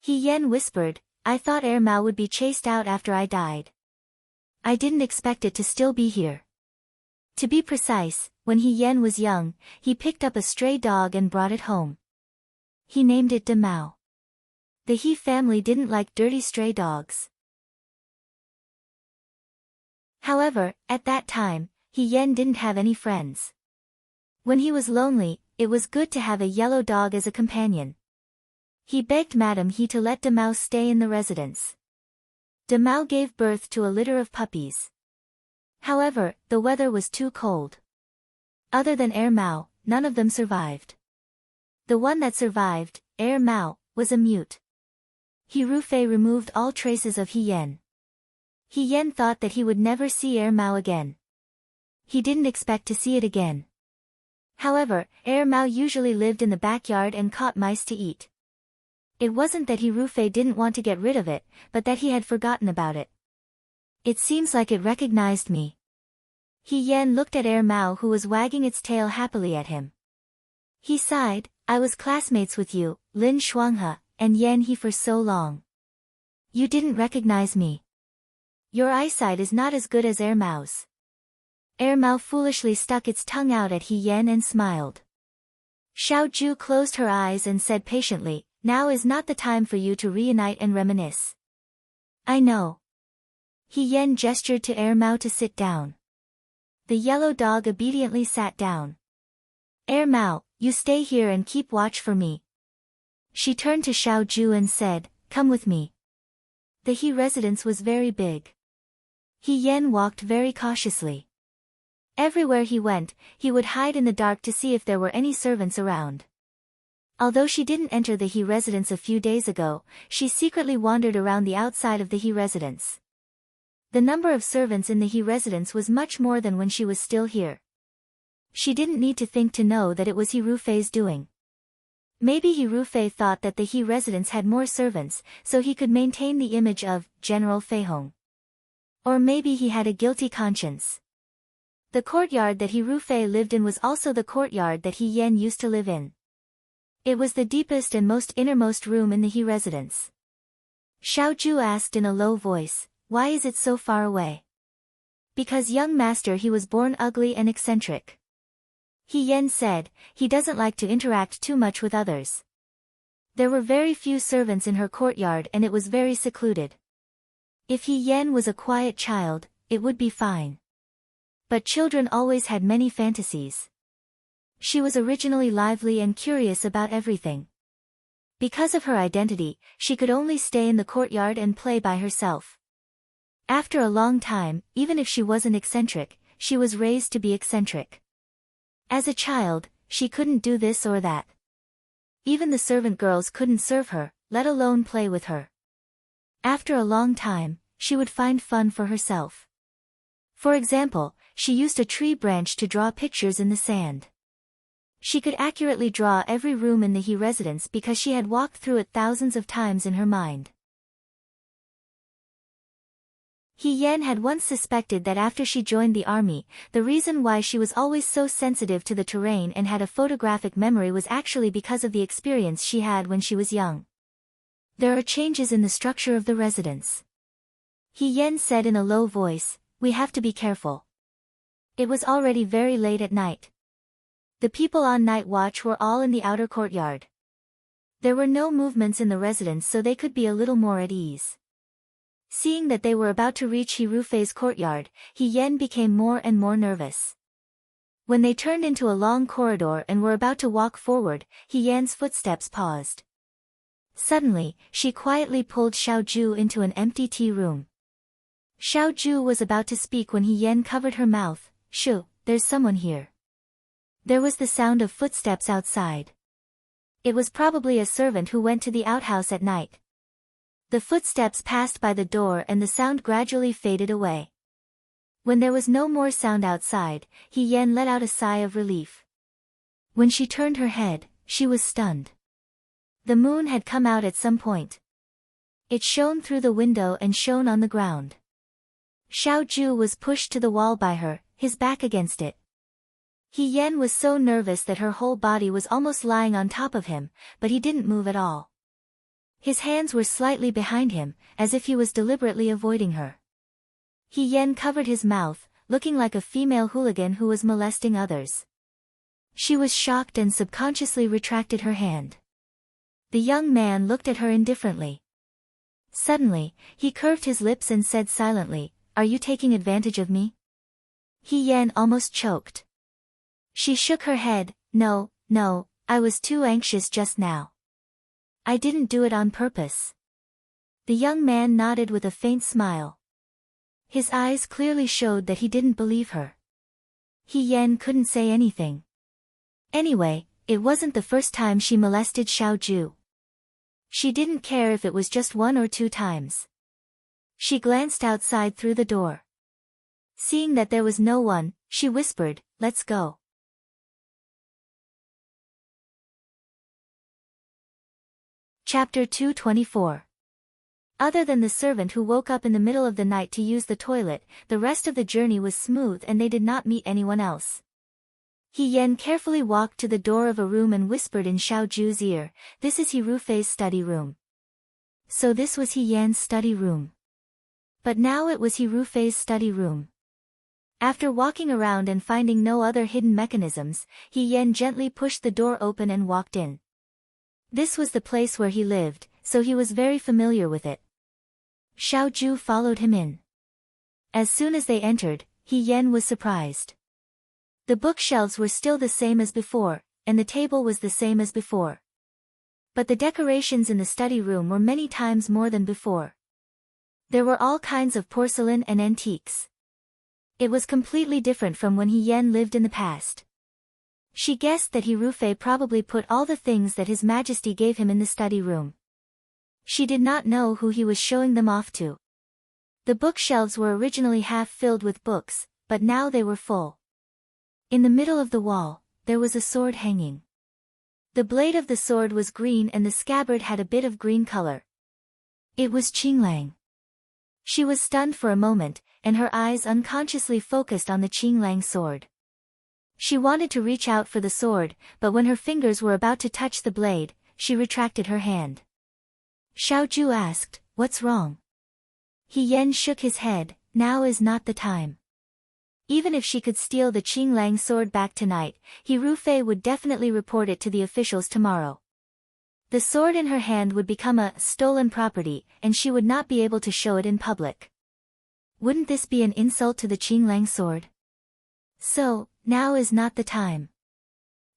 He Yan whispered, I thought Air Mao would be chased out after I died. I didn't expect it to still be here. To be precise, when He Yan was young, he picked up a stray dog and brought it home. He named it De Mao. The He family didn't like dirty stray dogs. However, at that time, He Yan didn't have any friends. When he was lonely, it was good to have a yellow dog as a companion. He begged Madame He to let De Mao stay in the residence. De Mao gave birth to a litter of puppies. However, the weather was too cold. Other than Air Mao, none of them survived. The one that survived, Air Mao, was a mute. He Rufei removed all traces of He Yan. He Yan thought that he would never see Air Mao again. He didn't expect to see it again. However, Air Mao usually lived in the backyard and caught mice to eat. It wasn't that He Rufei didn't want to get rid of it, but that he had forgotten about it. It seems like it recognized me. He Yan looked at Air Mao who was wagging its tail happily at him. He sighed, I was classmates with you, Lin Shuanghe, and Yan He for so long. You didn't recognize me. Your eyesight is not as good as Air Mao's. Air Mao foolishly stuck its tongue out at He Yan and smiled. Xiao Ju closed her eyes and said patiently, now is not the time for you to reunite and reminisce. I know. He Yan gestured to Air Mao to sit down. The yellow dog obediently sat down. Air Mao, you stay here and keep watch for me. She turned to Xiao Ju and said, come with me. The He residence was very big. He Yan walked very cautiously. Everywhere he went, he would hide in the dark to see if there were any servants around. Although she didn't enter the He residence a few days ago, she secretly wandered around the outside of the He residence. The number of servants in the He residence was much more than when she was still here. She didn't need to think to know that it was He Rufei's doing. Maybe He Rufei thought that the He residence had more servants, so he could maintain the image of General Feihong. Or maybe he had a guilty conscience. The courtyard that He Rufei lived in was also the courtyard that He Yan used to live in. It was the deepest and most innermost room in the He residence. Xiao Ju asked in a low voice, "Why is it so far away?" "Because young master, he was born ugly and eccentric." He Yan said, "He doesn't like to interact too much with others." There were very few servants in her courtyard and it was very secluded. If He Yan was a quiet child, it would be fine. But children always had many fantasies. She was originally lively and curious about everything. Because of her identity, she could only stay in the courtyard and play by herself. After a long time, even if she wasn't eccentric, she was raised to be eccentric. As a child, she couldn't do this or that. Even the servant girls couldn't serve her, let alone play with her. After a long time, she would find fun for herself. For example, she used a tree branch to draw pictures in the sand. She could accurately draw every room in the He residence because she had walked through it thousands of times in her mind. He Yan had once suspected that after she joined the army, the reason why she was always so sensitive to the terrain and had a photographic memory was actually because of the experience she had when she was young. "There are changes in the structure of the residence," He Yan said in a low voice. "We have to be careful." It was already very late at night. The people on night watch were all in the outer courtyard. There were no movements in the residence, so they could be a little more at ease. Seeing that they were about to reach He Rufei's courtyard, He Yan became more and more nervous. When they turned into a long corridor and were about to walk forward, He Yan's footsteps paused. Suddenly, she quietly pulled Xiao Ju into an empty tea room. Xiao Ju was about to speak when He Yan covered her mouth. "Shu, there's someone here." There was the sound of footsteps outside. It was probably a servant who went to the outhouse at night. The footsteps passed by the door and the sound gradually faded away. When there was no more sound outside, He Yan let out a sigh of relief. When she turned her head, she was stunned. The moon had come out at some point. It shone through the window and shone on the ground. Xiao Ju was pushed to the wall by her, his back against it. He Yan was so nervous that her whole body was almost lying on top of him, but he didn't move at all. His hands were slightly behind him, as if he was deliberately avoiding her. He Yan covered his mouth, looking like a female hooligan who was molesting others. She was shocked and subconsciously retracted her hand. The young man looked at her indifferently. Suddenly, he curved his lips and said silently, "Are you taking advantage of me?" He Yan almost choked. She shook her head. No, I was too anxious just now. I didn't do it on purpose." The young man nodded with a faint smile. His eyes clearly showed that he didn't believe her. He Yan couldn't say anything. Anyway, it wasn't the first time she molested Xiao Ju. She didn't care if it was just 1 or 2 times. She glanced outside through the door. Seeing that there was no one, she whispered, "Let's go." Chapter 224. Other than the servant who woke up in the middle of the night to use the toilet, the rest of the journey was smooth and they did not meet anyone else. He Yan carefully walked to the door of a room and whispered in Xiao Ju's ear, "This is He Rufei's study room." So this was He Yan's study room. But now it was He Rufei's study room. After walking around and finding no other hidden mechanisms, He Yan gently pushed the door open and walked in. This was the place where he lived, so he was very familiar with it. Xiao Ju followed him in. As soon as they entered, He Yan was surprised. The bookshelves were still the same as before, and the table was the same as before. But the decorations in the study room were many times more than before. There were all kinds of porcelain and antiques. It was completely different from when He Yan lived in the past. She guessed that He Rufei probably put all the things that His Majesty gave him in the study room. She did not know who he was showing them off to. The bookshelves were originally half filled with books, but now they were full. In the middle of the wall, there was a sword hanging. The blade of the sword was green and the scabbard had a bit of green color. It was Qinglang. She was stunned for a moment, and her eyes unconsciously focused on the Qinglang sword. She wanted to reach out for the sword, but when her fingers were about to touch the blade, she retracted her hand. Xiaoju asked, "What's wrong?" He Yan shook his head, "Now is not the time." Even if she could steal the Qinglang sword back tonight, He Rufei would definitely report it to the officials tomorrow. The sword in her hand would become a stolen property, and she would not be able to show it in public. Wouldn't this be an insult to the Qinglang sword? So, now is not the time.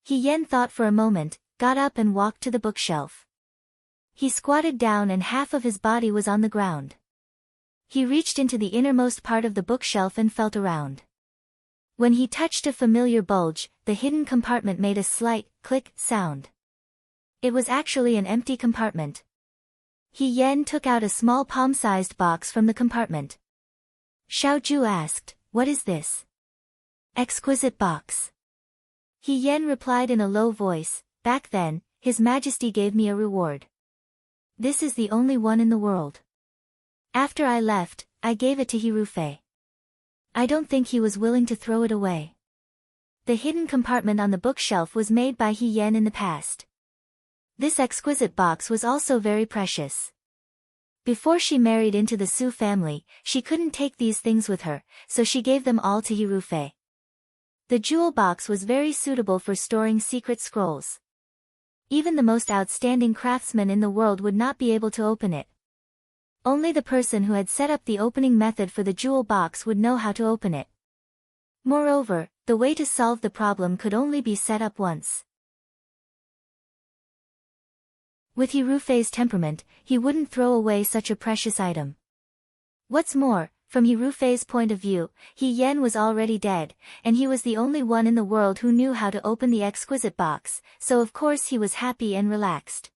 He Yan thought for a moment, got up and walked to the bookshelf. He squatted down and half of his body was on the ground. He reached into the innermost part of the bookshelf and felt around. When he touched a familiar bulge, the hidden compartment made a slight click sound. It was actually an empty compartment. He Yan took out a small palm-sized box from the compartment. Xiaoju asked, "What is this?" "Exquisite box." He Yan replied in a low voice, "Back then, His Majesty gave me a reward. This is the only one in the world. After I left, I gave it to He Rufei. I don't think he was willing to throw it away." The hidden compartment on the bookshelf was made by He Yan in the past. This exquisite box was also very precious. Before she married into the Su family, she couldn't take these things with her, so she gave them all to He Rufei. The jewel box was very suitable for storing secret scrolls. Even the most outstanding craftsman in the world would not be able to open it. Only the person who had set up the opening method for the jewel box would know how to open it. Moreover, the way to solve the problem could only be set up once. With He Rufei's temperament, he wouldn't throw away such a precious item. What's more, from He Rufei's point of view, He Yan was already dead, and he was the only one in the world who knew how to open the exquisite box, so of course he was happy and relaxed.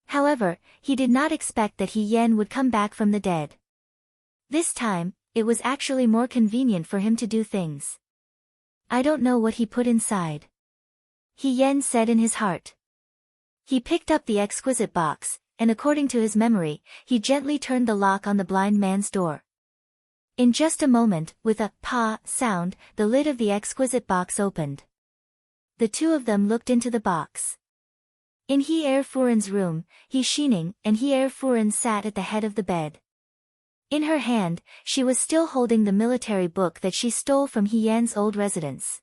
However, he did not expect that He Yan would come back from the dead. This time, it was actually more convenient for him to do things. "I don't know what he put inside," He Yan said in his heart. He picked up the exquisite box, and according to his memory, he gently turned the lock on the blind man's door. In just a moment, with a "pa" sound, the lid of the exquisite box opened. The two of them looked into the box. In He Erfuren's room, He Xining and He Erfuren sat at the head of the bed. In her hand, she was still holding the military book that she stole from He Yan's old residence.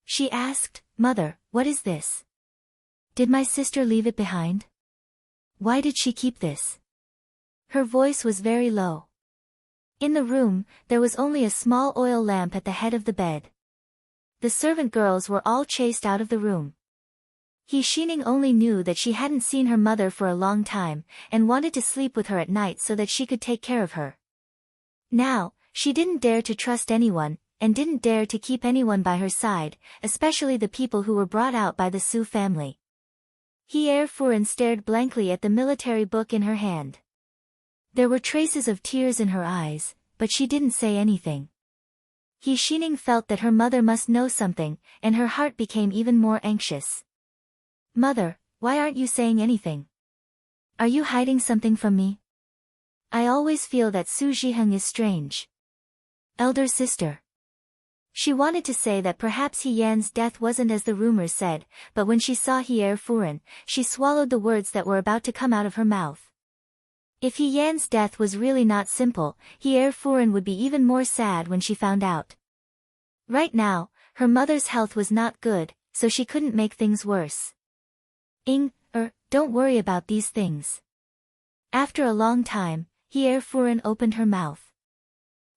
She asked, "Mother, what is this? Did my sister leave it behind? Why did she keep this?" Her voice was very low. In the room, there was only a small oil lamp at the head of the bed. The servant girls were all chased out of the room. He Xining only knew that she hadn't seen her mother for a long time, and wanted to sleep with her at night so that she could take care of her. Now, she didn't dare to trust anyone, and didn't dare to keep anyone by her side, especially the people who were brought out by the Su family. He Erfuren stared blankly at the military book in her hand. There were traces of tears in her eyes, but she didn't say anything. He Xining felt that her mother must know something, and her heart became even more anxious. "Mother, why aren't you saying anything? Are you hiding something from me? I always feel that Su Zhiheng is strange." "Elder sister." She wanted to say that perhaps He Yan's death wasn't as the rumors said, but when she saw He Erfuren, she swallowed the words that were about to come out of her mouth. If He Yan's death was really not simple, He Erfuren would be even more sad when she found out. Right now, her mother's health was not good, so she couldn't make things worse. Don't worry about these things." After a long time, He Erfuren opened her mouth.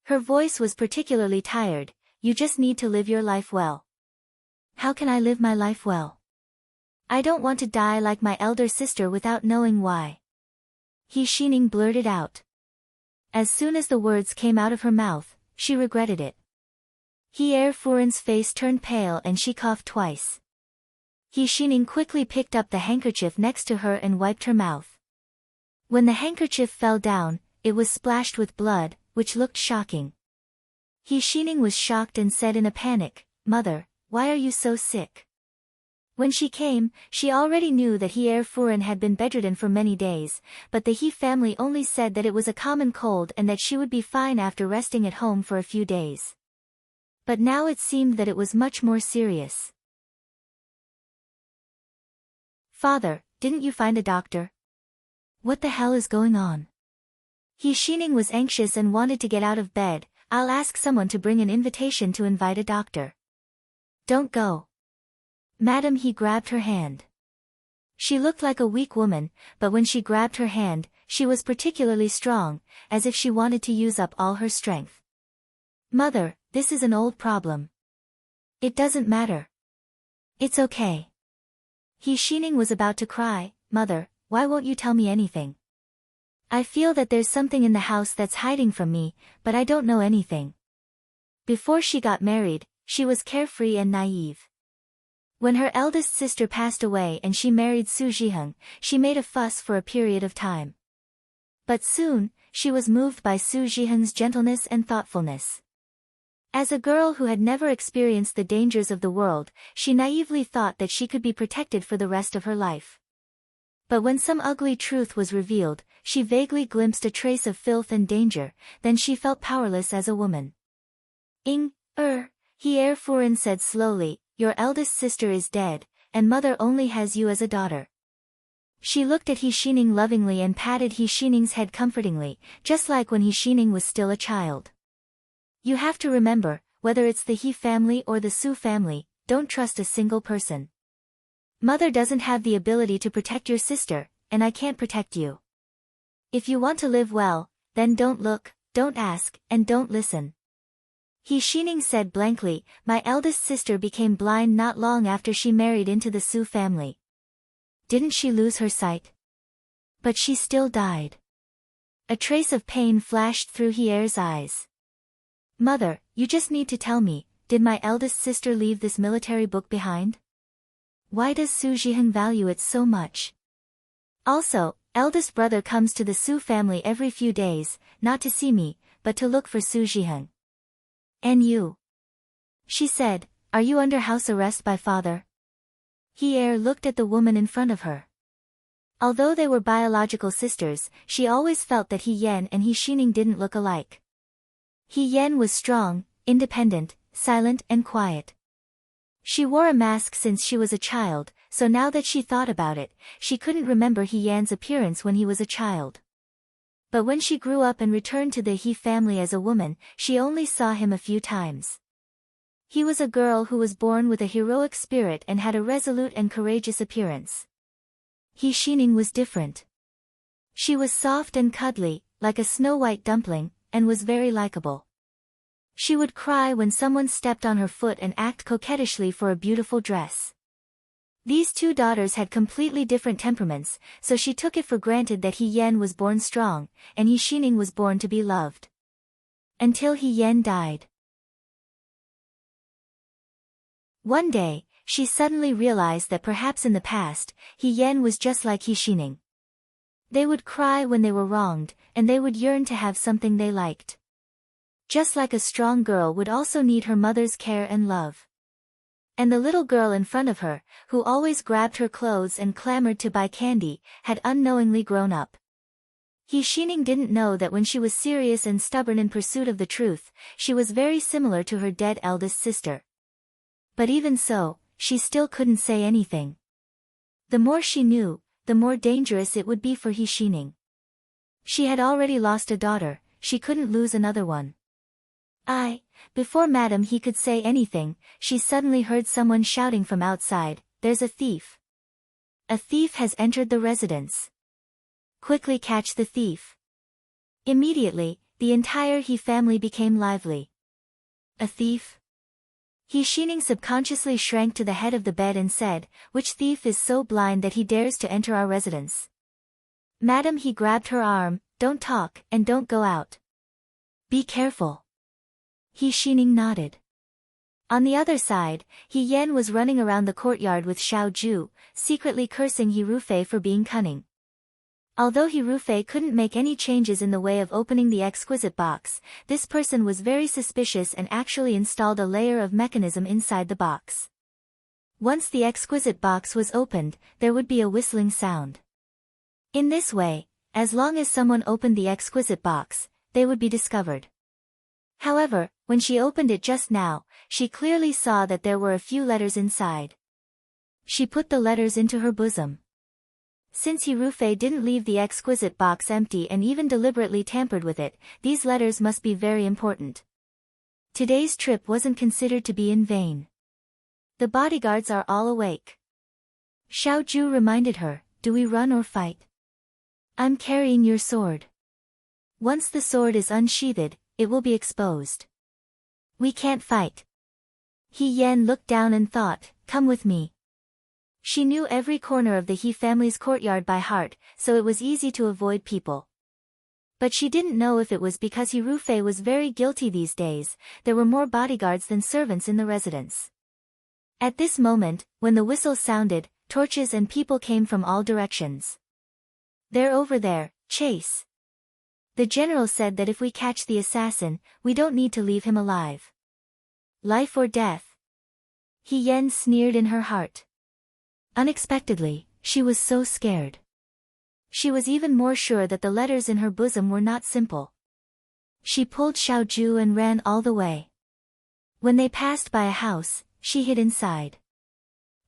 Her voice was particularly tired. "You just need to live your life well." "How can I live my life well? I don't want to die like my elder sister without knowing why." He Xining blurted out. As soon as the words came out of her mouth, she regretted it. He Erfuren's face turned pale and she coughed twice. He Xining quickly picked up the handkerchief next to her and wiped her mouth. When the handkerchief fell down, it was splashed with blood, which looked shocking. He Xining was shocked and said in a panic, "Mother, why are you so sick?" When she came, she already knew that He Furen had been bedridden for many days, but the He family only said that it was a common cold and that she would be fine after resting at home for a few days. But now it seemed that it was much more serious. "Father, didn't you find a doctor? What the hell is going on?" He Xining was anxious and wanted to get out of bed. "I'll ask someone to bring an invitation to invite a doctor." "Don't go. Madam." He grabbed her hand. She looked like a weak woman, but when she grabbed her hand, she was particularly strong, as if she wanted to use up all her strength. "Mother, this is an old problem. It doesn't matter. It's okay." He Xining was about to cry. "Mother, why won't you tell me anything? I feel that there's something in the house that's hiding from me, but I don't know anything." Before she got married, she was carefree and naive. When her eldest sister passed away and she married Su Zhiheng, she made a fuss for a period of time. But soon, she was moved by Su Zhiheng's gentleness and thoughtfulness. As a girl who had never experienced the dangers of the world, she naively thought that she could be protected for the rest of her life. But when some ugly truth was revealed, she vaguely glimpsed a trace of filth and danger, then she felt powerless as a woman. He Furen said slowly, "Your eldest sister is dead, and mother only has you as a daughter." She looked at He Xining lovingly and patted He Xining's head comfortingly, just like when He Xining was still a child. "You have to remember, whether it's the He family or the Su family, don't trust a single person. Mother doesn't have the ability to protect your sister, and I can't protect you. If you want to live well, then don't look, don't ask, and don't listen." He Xining said blankly, "My eldest sister became blind not long after she married into the Su family. Didn't she lose her sight? But she still died." A trace of pain flashed through Hier's eyes. "Mother, you just need to tell me, did my eldest sister leave this military book behind? Why does Su Zhiheng value it so much? Also, eldest brother comes to the Su family every few days, not to see me, but to look for Su Zhiheng. And you?" She said, "Are you under house arrest by father?" Hier looked at the woman in front of her. Although they were biological sisters, she always felt that He Yan and He Xining didn't look alike. He Yan was strong, independent, silent and quiet. She wore a mask since she was a child, so now that she thought about it, she couldn't remember He Yan's appearance when he was a child. But when she grew up and returned to the He family as a woman, she only saw him a few times. He was a girl who was born with a heroic spirit and had a resolute and courageous appearance. He Xining was different. She was soft and cuddly, like a snow-white dumpling, and was very likable. She would cry when someone stepped on her foot and act coquettishly for a beautiful dress. These two daughters had completely different temperaments, so she took it for granted that He Yan was born strong, and He Xining was born to be loved. Until He Yan died. One day, she suddenly realized that perhaps in the past, He Yan was just like He Xining. They would cry when they were wronged, and they would yearn to have something they liked. Just like a strong girl would also need her mother's care and love. And the little girl in front of her, who always grabbed her clothes and clamored to buy candy, had unknowingly grown up. He Xining didn't know that when she was serious and stubborn in pursuit of the truth, she was very similar to her dead eldest sister. But even so, she still couldn't say anything. The more she knew, the more dangerous it would be for He Xining. She had already lost a daughter, she couldn't lose another one. Before Madam He could say anything, she suddenly heard someone shouting from outside, "There's a thief! A thief has entered the residence. Quickly catch the thief." Immediately, the entire He family became lively. "A thief?" He Xining subconsciously shrank to the head of the bed and said, "Which thief is so blind that he dares to enter our residence?" Madam He grabbed her arm, "Don't talk, and don't go out. Be careful." He Xining nodded. On the other side, He Yan was running around the courtyard with Xiao Ju, secretly cursing He Rufei for being cunning. Although Hirufei couldn't make any changes in the way of opening the exquisite box, this person was very suspicious and actually installed a layer of mechanism inside the box. Once the exquisite box was opened, there would be a whistling sound. In this way, as long as someone opened the exquisite box, they would be discovered. However, when she opened it just now, she clearly saw that there were a few letters inside. She put the letters into her bosom. Since Hirufei didn't leave the exquisite box empty and even deliberately tampered with it, these letters must be very important. Today's trip wasn't considered to be in vain. The bodyguards are all awake. Xiaoju reminded her, "Do we run or fight? I'm carrying your sword. Once the sword is unsheathed, it will be exposed. We can't fight." He Yan looked down and thought, "Come with me." She knew every corner of the He family's courtyard by heart, so it was easy to avoid people. But she didn't know if it was because Hirufei was very guilty these days, there were more bodyguards than servants in the residence. At this moment, when the whistle sounded, torches and people came from all directions. "They're over there, chase." The general said that if we catch the assassin, we don't need to leave him alive. Life or death? He Yen sneered in her heart. Unexpectedly, she was so scared. She was even more sure that the letters in her bosom were not simple. She pulled Xiaoju and ran all the way. When they passed by a house, she hid inside.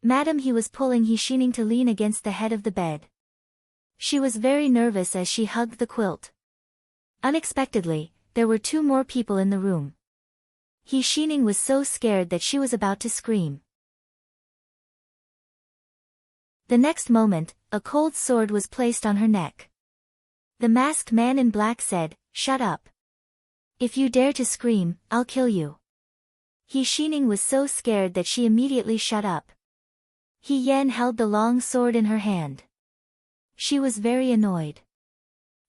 Madam, he was pulling He Shining to lean against the head of the bed. She was very nervous as she hugged the quilt. Unexpectedly, there were two more people in the room. He Shining was so scared that she was about to scream. The next moment, a cold sword was placed on her neck. The masked man in black said, "Shut up. If you dare to scream, I'll kill you." He Shining was so scared that she immediately shut up. He Yan held the long sword in her hand. She was very annoyed.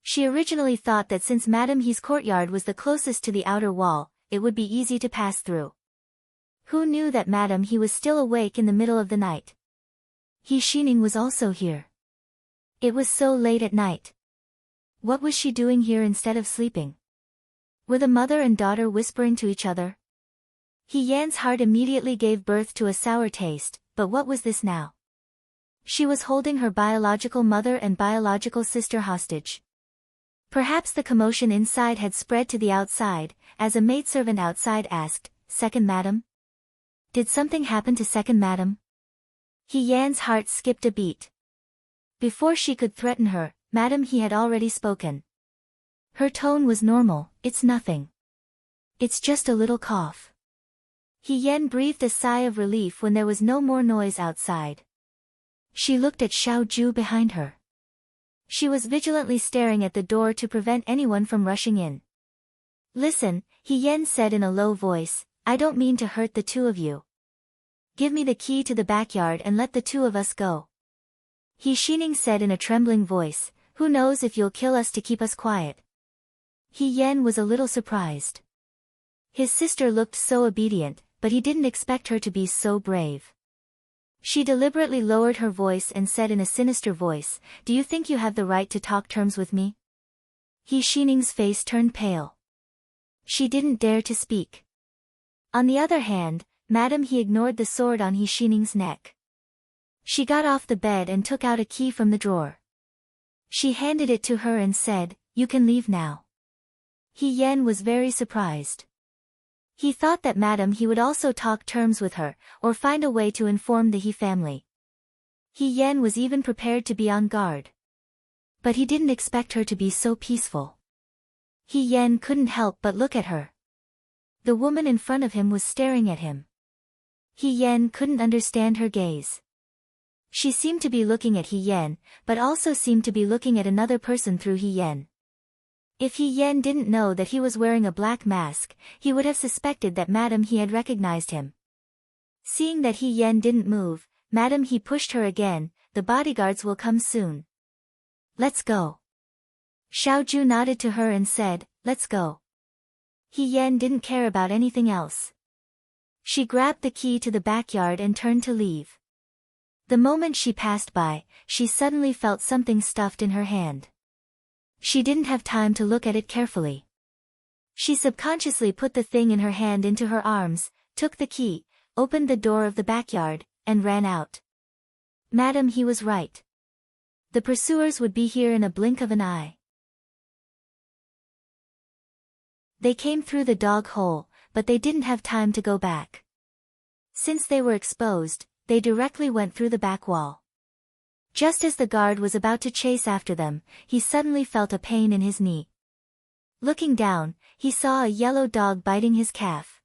She originally thought that since Madame He's courtyard was the closest to the outer wall, it would be easy to pass through. Who knew that Madame He was still awake in the middle of the night? He Shining was also here. It was so late at night. What was she doing here instead of sleeping? Were the mother and daughter whispering to each other? He Yan's heart immediately gave birth to a sour taste, but what was this now? She was holding her biological mother and biological sister hostage. Perhaps the commotion inside had spread to the outside, as a maidservant outside asked, "Second madam? Did something happen to second madam?" He Yan's heart skipped a beat. Before she could threaten her, Madam He had already spoken. Her tone was normal, "It's nothing. It's just a little cough." He Yan breathed a sigh of relief when there was no more noise outside. She looked at Xiaoju behind her. She was vigilantly staring at the door to prevent anyone from rushing in. "Listen," He Yan said in a low voice, "I don't mean to hurt the two of you. Give me the key to the backyard and let the two of us go." He Shining said in a trembling voice, "Who knows if you'll kill us to keep us quiet." He Yan was a little surprised. His sister looked so obedient, but he didn't expect her to be so brave. She deliberately lowered her voice and said in a sinister voice, "Do you think you have the right to talk terms with me?" He Shining's face turned pale. She didn't dare to speak. On the other hand, Madam He ignored the sword on He Shining's neck. She got off the bed and took out a key from the drawer. She handed it to her and said, "You can leave now." He Yan was very surprised. He thought that Madam He would also talk terms with her, or find a way to inform the He family. He Yan was even prepared to be on guard. But he didn't expect her to be so peaceful. He Yan couldn't help but look at her. The woman in front of him was staring at him. He Yan couldn't understand her gaze. She seemed to be looking at He Yan, but also seemed to be looking at another person through He Yan. If He Yan didn't know that he was wearing a black mask, he would have suspected that Madam He had recognized him. Seeing that He Yan didn't move, Madam He pushed her again, "The bodyguards will come soon. Let's go." Xiaoju nodded to her and said, "Let's go." He Yan didn't care about anything else. She grabbed the key to the backyard and turned to leave. The moment she passed by, she suddenly felt something stuffed in her hand. She didn't have time to look at it carefully. She subconsciously put the thing in her hand into her arms, took the key, opened the door of the backyard, and ran out. Madam, he was right. The pursuers would be here in a blink of an eye. They came through the dog hole, but they didn't have time to go back. Since they were exposed, they directly went through the back wall. Just as the guard was about to chase after them, he suddenly felt a pain in his knee. Looking down, he saw a yellow dog biting his calf.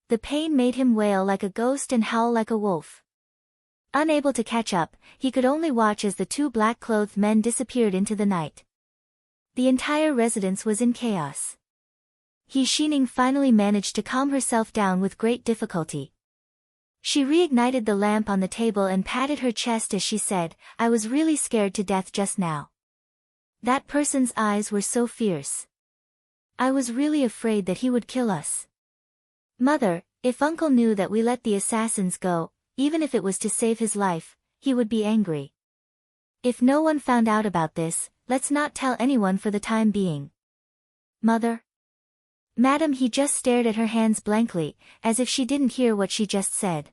The pain made him wail like a ghost and howl like a wolf. Unable to catch up, he could only watch as the two black-clothed men disappeared into the night. The entire residence was in chaos. He Xining finally managed to calm herself down with great difficulty. She reignited the lamp on the table and patted her chest as she said, "I was really scared to death just now. That person's eyes were so fierce. I was really afraid that he would kill us. Mother, if Uncle knew that we let the assassins go, even if it was to save his life, he would be angry. If no one found out about this, let's not tell anyone for the time being." "Mother?" Madam, he just stared at her hands blankly, as if she didn't hear what she just said.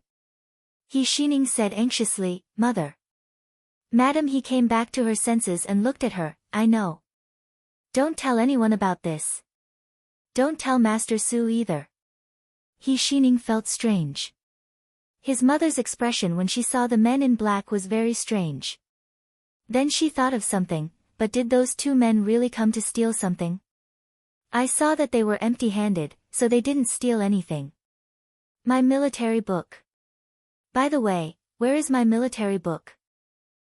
He Xining said anxiously, "Mother." Madam, he came back to her senses and looked at her, "I know. Don't tell anyone about this. Don't tell Master Su either." He Xining felt strange. His mother's expression when she saw the men in black was very strange. Then she thought of something, but did those two men really come to steal something? "I saw that they were empty-handed, so they didn't steal anything." "My military book. By the way, where is my military book?"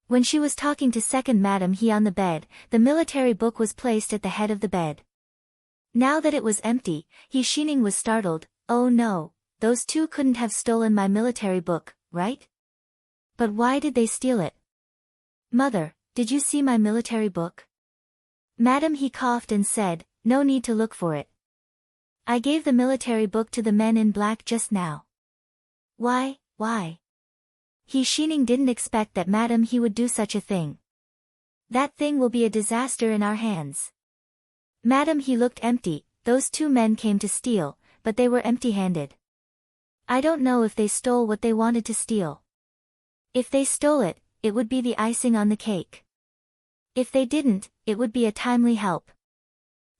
When she was talking to second Madam He on the bed, the military book was placed at the head of the bed. Now that it was empty, He Xining was startled. "Oh no, those two couldn't have stolen my military book, right? But why did they steal it?" "Mother, did you see my military book?" Madam He coughed and said, "No need to look for it. I gave the military book to the men in black just now." Why? He Xining didn't expect that Madam He would do such a thing. "That thing will be a disaster in our hands." Madam He looked empty. Those two men came to steal, but they were empty-handed. I don't know if they stole what they wanted to steal. If they stole it, it would be the icing on the cake. If they didn't, it would be a timely help.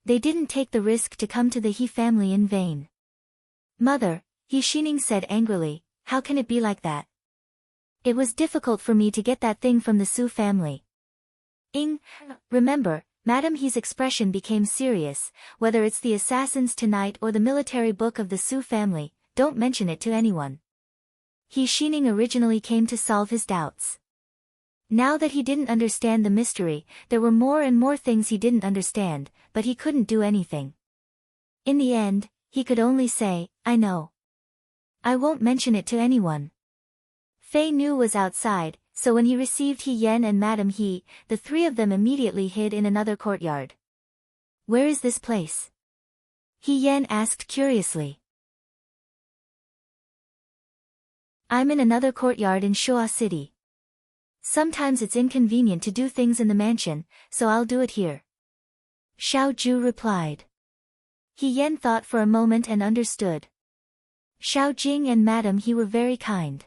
They didn't take the risk to come to the He family in vain. "Mother," He Xining said angrily, "how can it be like that? It was difficult for me to get that thing from the Su family." Remember, Madam He's expression became serious, "whether it's the assassins tonight or the military book of the Su family, don't mention it to anyone." He Xining originally came to solve his doubts. Now that he didn't understand the mystery, there were more and more things he didn't understand, but he couldn't do anything. In the end, he could only say, "I know. I won't mention it to anyone." Fei Nu was outside, so when he received He Yen and Madam He, the three of them immediately hid in another courtyard. "Where is this place?" He Yen asked curiously. "I'm in another courtyard in Shua City. Sometimes it's inconvenient to do things in the mansion, so I'll do it here." Xiao Ju replied. He Yen thought for a moment and understood. Xiao Jing and Madam He were very kind.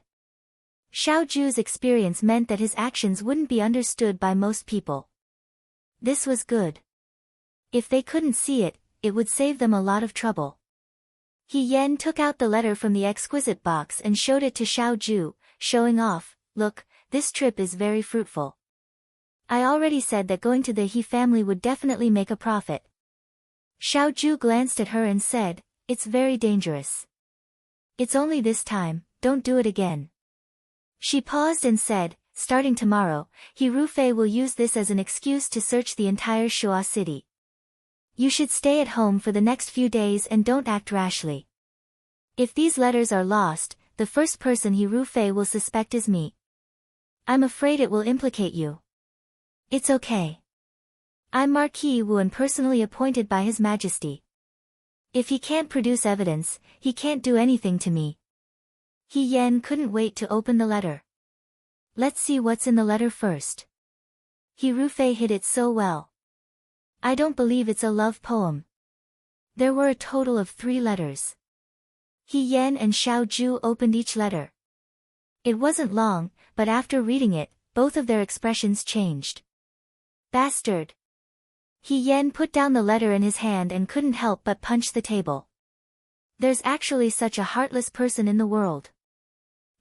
Xiao Ju's experience meant that his actions wouldn't be understood by most people. This was good. If they couldn't see it, it would save them a lot of trouble. He Yen took out the letter from the exquisite box and showed it to Xiao Ju, showing off, "Look, this trip is very fruitful. I already said that going to the He family would definitely make a profit." Xiao Ju glanced at her and said, "It's very dangerous. It's only this time, don't do it again." She paused and said, "Starting tomorrow, He Rufei will use this as an excuse to search the entire Shua city. You should stay at home for the next few days and don't act rashly. If these letters are lost, the first person He Rufei will suspect is me. I'm afraid it will implicate you." "It's okay. I'm Marquis Wu and personally appointed by His Majesty. If he can't produce evidence, he can't do anything to me." He Yen couldn't wait to open the letter. Let's see what's in the letter first. Hirufei hid it so well. I don't believe it's a love poem. There were a total of 3 letters. He Yan and Xiao Ju opened each letter. It wasn't long, but after reading it, both of their expressions changed. Bastard! He Yan put down the letter in his hand and couldn't help but punch the table. There's actually such a heartless person in the world.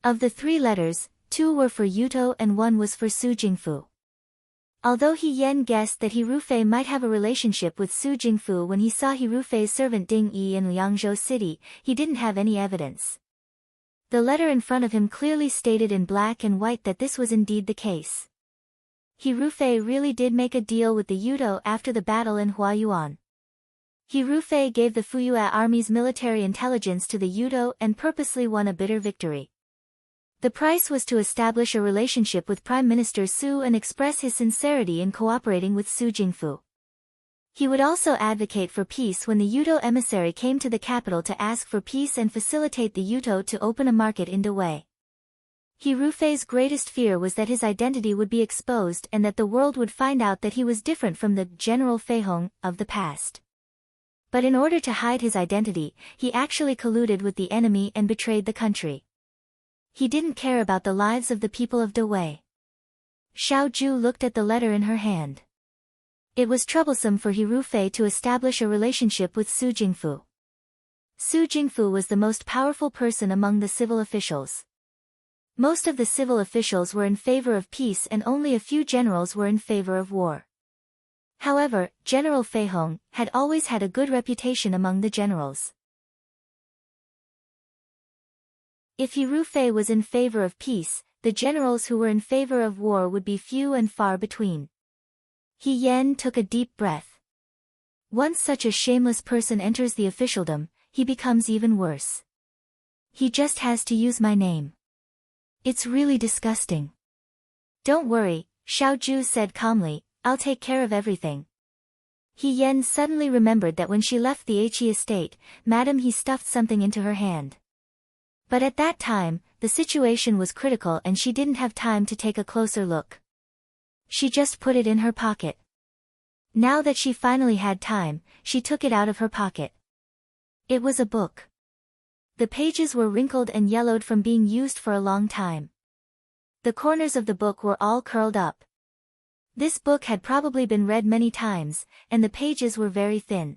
Of the 3 letters, 2 were for Yuto and 1 was for Su Jingfu. Although He Yan guessed that Hirufei might have a relationship with Su Jingfu when he saw Hirufei's servant Ding Yi in Liangzhou City, he didn't have any evidence. The letter in front of him clearly stated in black and white that this was indeed the case. Hirufei really did make a deal with the Yudo after the battle in Huayuan. Hirufei gave the Fuyue army's military intelligence to the Yudo and purposely won a bitter victory. The price was to establish a relationship with Prime Minister Su and express his sincerity in cooperating with Su Jingfu. He would also advocate for peace when the Yudo emissary came to the capital to ask for peace and facilitate the Yudo to open a market in Dawei. Hirufei's greatest fear was that his identity would be exposed and that the world would find out that he was different from the General Feihong of the past. But in order to hide his identity, he actually colluded with the enemy and betrayed the country. He didn't care about the lives of the people of Dawei. Xiao Ju looked at the letter in her hand. It was troublesome for Hirufei to establish a relationship with Su Jingfu. Su Jingfu was the most powerful person among the civil officials. Most of the civil officials were in favor of peace and only a few generals were in favor of war. However, General Feihong had always had a good reputation among the generals. If Hirufei was in favor of peace, the generals who were in favor of war would be few and far between. He Yan took a deep breath. Once such a shameless person enters the officialdom, he becomes even worse. He just has to use my name. It's really disgusting. Don't worry, Xiao Ju said calmly, I'll take care of everything. He Yan suddenly remembered that when she left the He estate, Madam He stuffed something into her hand. But at that time, the situation was critical and she didn't have time to take a closer look. She just put it in her pocket. Now that she finally had time, she took it out of her pocket. It was a book. The pages were wrinkled and yellowed from being used for a long time. The corners of the book were all curled up. This book had probably been read many times, and the pages were very thin.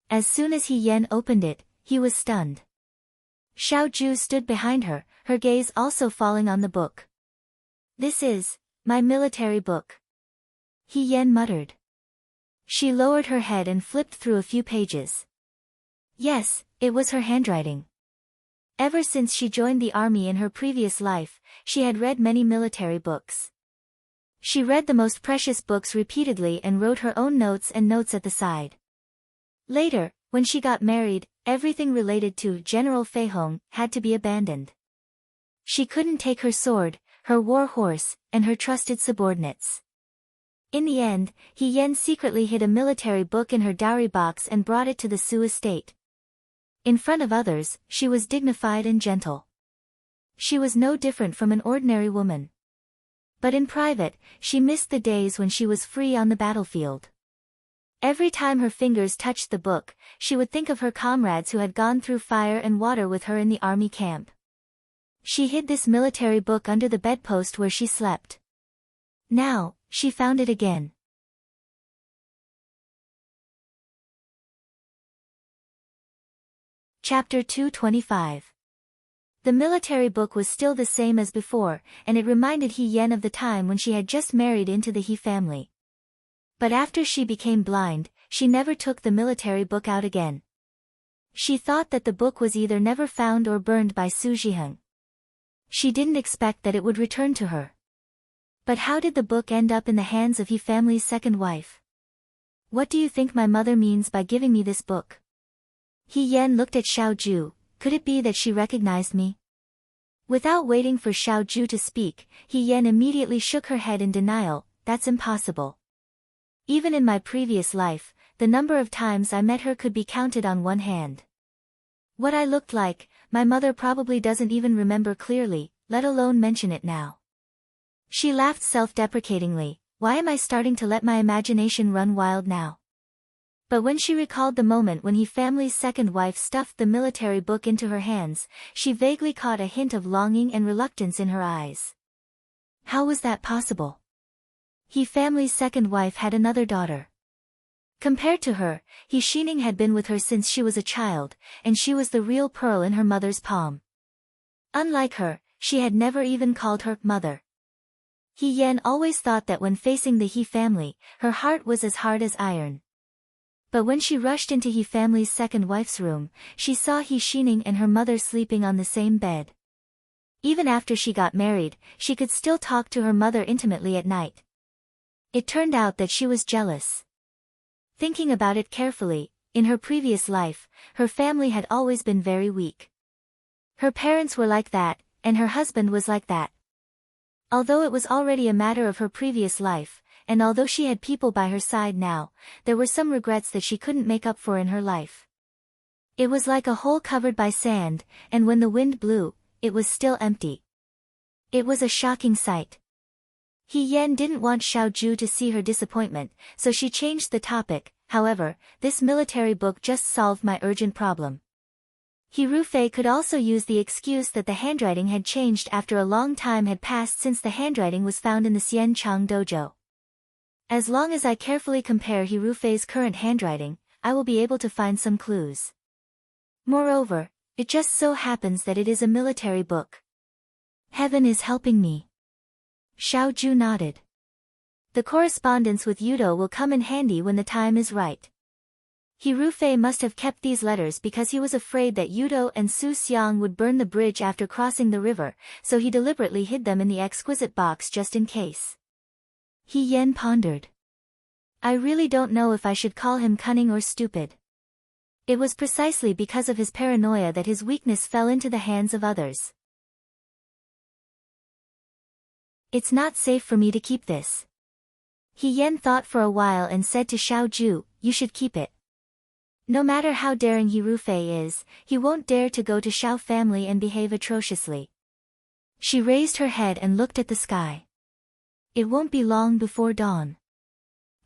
As soon as He Yan opened it, he was stunned. Xiao Ju stood behind her, her gaze also falling on the book. This is my military book. He Yan muttered. She lowered her head and flipped through a few pages. Yes, it was her handwriting. Ever since she joined the army in her previous life, she had read many military books. She read the most precious books repeatedly and wrote her own notes and notes at the side. Later, when she got married, everything related to General Feihong had to be abandoned. She couldn't take her sword, her war horse, and her trusted subordinates. In the end, He Yan secretly hid a military book in her dowry box and brought it to the Su estate. In front of others, she was dignified and gentle. She was no different from an ordinary woman. But in private, she missed the days when she was free on the battlefield. Every time her fingers touched the book, she would think of her comrades who had gone through fire and water with her in the army camp. She hid this military book under the bedpost where she slept. Now, she found it again. Chapter 225. The military book was still the same as before, and it reminded He Yan of the time when she had just married into the He family. But after she became blind, she never took the military book out again. She thought that the book was either never found or burned by Su Jiheng. She didn't expect that it would return to her. But how did the book end up in the hands of He family's second wife? What do you think my mother means by giving me this book? He Yan looked at Xiao Ju. Could it be that she recognized me? Without waiting for Xiao Ju to speak, He Yan immediately shook her head in denial. That's impossible. Even in my previous life, the number of times I met her could be counted on one hand. What I looked like, my mother probably doesn't even remember clearly, let alone mention it now. She laughed self-deprecatingly. Why am I starting to let my imagination run wild now? But when she recalled the moment when He family's second wife stuffed the military book into her hands, she vaguely caught a hint of longing and reluctance in her eyes. How was that possible? He family's second wife had another daughter. Compared to her, He Xining had been with her since she was a child, and she was the real pearl in her mother's palm. Unlike her, she had never even called her mother. He Yan always thought that when facing the He family, her heart was as hard as iron. But when she rushed into He family's second wife's room, she saw He Xining and her mother sleeping on the same bed. Even after she got married, she could still talk to her mother intimately at night. It turned out that she was jealous. Thinking about it carefully, in her previous life, her family had always been very weak. Her parents were like that, and her husband was like that. Although it was already a matter of her previous life, and although she had people by her side now, there were some regrets that she couldn't make up for in her life. It was like a hole covered by sand, and when the wind blew, it was still empty. It was a shocking sight. He Yan didn't want Xiao Ju to see her disappointment, so she changed the topic. However, this military book just solved my urgent problem. He Rufei could also use the excuse that the handwriting had changed after a long time had passed since the handwriting was found in the Xian Chang dojo. As long as I carefully compare He Rufei's current handwriting, I will be able to find some clues. Moreover, it just so happens that it is a military book. Heaven is helping me. Xiao Ju nodded. The correspondence with Yudo will come in handy when the time is right. He Rufei must have kept these letters because he was afraid that Yudo and Su Xiang would burn the bridge after crossing the river, so he deliberately hid them in the exquisite box just in case. He Yan pondered. I really don't know if I should call him cunning or stupid. It was precisely because of his paranoia that his weakness fell into the hands of others. It's not safe for me to keep this. He Yan thought for a while and said to Xiao Ju, you should keep it. No matter how daring He Rufei is, he won't dare to go to Xiao family and behave atrociously. She raised her head and looked at the sky. It won't be long before dawn.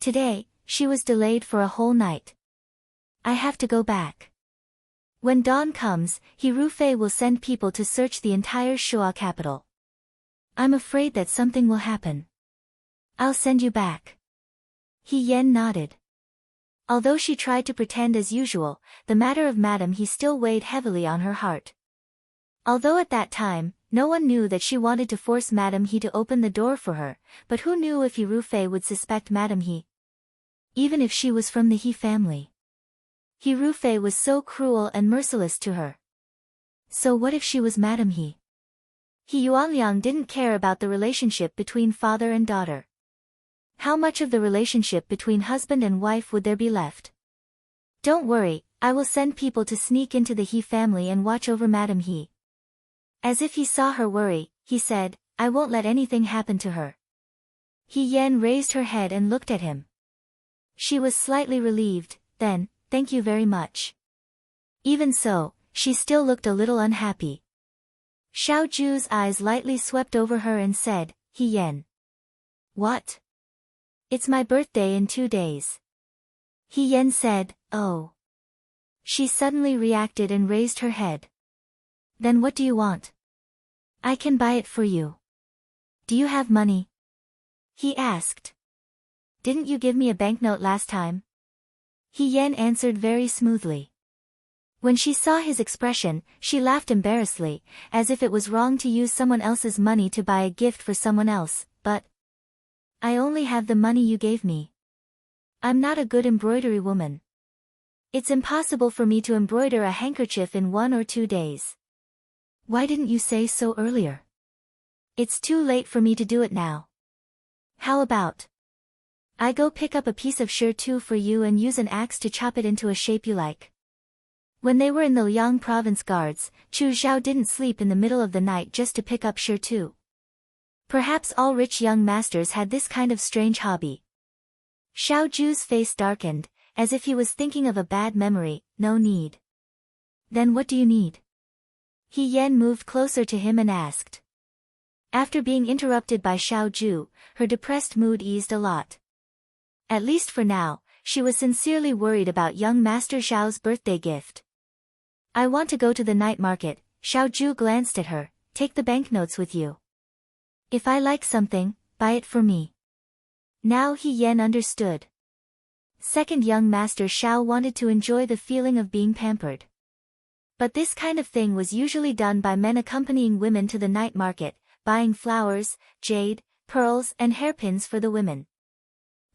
Today, she was delayed for a whole night. I have to go back. When dawn comes, He Rufei will send people to search the entire Shuo capital. I'm afraid that something will happen. I'll send you back. He Yan nodded. Although she tried to pretend as usual, the matter of Madame He still weighed heavily on her heart. Although at that time, no one knew that she wanted to force Madame He to open the door for her, but who knew if He Rufei would suspect Madame He? Even if she was from the He family. He Rufei was so cruel and merciless to her. So what if she was Madame He? He Yuanliang didn't care about the relationship between father and daughter. How much of the relationship between husband and wife would there be left? Don't worry, I will send people to sneak into the He family and watch over Madame He. As if he saw her worry, he said, I won't let anything happen to her. He Yan raised her head and looked at him. She was slightly relieved, then, thank you very much. Even so, she still looked a little unhappy. Xiao Ju's eyes lightly swept over her and said, He Yan. What? It's my birthday in 2 days. He Yan said, oh. She suddenly reacted and raised her head. Then what do you want? I can buy it for you. Do you have money? He asked. Didn't you give me a banknote last time? He Yan answered very smoothly. When she saw his expression, she laughed embarrassedly, as if it was wrong to use someone else's money to buy a gift for someone else, but I only have the money you gave me. I'm not a good embroidery woman. It's impossible for me to embroider a handkerchief in 1 or 2 days. Why didn't you say so earlier? It's too late for me to do it now. How about I go pick up a piece of shirt for you and use an axe to chop it into a shape you like? When they were in the Liang province guards, Chu Zhao didn't sleep in the middle of the night just to pick up shirt. Perhaps all rich young masters had this kind of strange hobby. Xiao Ju's face darkened, as if he was thinking of a bad memory. No need. Then what do you need? He Yan moved closer to him and asked. After being interrupted by Xiao Ju, her depressed mood eased a lot. At least for now, she was sincerely worried about young Master Xiao's birthday gift. I want to go to the night market. Xiao Ju glanced at her. Take the banknotes with you. If I like something, buy it for me. Now He Yan understood. Second young Master Xiao wanted to enjoy the feeling of being pampered. But this kind of thing was usually done by men accompanying women to the night market, buying flowers, jade, pearls and hairpins for the women.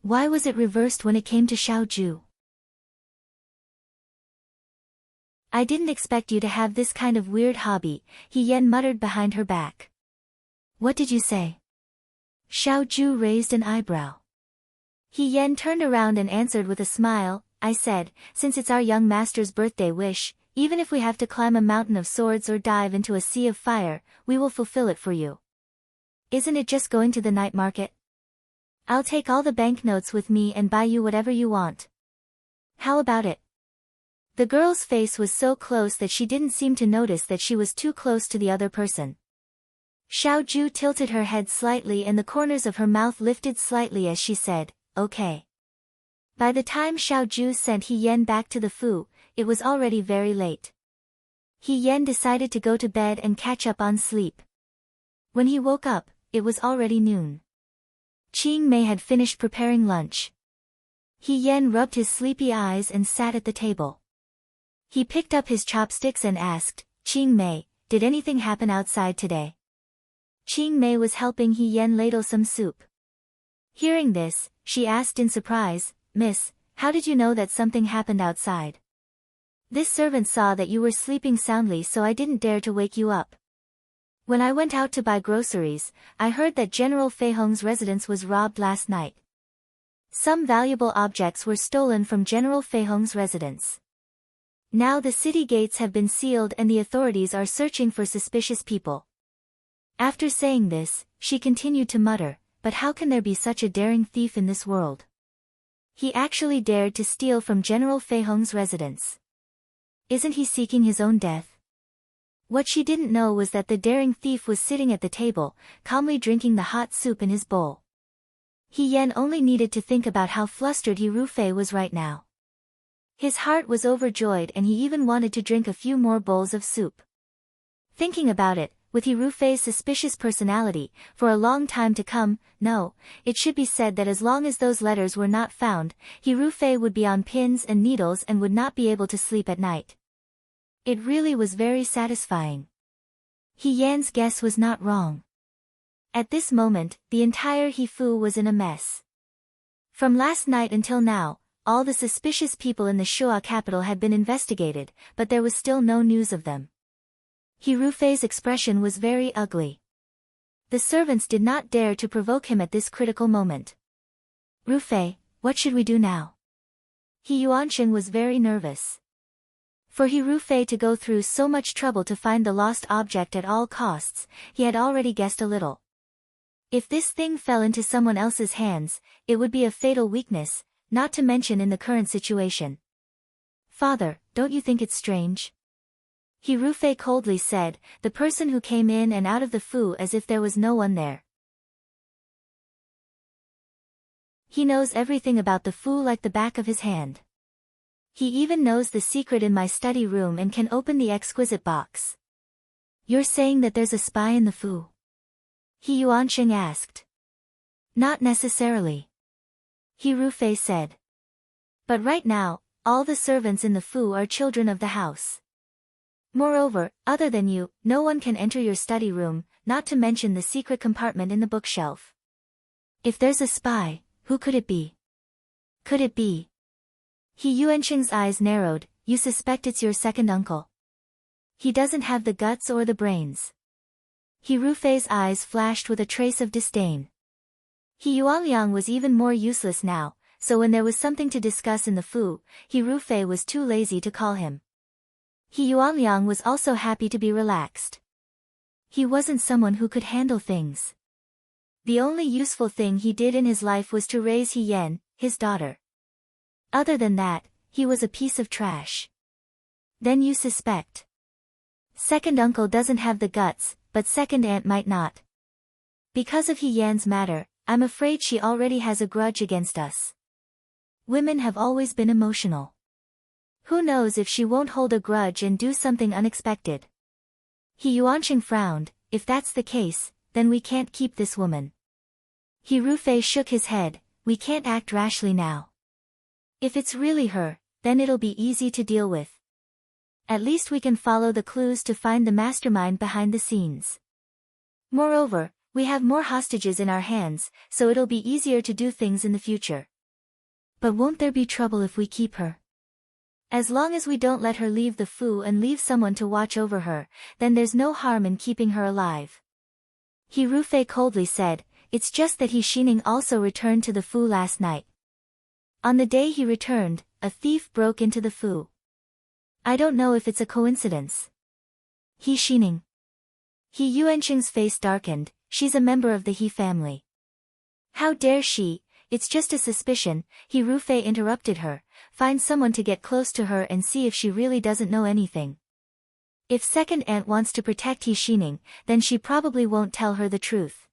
Why was it reversed when it came to Xiao Ju? I didn't expect you to have this kind of weird hobby, He Yan muttered behind her back. What did you say? Xiao Ju raised an eyebrow. He Yan turned around and answered with a smile, I said, since it's our young master's birthday wish, even if we have to climb a mountain of swords or dive into a sea of fire, we will fulfill it for you. Isn't it just going to the night market? I'll take all the banknotes with me and buy you whatever you want. How about it? The girl's face was so close that she didn't seem to notice that she was too close to the other person. Xiao Ju tilted her head slightly and the corners of her mouth lifted slightly as she said, okay. By the time Xiao Ju sent He Yan back to the Fu, it was already very late. He Yan decided to go to bed and catch up on sleep. When he woke up, it was already noon. Qing Mei had finished preparing lunch. He Yan rubbed his sleepy eyes and sat at the table. He picked up his chopsticks and asked, Qing Mei, did anything happen outside today? Qing Mei was helping He Yan ladle some soup. Hearing this, she asked in surprise, Miss, how did you know that something happened outside? This servant saw that you were sleeping soundly so I didn't dare to wake you up. When I went out to buy groceries, I heard that General Fei Hong's residence was robbed last night. Some valuable objects were stolen from General Fei Hong's residence. Now the city gates have been sealed and the authorities are searching for suspicious people. After saying this, she continued to mutter, but how can there be such a daring thief in this world? He actually dared to steal from General Fei Hong's residence. Isn't he seeking his own death? What she didn't know was that the daring thief was sitting at the table, calmly drinking the hot soup in his bowl. He Yan only needed to think about how flustered He Rufei was right now. His heart was overjoyed and he even wanted to drink a few more bowls of soup. Thinking about it, with He Rufei's suspicious personality, for a long time to come, no, it should be said that as long as those letters were not found, He Rufei would be on pins and needles and would not be able to sleep at night. It really was very satisfying. He Yan's guess was not wrong. At this moment, the entire He Fu was in a mess. From last night until now, all the suspicious people in the Shuo capital had been investigated, but there was still no news of them. He Rufei's expression was very ugly. The servants did not dare to provoke him at this critical moment. Rufei, what should we do now? He Yuansheng was very nervous. For He Rufei to go through so much trouble to find the lost object at all costs, he had already guessed a little. If this thing fell into someone else's hands, it would be a fatal weakness, not to mention in the current situation. Father, don't you think it's strange? He Rufei coldly said, the person who came in and out of the Fu as if there was no one there. He knows everything about the Fu like the back of his hand. He even knows the secret in my study room and can open the exquisite box. You're saying that there's a spy in the Fu? He Yuansheng asked. Not necessarily. He Rufei said. But right now, all the servants in the Fu are children of the house. Moreover, other than you, no one can enter your study room, not to mention the secret compartment in the bookshelf. If there's a spy, who could it be? Could it be? He Yuansheng's eyes narrowed, you suspect it's your second uncle. He doesn't have the guts or the brains. He Rufei's eyes flashed with a trace of disdain. He Yuanliang was even more useless now, so when there was something to discuss in the Fu, He Rufei was too lazy to call him. He Yuanliang was also happy to be relaxed. He wasn't someone who could handle things. The only useful thing he did in his life was to raise He Yan, his daughter. Other than that, he was a piece of trash. Then you suspect. Second uncle doesn't have the guts, but second aunt might not. Because of He Yan's matter, I'm afraid she already has a grudge against us. Women have always been emotional. Who knows if she won't hold a grudge and do something unexpected. He Yuanqing frowned. If that's the case, then we can't keep this woman. He Rufei shook his head. We can't act rashly now. If it's really her, then it'll be easy to deal with. At least we can follow the clues to find the mastermind behind the scenes. Moreover, we have more hostages in our hands, so it'll be easier to do things in the future. But won't there be trouble if we keep her? As long as we don't let her leave the Fu and leave someone to watch over her, then there's no harm in keeping her alive. He Rufei coldly said, it's just that He Xining also returned to the Fu last night. On the day he returned, a thief broke into the Fu. I don't know if it's a coincidence. He Xining. He Yuanqing's face darkened. She's a member of the He family. How dare she? It's just a suspicion. He Rufei interrupted her. Find someone to get close to her and see if she really doesn't know anything. If second aunt wants to protect He Xining, then she probably won't tell her the truth.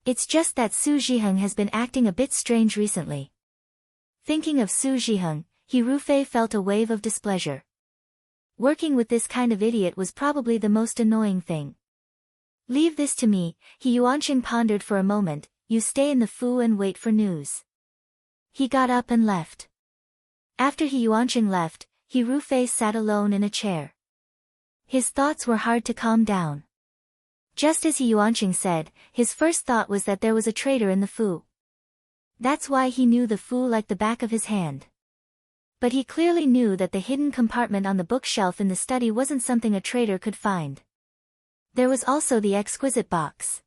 It's just that Su Zhiheng has been acting a bit strange recently. Thinking of Su Zhiheng, He Rufei felt a wave of displeasure. Working with this kind of idiot was probably the most annoying thing. Leave this to me, He Yuanqing pondered for a moment. You stay in the Fu and wait for news. He got up and left. After He Yuanqing left, He Rufei sat alone in a chair. His thoughts were hard to calm down. Just as He Yuanqing said, his first thought was that there was a traitor in the Fu. That's why he knew the Fu like the back of his hand. But he clearly knew that the hidden compartment on the bookshelf in the study wasn't something a traitor could find. There was also the exquisite box.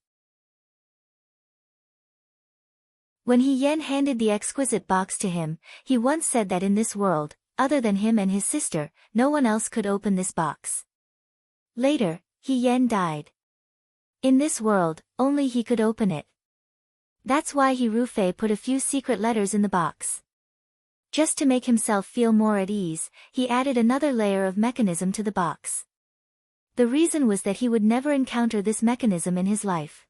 When He Yan handed the exquisite box to him, he once said that in this world, other than him and his sister, no one else could open this box. Later, He Yan died. In this world, only he could open it. That's why He Rufei put a few secret letters in the box. Just to make himself feel more at ease, he added another layer of mechanism to the box. The reason was that he would never encounter this mechanism in his life.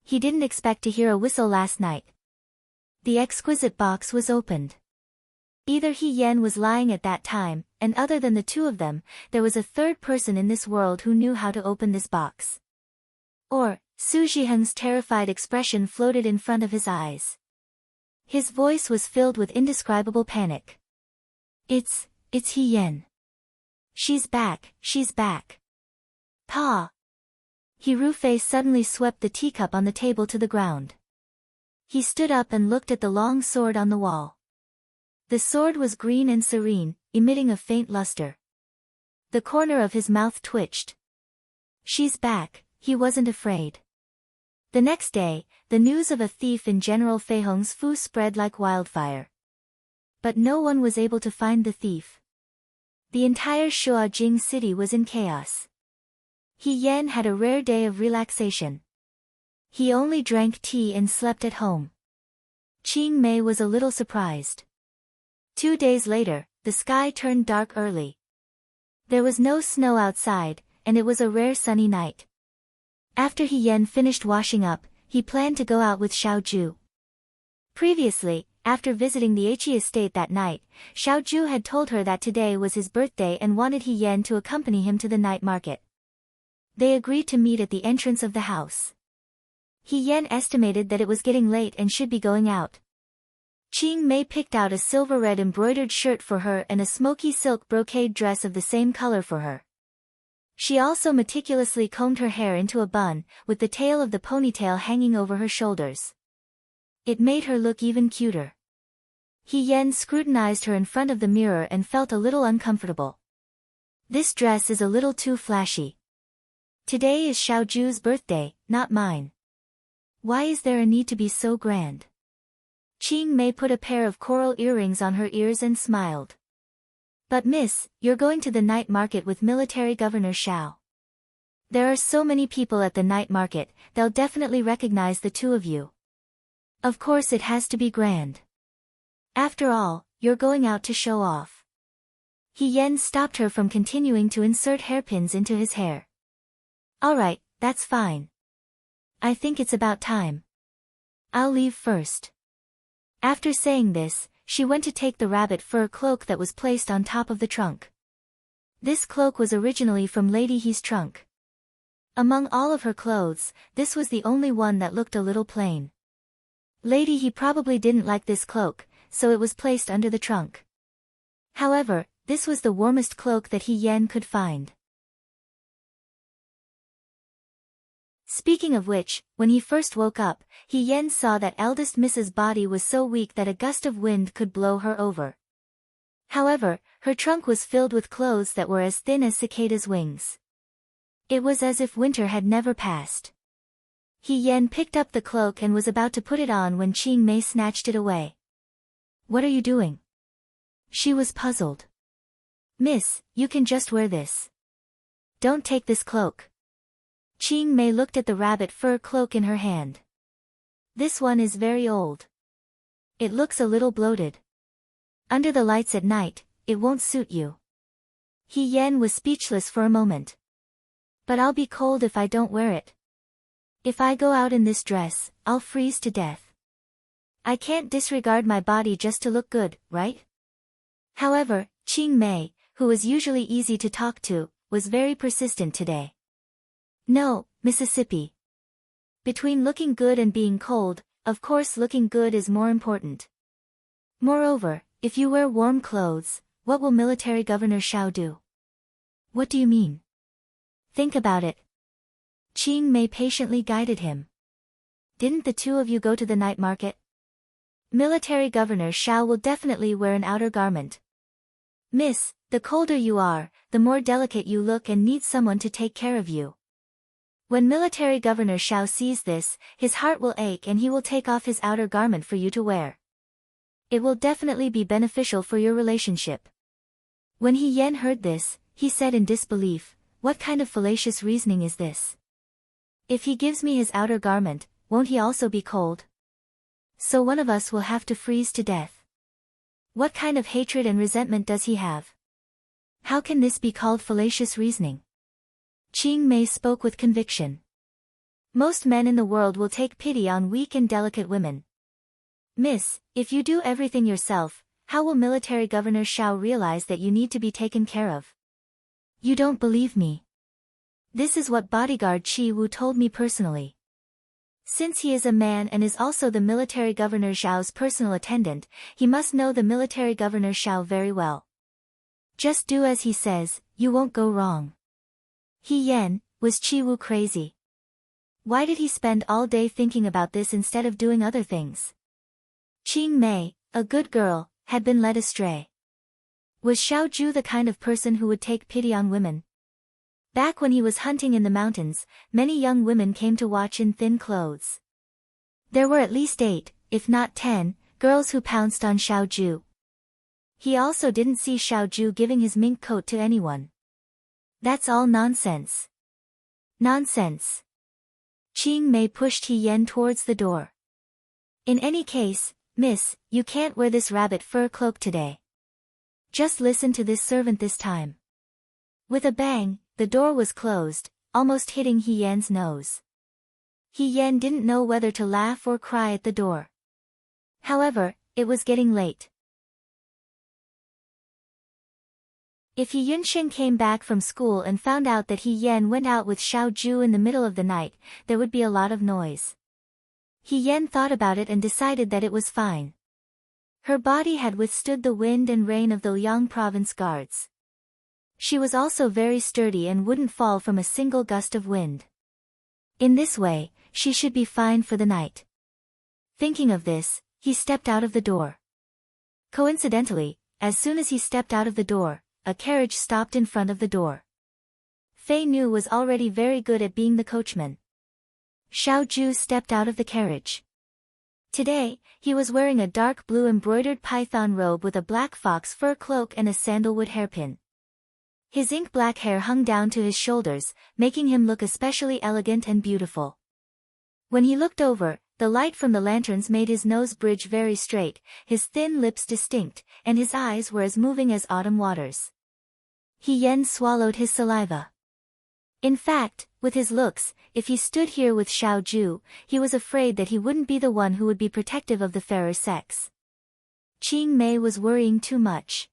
He didn't expect to hear a whistle last night. The exquisite box was opened. Either He Yan was lying at that time, and other than the two of them, there was a third person in this world who knew how to open this box. Or, Su Zhiheng's terrified expression floated in front of his eyes. His voice was filled with indescribable panic. It's He Yan. She's back, she's back. Pa! He Rufei suddenly swept the teacup on the table to the ground. He stood up and looked at the long sword on the wall. The sword was green and serene, emitting a faint luster. The corner of his mouth twitched. She's back, he wasn't afraid. The next day, the news of a thief in General Feihong's Fu spread like wildfire. But no one was able to find the thief. The entire Shuajing city was in chaos. He Yan had a rare day of relaxation. He only drank tea and slept at home. Qing Mei was a little surprised. 2 days later, the sky turned dark early. There was no snow outside, and it was a rare sunny night. After He Yan finished washing up, he planned to go out with Xiao Ju. Previously, after visiting the Aichi estate that night, Xiao Ju had told her that today was his birthday and wanted He Yan to accompany him to the night market. They agreed to meet at the entrance of the house. He Yan estimated that it was getting late and should be going out. Qing Mei picked out a silver-red embroidered shirt for her and a smoky silk brocade dress of the same color for her. She also meticulously combed her hair into a bun, with the tail of the ponytail hanging over her shoulders. It made her look even cuter. He Yan scrutinized her in front of the mirror and felt a little uncomfortable. This dress is a little too flashy. Today is Xiao Ju's birthday, not mine. Why is there a need to be so grand? Qing Mei put a pair of coral earrings on her ears and smiled. But miss, you're going to the night market with Military Governor Xiao. There are so many people at the night market, they'll definitely recognize the two of you. Of course it has to be grand. After all, you're going out to show off. He Yan stopped her from continuing to insert hairpins into his hair. Alright, that's fine. I think it's about time. I'll leave first. After saying this, she went to take the rabbit fur cloak that was placed on top of the trunk. This cloak was originally from Lady He's trunk. Among all of her clothes, this was the only one that looked a little plain. Lady He probably didn't like this cloak, so it was placed under the trunk. However, this was the warmest cloak that He Yen could find. Speaking of which, when he first woke up, He Yen saw that eldest Mrs. body was so weak that a gust of wind could blow her over. However, her trunk was filled with clothes that were as thin as cicadas' wings. It was as if winter had never passed. He Yen picked up the cloak and was about to put it on when Qing Mei snatched it away. "What are you doing?" She was puzzled. "Miss, you can just wear this. Don't take this cloak." Qing Mei looked at the rabbit fur cloak in her hand. "This one is very old. It looks a little bloated. Under the lights at night, it won't suit you." He Yen was speechless for a moment. "But I'll be cold if I don't wear it. If I go out in this dress, I'll freeze to death. I can't disregard my body just to look good, right?" However, Qing Mei, who was usually easy to talk to, was very persistent today. "No, Mississippi. Between looking good and being cold, of course looking good is more important. Moreover, if you wear warm clothes, what will Military Governor Xiao do?" "What do you mean?" "Think about it." Qing Mei patiently guided him. "Didn't the two of you go to the night market? Military Governor Xiao will definitely wear an outer garment. Miss, the colder you are, the more delicate you look and need someone to take care of you. When Military Governor Xiao sees this, his heart will ache and he will take off his outer garment for you to wear. It will definitely be beneficial for your relationship." When He Yen heard this, he said in disbelief, "What kind of fallacious reasoning is this? If he gives me his outer garment, won't he also be cold? So one of us will have to freeze to death. What kind of hatred and resentment does he have? How can this be called fallacious reasoning?" Qing Mei spoke with conviction. "Most men in the world will take pity on weak and delicate women. Miss, if you do everything yourself, how will Military Governor Xiao realize that you need to be taken care of?" "You don't believe me. This is what bodyguard Chi Wu told me personally. Since he is a man and is also the Military Governor Xiao's personal attendant, he must know the Military Governor Xiao very well. Just do as he says, you won't go wrong." He Yen, was Chi Wu crazy? Why did he spend all day thinking about this instead of doing other things? Qing Mei, a good girl, had been led astray. Was Xiao Ju the kind of person who would take pity on women? Back when he was hunting in the mountains, many young women came to watch in thin clothes. There were at least 8, if not 10, girls who pounced on Xiao Ju. He also didn't see Xiao Ju giving his mink coat to anyone. That's all nonsense. Nonsense. Qing Mei pushed He Yen towards the door. "In any case, miss, you can't wear this rabbit fur cloak today. Just listen to this servant this time." With a bang, the door was closed, almost hitting He Yen's nose. He Yen didn't know whether to laugh or cry at the door. However, it was getting late. If He Yunxing came back from school and found out that He Yen went out with Xiao Ju in the middle of the night, there would be a lot of noise. He Yen thought about it and decided that it was fine. Her body had withstood the wind and rain of the Liang province guards. She was also very sturdy and wouldn't fall from a single gust of wind. In this way, she should be fine for the night. Thinking of this, he stepped out of the door. Coincidentally, as soon as he stepped out of the door, a carriage stopped in front of the door. Fei Nu was already very good at being the coachman. Xiao Ju stepped out of the carriage. Today, he was wearing a dark blue embroidered python robe with a black fox fur cloak and a sandalwood hairpin. His ink-black hair hung down to his shoulders, making him look especially elegant and beautiful. When he looked over, the light from the lanterns made his nose bridge very straight, his thin lips distinct, and his eyes were as moving as autumn waters. He Yen swallowed his saliva. In fact, with his looks, if he stood here with Xiao Ju, he was afraid that he wouldn't be the one who would be protective of the fairer sex. Qing Mei was worrying too much.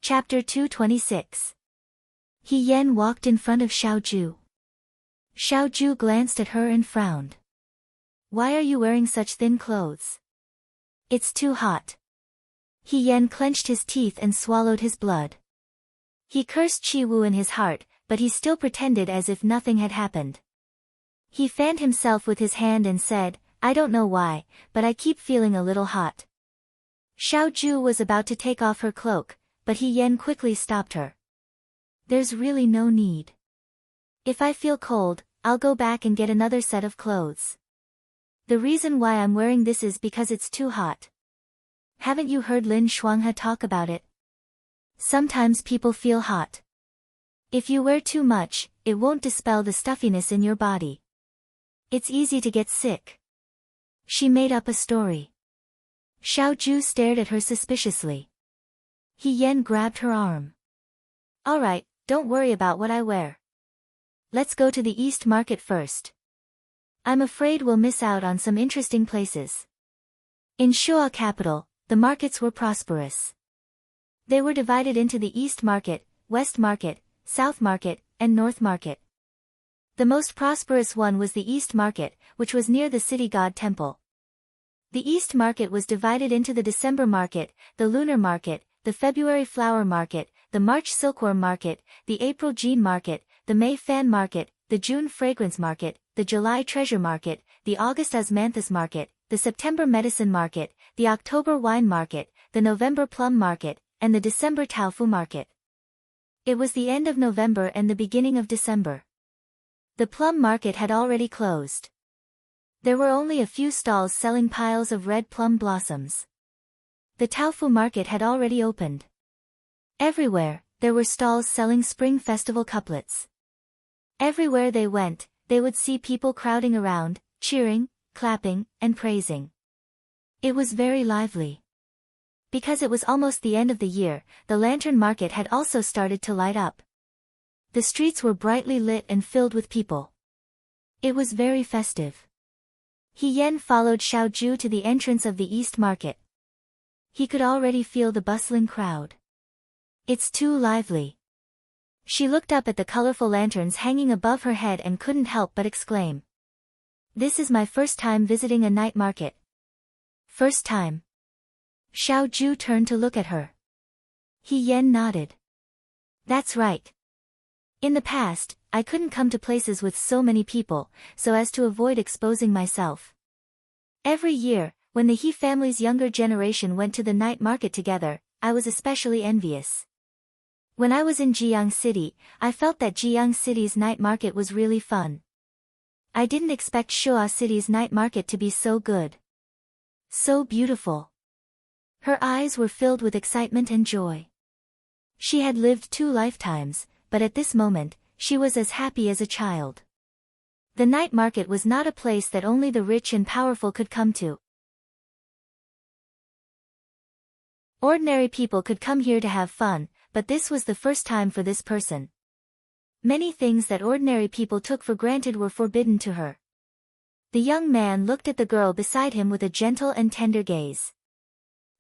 Chapter 226. He Yan walked in front of Xiao Ju. Xiao Ju glanced at her and frowned. Why are you wearing such thin clothes? It's too hot. He Yan clenched his teeth and swallowed his blood. He cursed Qi Wu in his heart, but he still pretended as if nothing had happened. He fanned himself with his hand and said, I don't know why, but I keep feeling a little hot. Xiao Ju was about to take off her cloak, but He Yan quickly stopped her. There's really no need. If I feel cold, I'll go back and get another set of clothes. The reason why I'm wearing this is because it's too hot. Haven't you heard Lin Shuanghe talk about it? Sometimes people feel hot. If you wear too much, it won't dispel the stuffiness in your body. It's easy to get sick. She made up a story. Xiao Ju stared at her suspiciously. He Yan grabbed her arm. All right, don't worry about what I wear. Let's go to the East Market first. I'm afraid we'll miss out on some interesting places. In Shua capital, the markets were prosperous. They were divided into the East Market, West Market, South Market, and North Market. The most prosperous one was the East Market, which was near the city god temple. The East Market was divided into the December Market, the Lunar Market, the February Flower Market, the March Silkworm Market, the April Jean Market, the May Fan Market, the June Fragrance Market, the July Treasure Market, the August Osmanthus Market, the September Medicine Market, the October Wine Market, the November Plum Market, and the December Taofu Market. It was the end of November and the beginning of December. The plum market had already closed. There were only a few stalls selling piles of red plum blossoms. The Taofu market had already opened. Everywhere, there were stalls selling spring festival couplets. Everywhere they went, they would see people crowding around, cheering, clapping, and praising. It was very lively. Because it was almost the end of the year, the lantern market had also started to light up. The streets were brightly lit and filled with people. It was very festive. He Yan followed Xiao Ju to the entrance of the East Market. He could already feel the bustling crowd. It's too lively. She looked up at the colorful lanterns hanging above her head and couldn't help but exclaim. This is my first time visiting a night market. First time. Xiao Ju turned to look at her. He Yan nodded. That's right. In the past, I couldn't come to places with so many people, so as to avoid exposing myself. Every year, when the He family's younger generation went to the night market together, I was especially envious. When I was in Jiang City, I felt that Jiang City's night market was really fun. I didn't expect Shua City's night market to be so good. So beautiful. Her eyes were filled with excitement and joy. She had lived 2 lifetimes, but at this moment, she was as happy as a child. The night market was not a place that only the rich and powerful could come to. Ordinary people could come here to have fun, but this was the first time for this person. Many things that ordinary people took for granted were forbidden to her. The young man looked at the girl beside him with a gentle and tender gaze.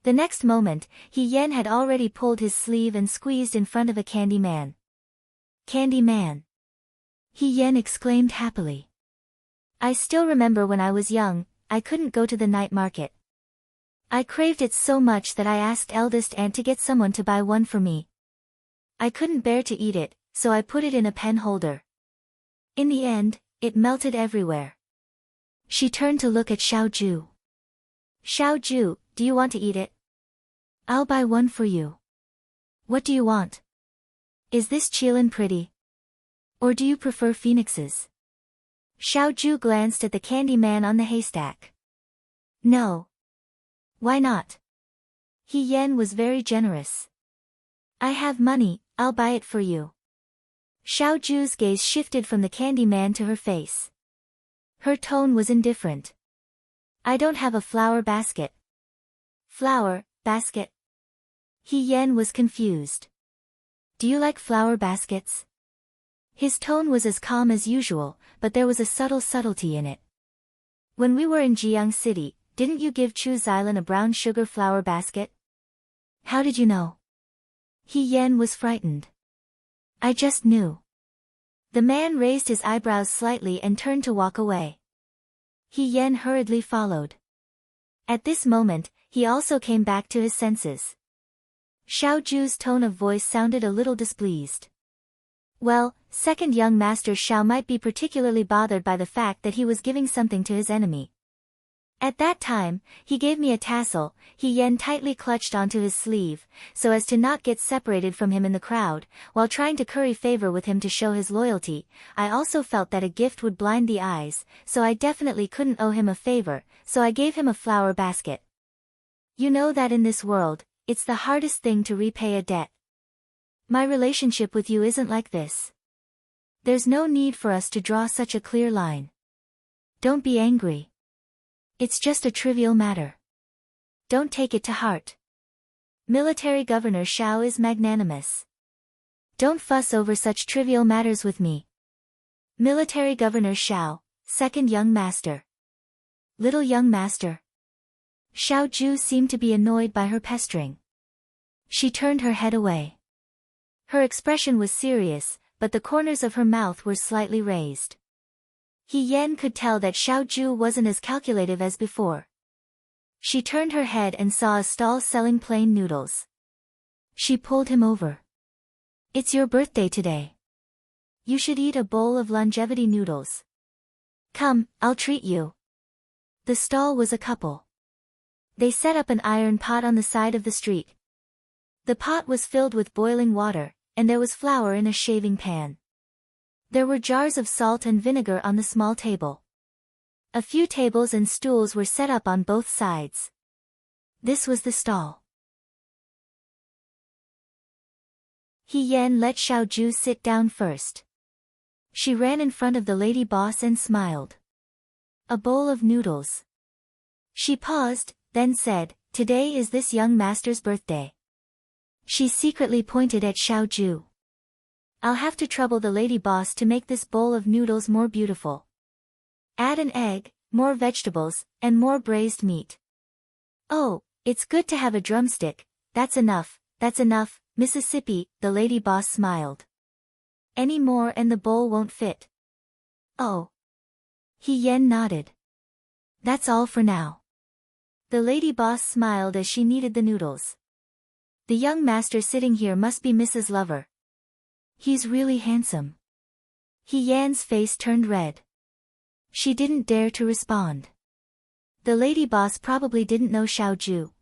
The next moment, He Yan had already pulled his sleeve and squeezed in front of a candy man. Candy man! He Yan exclaimed happily. I still remember when I was young, I couldn't go to the night market. I craved it so much that I asked eldest aunt to get someone to buy one for me. I couldn't bear to eat it, so I put it in a pen holder. In the end, it melted everywhere. She turned to look at Xiao Ju. Xiao Ju, do you want to eat it? I'll buy one for you. What do you want? Is this qilin pretty? Or do you prefer phoenixes? Xiao Ju glanced at the candy man on the haystack. No. Why not? He Yan was very generous. I have money, I'll buy it for you. Xiao Ju's gaze shifted from the candy man to her face. Her tone was indifferent. I don't have a flower basket. Flower basket? He Yan was confused. Do you like flower baskets? His tone was as calm as usual, but there was a subtlety in it. When we were in Jiang City, didn't you give Chu Xilan a brown sugar flower basket? How did you know? He Yan was frightened. I just knew. The man raised his eyebrows slightly and turned to walk away. He Yan hurriedly followed. At this moment, he also came back to his senses. Xiao Ju's tone of voice sounded a little displeased. Well, second young master Xiao might be particularly bothered by the fact that he was giving something to his enemy. At that time, he gave me a tassel. He Yan tightly clutched onto his sleeve, so as to not get separated from him in the crowd, while trying to curry favor with him to show his loyalty. I also felt that a gift would blind the eyes, so I definitely couldn't owe him a favor, so I gave him a flower basket. You know that in this world, it's the hardest thing to repay a debt. My relationship with you isn't like this. There's no need for us to draw such a clear line. Don't be angry. It's just a trivial matter. Don't take it to heart. Military Governor Xiao is magnanimous. Don't fuss over such trivial matters with me. Military Governor Xiao, second young master. Little young master. Xiao Ju seemed to be annoyed by her pestering. She turned her head away. Her expression was serious, but the corners of her mouth were slightly raised. He Yan could tell that Xiao Ju wasn't as calculative as before. She turned her head and saw a stall selling plain noodles. She pulled him over. It's your birthday today. You should eat a bowl of longevity noodles. Come, I'll treat you. The stall was a couple. They set up an iron pot on the side of the street. The pot was filled with boiling water, and there was flour in a shaving pan. There were jars of salt and vinegar on the small table. A few tables and stools were set up on both sides. This was the stall. He Yan let Xiao Ju sit down first. She ran in front of the lady boss and smiled. A bowl of noodles. She paused, then said, Today is this young master's birthday. She secretly pointed at Xiao Ju. I'll have to trouble the lady boss to make this bowl of noodles more beautiful. Add an egg, more vegetables, and more braised meat. Oh, it's good to have a drumstick. That's enough, Mississippi, the lady boss smiled. Any more and the bowl won't fit. Oh. He Yan nodded. That's all for now. The lady boss smiled as she kneaded the noodles. The young master sitting here must be Mrs. Lover. He's really handsome. He Yan's face turned red. She didn't dare to respond. The lady boss probably didn't know Xiao Ju.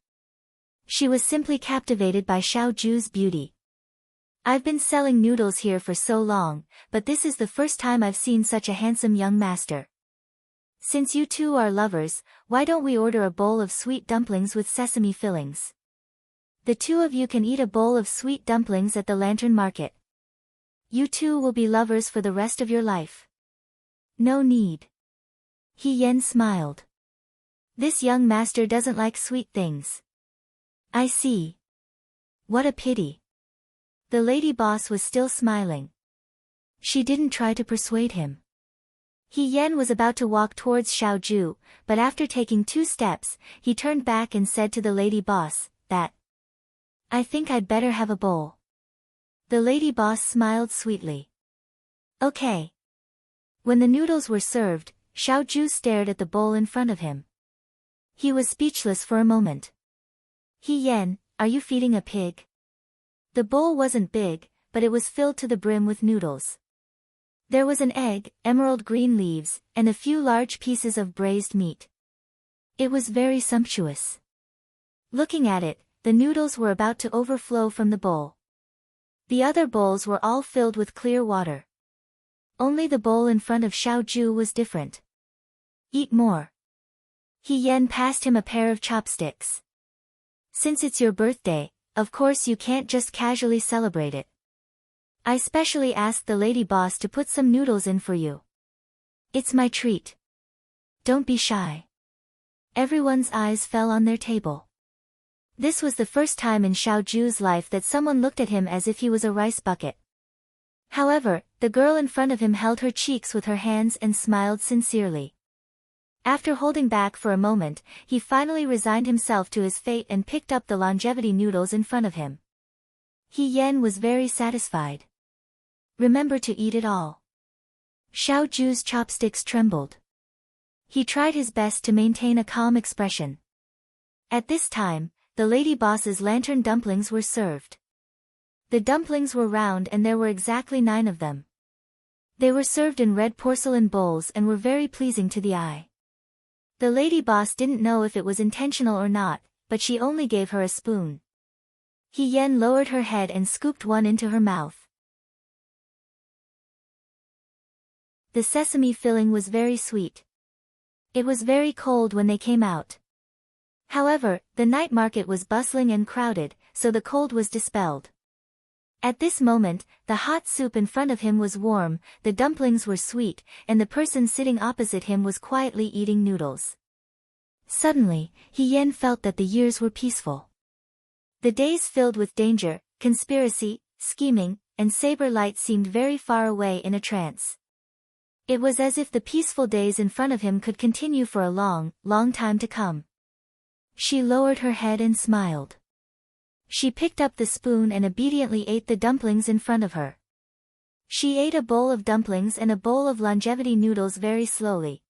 She was simply captivated by Xiao Ju's beauty. I've been selling noodles here for so long, but this is the first time I've seen such a handsome young master. Since you two are lovers, why don't we order a bowl of sweet dumplings with sesame fillings? The two of you can eat a bowl of sweet dumplings at the Lantern Market. You two will be lovers for the rest of your life. No need. He Yan smiled. This young master doesn't like sweet things. I see. What a pity. The lady boss was still smiling. She didn't try to persuade him. He Yan was about to walk towards Xiao Ju, but after taking 2 steps, he turned back and said to the lady boss, I think I'd better have a bowl. The lady boss smiled sweetly. Okay. When the noodles were served, Xiao Ju stared at the bowl in front of him. He was speechless for a moment. He Yan, are you feeding a pig? The bowl wasn't big, but it was filled to the brim with noodles. There was an egg, emerald green leaves, and a few large pieces of braised meat. It was very sumptuous. Looking at it, the noodles were about to overflow from the bowl. The other bowls were all filled with clear water. Only the bowl in front of Xiao Ju was different. Eat more. He Yan passed him a pair of chopsticks. Since it's your birthday, of course you can't just casually celebrate it. I specially asked the lady boss to put some noodles in for you. It's my treat. Don't be shy. Everyone's eyes fell on their table. This was the first time in Xiaoju's life that someone looked at him as if he was a rice bucket. However, the girl in front of him held her cheeks with her hands and smiled sincerely. After holding back for a moment, he finally resigned himself to his fate and picked up the longevity noodles in front of him. He Yan was very satisfied. Remember to eat it all. Xiaoju's chopsticks trembled. He tried his best to maintain a calm expression. At this time, the lady boss's lantern dumplings were served. The dumplings were round and there were exactly 9 of them. They were served in red porcelain bowls and were very pleasing to the eye. The lady boss didn't know if it was intentional or not, but she only gave her a spoon. He Yan lowered her head and scooped one into her mouth. The sesame filling was very sweet. It was very cold when they came out. However, the night market was bustling and crowded, so the cold was dispelled. At this moment, the hot soup in front of him was warm, the dumplings were sweet, and the person sitting opposite him was quietly eating noodles. Suddenly, He Yan felt that the years were peaceful. The days filled with danger, conspiracy, scheming, and saber light seemed very far away in a trance. It was as if the peaceful days in front of him could continue for a long, long time to come. She lowered her head and smiled. She picked up the spoon and obediently ate the dumplings in front of her. She ate a bowl of dumplings and a bowl of longevity noodles very slowly.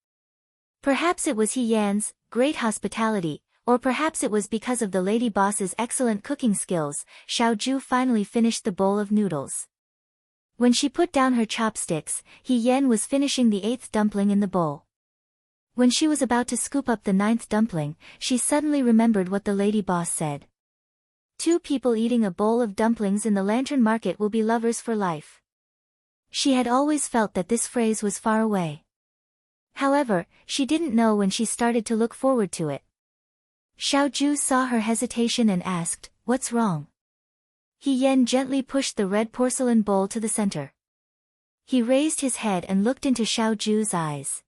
Perhaps it was He Yan's great hospitality, or perhaps it was because of the lady boss's excellent cooking skills, Xiaoju finally finished the bowl of noodles. When she put down her chopsticks, He Yan was finishing the 8th dumpling in the bowl. When she was about to scoop up the 9th dumpling, she suddenly remembered what the lady boss said. 2 people eating a bowl of dumplings in the lantern market will be lovers for life. She had always felt that this phrase was far away. However, she didn't know when she started to look forward to it. Xiaoju saw her hesitation and asked, "What's wrong?" He Yan gently pushed the red porcelain bowl to the center. He raised his head and looked into Xiaoju's eyes.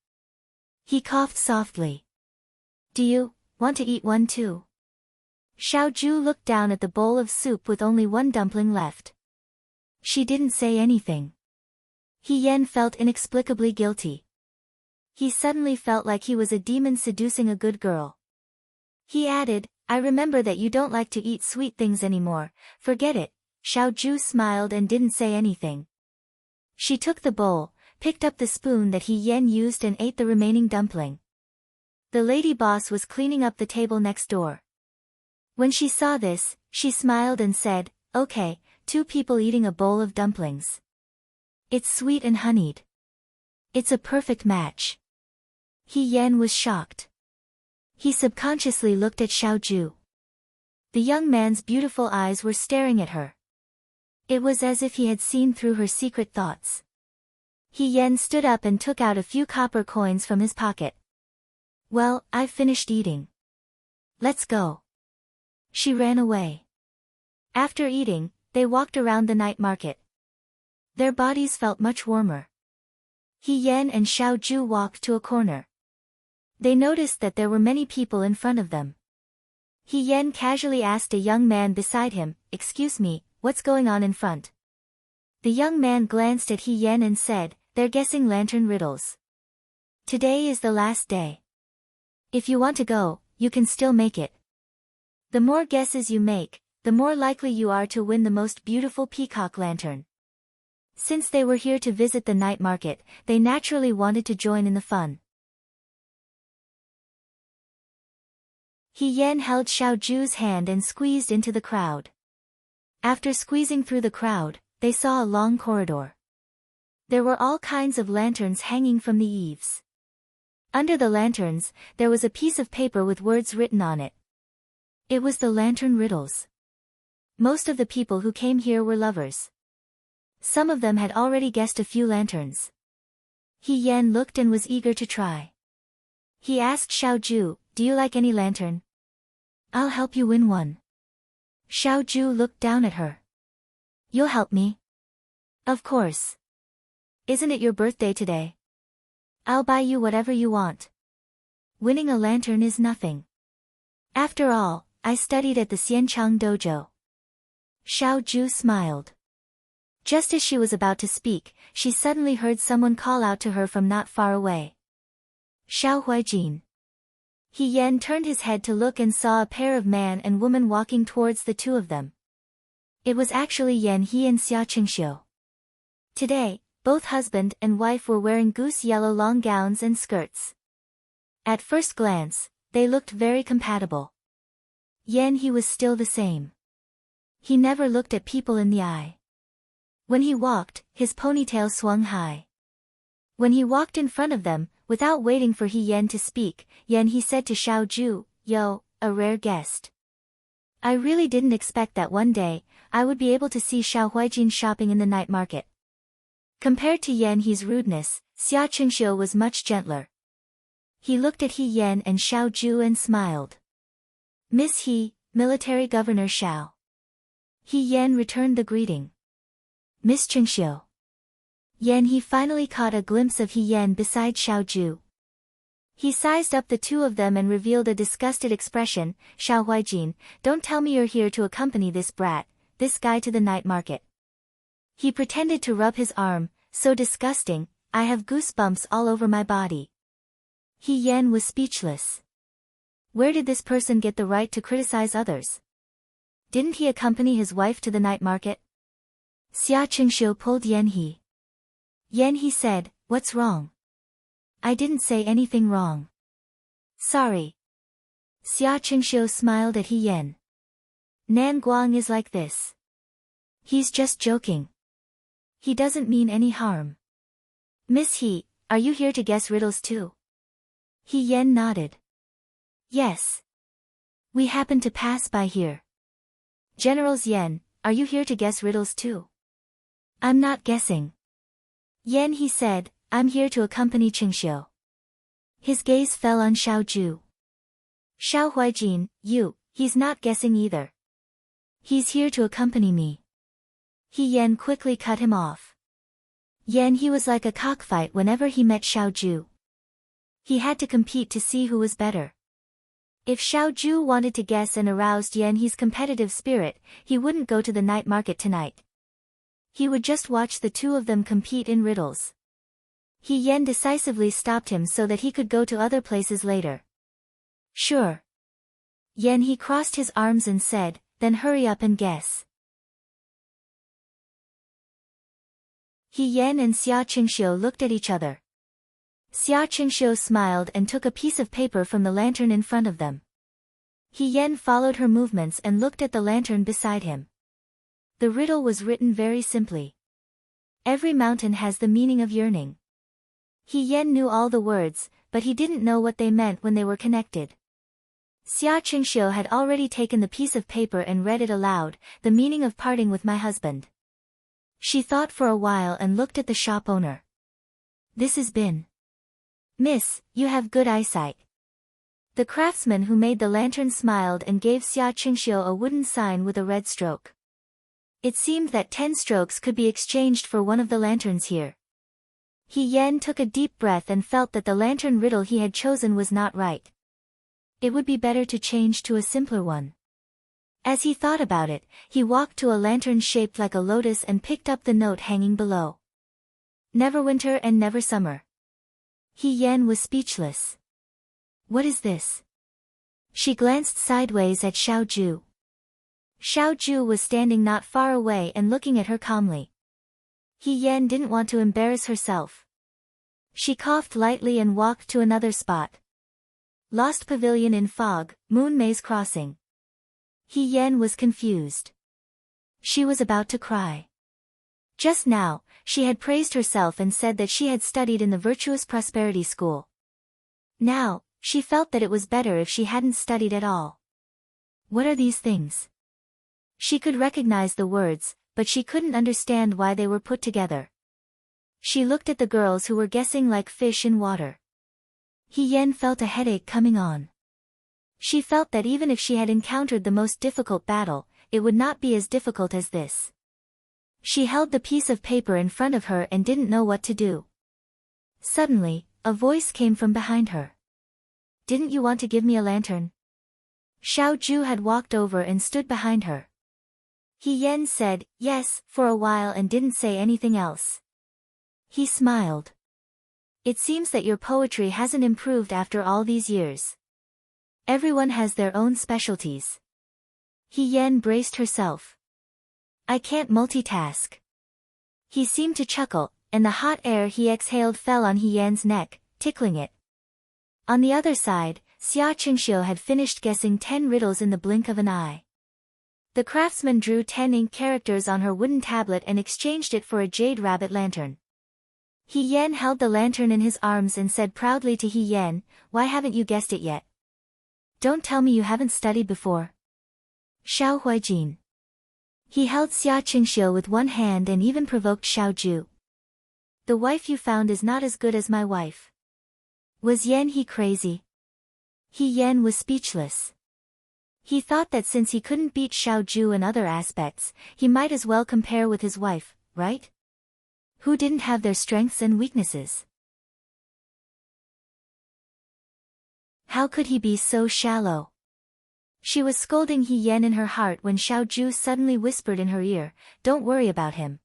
He coughed softly. "Do you want to eat one too?" Xiaoju looked down at the bowl of soup with only 1 dumpling left. She didn't say anything. He Yan felt inexplicably guilty. He suddenly felt like he was a demon seducing a good girl. He added, "I remember that you don't like to eat sweet things anymore, forget it." Xiaoju smiled and didn't say anything. She took the bowl, picked up the spoon that He Yan used and ate the remaining dumpling. The lady boss was cleaning up the table next door. When she saw this, she smiled and said, "Okay, 2 people eating a bowl of dumplings. It's sweet and honeyed. It's a perfect match." He Yan was shocked. He subconsciously looked at Xiaoju. The young man's beautiful eyes were staring at her. It was as if he had seen through her secret thoughts. He Yan stood up and took out a few copper coins from his pocket. "Well, I've finished eating. Let's go." She ran away. After eating, they walked around the night market. Their bodies felt much warmer. He Yan and Xiaoju walked to a corner. They noticed that there were many people in front of them. He Yan casually asked a young man beside him, "Excuse me, what's going on in front?" The young man glanced at He Yan and said, "They're guessing lantern riddles. Today is the last day. If you want to go, you can still make it. The more guesses you make, the more likely you are to win the most beautiful peacock lantern." Since they were here to visit the night market, they naturally wanted to join in the fun. He Yan held Xiaoju's hand and squeezed into the crowd. After squeezing through the crowd, they saw a long corridor. There were all kinds of lanterns hanging from the eaves. Under the lanterns, there was a piece of paper with words written on it. It was the lantern riddles. Most of the people who came here were lovers. Some of them had already guessed a few lanterns. He Yan looked and was eager to try. He asked Xiaoju, "Do you like any lantern? I'll help you win one." Xiaoju looked down at her. "You'll help me?" "Of course. Isn't it your birthday today? I'll buy you whatever you want. Winning a lantern is nothing. After all, I studied at the Xianchang dojo. Xiao Zhu smiled. Just as she was about to speak, she suddenly heard someone call out to her from not far away. Xiao Huijin. He Yan turned his head to look and saw a pair of man and woman walking towards the two of them. It was actually Yan He and Xia Qingxiu. Today, both husband and wife were wearing goose yellow long gowns and skirts. At first glance, they looked very compatible. Yan He was still the same. He never looked at people in the eye. When he walked, his ponytail swung high. When he walked in front of them, without waiting for He Yan to speak, Yan He said to Xiao Zhu, "Yo, a rare guest. I really didn't expect that one day, I would be able to see Xiao Huijin shopping in the night market." Compared to Yan He's rudeness, Xia Qingxiu was much gentler. He looked at He Yan and Xiao Zhu and smiled. "Miss He, Military Governor Xiao." He Yan returned the greeting. "Miss Qingxiu." Yan He finally caught a glimpse of He Yan beside Xiao Zhu. He sized up the two of them and revealed a disgusted expression. "Xiao Huijin, don't tell me you're here to accompany this brat, this guy to the night market." He pretended to rub his arm. "So disgusting, I have goosebumps all over my body." He Yan was speechless. Where did this person get the right to criticize others? Didn't he accompany his wife to the night market? Xia Qingxiu pulled Yan He. Yan He said, "What's wrong?" "I didn't say anything wrong." "Sorry." Xia Qingxiu smiled at He Yan. "Nan Guang is like this. He's just joking. He doesn't mean any harm." "Miss He, are you here to guess riddles too?" He Yan nodded. "Yes. We happen to pass by here." "Generals Yan, are you here to guess riddles too?" "I'm not guessing." Yan He said, "I'm here to accompany Qingxiu." His gaze fell on Xiao Zhu. "Xiao Huijin, he's not guessing either. He's here to accompany me." He Yan quickly cut him off. Yan He was like a cockfight whenever he met Xiao Zhu. He had to compete to see who was better. If Xiao Zhu wanted to guess and aroused Yan He's competitive spirit, he wouldn't go to the night market tonight. He would just watch the two of them compete in riddles. He Yan decisively stopped him so that he could go to other places later. "Sure." Yan He crossed his arms and said, "Then hurry up and guess." He Yan and Xia Qingxiu looked at each other. Xia Qingxiu smiled and took a piece of paper from the lantern in front of them. He Yan followed her movements and looked at the lantern beside him. The riddle was written very simply. Every mountain has the meaning of yearning. He Yan knew all the words, but he didn't know what they meant when they were connected. Xia Qingxiu had already taken the piece of paper and read it aloud, "The meaning of parting with my husband." She thought for a while and looked at the shop owner. "This is Bin. Miss, you have good eyesight." The craftsman who made the lantern smiled and gave Xia Qingxiu a wooden sign with a red stroke. It seemed that 10 strokes could be exchanged for one of the lanterns here. He Yan took a deep breath and felt that the lantern riddle he had chosen was not right. It would be better to change to a simpler one. As he thought about it, he walked to a lantern shaped like a lotus and picked up the note hanging below. "Never winter and never summer." He Yan was speechless. "What is this?" She glanced sideways at Xiao Zhu. Xiao Zhu was standing not far away and looking at her calmly. He Yan didn't want to embarrass herself. She coughed lightly and walked to another spot. Lost Pavilion in Fog, Moon Maze Crossing. He Yan was confused. She was about to cry. Just now, she had praised herself and said that she had studied in the Virtuous Prosperity School. Now, she felt that it was better if she hadn't studied at all. What are these things? She could recognize the words, but she couldn't understand why they were put together. She looked at the girls who were guessing like fish in water. He Yan felt a headache coming on. She felt that even if she had encountered the most difficult battle, it would not be as difficult as this. She held the piece of paper in front of her and didn't know what to do. Suddenly, a voice came from behind her. "Didn't you want to give me a lantern?" Xiao Zhu had walked over and stood behind her. He Yan said, yes, for a while and didn't say anything else. He smiled. It seems that your poetry hasn't improved after all these years. Everyone has their own specialties. He Yan braced herself. I can't multitask. He seemed to chuckle, and the hot air he exhaled fell on He Yan's neck, tickling it. On the other side, Xia Qingxiu had finished guessing 10 riddles in the blink of an eye. The craftsman drew 10 ink characters on her wooden tablet and exchanged it for a jade rabbit lantern. He Yan held the lantern in his arms and said proudly to He Yan, why haven't you guessed it yet? Don't tell me you haven't studied before. Xiao Huijin. He held Xia Qingxiu with one hand and even provoked Xiao Zhu. The wife you found is not as good as my wife. Was Yan he crazy? He Yan was speechless. He thought that since he couldn't beat Xiao Zhu in other aspects, he might as well compare with his wife, right? Who didn't have their strengths and weaknesses? How could he be so shallow? She was scolding He Yan in her heart when Xiao Zhu suddenly whispered in her ear, don't worry about him.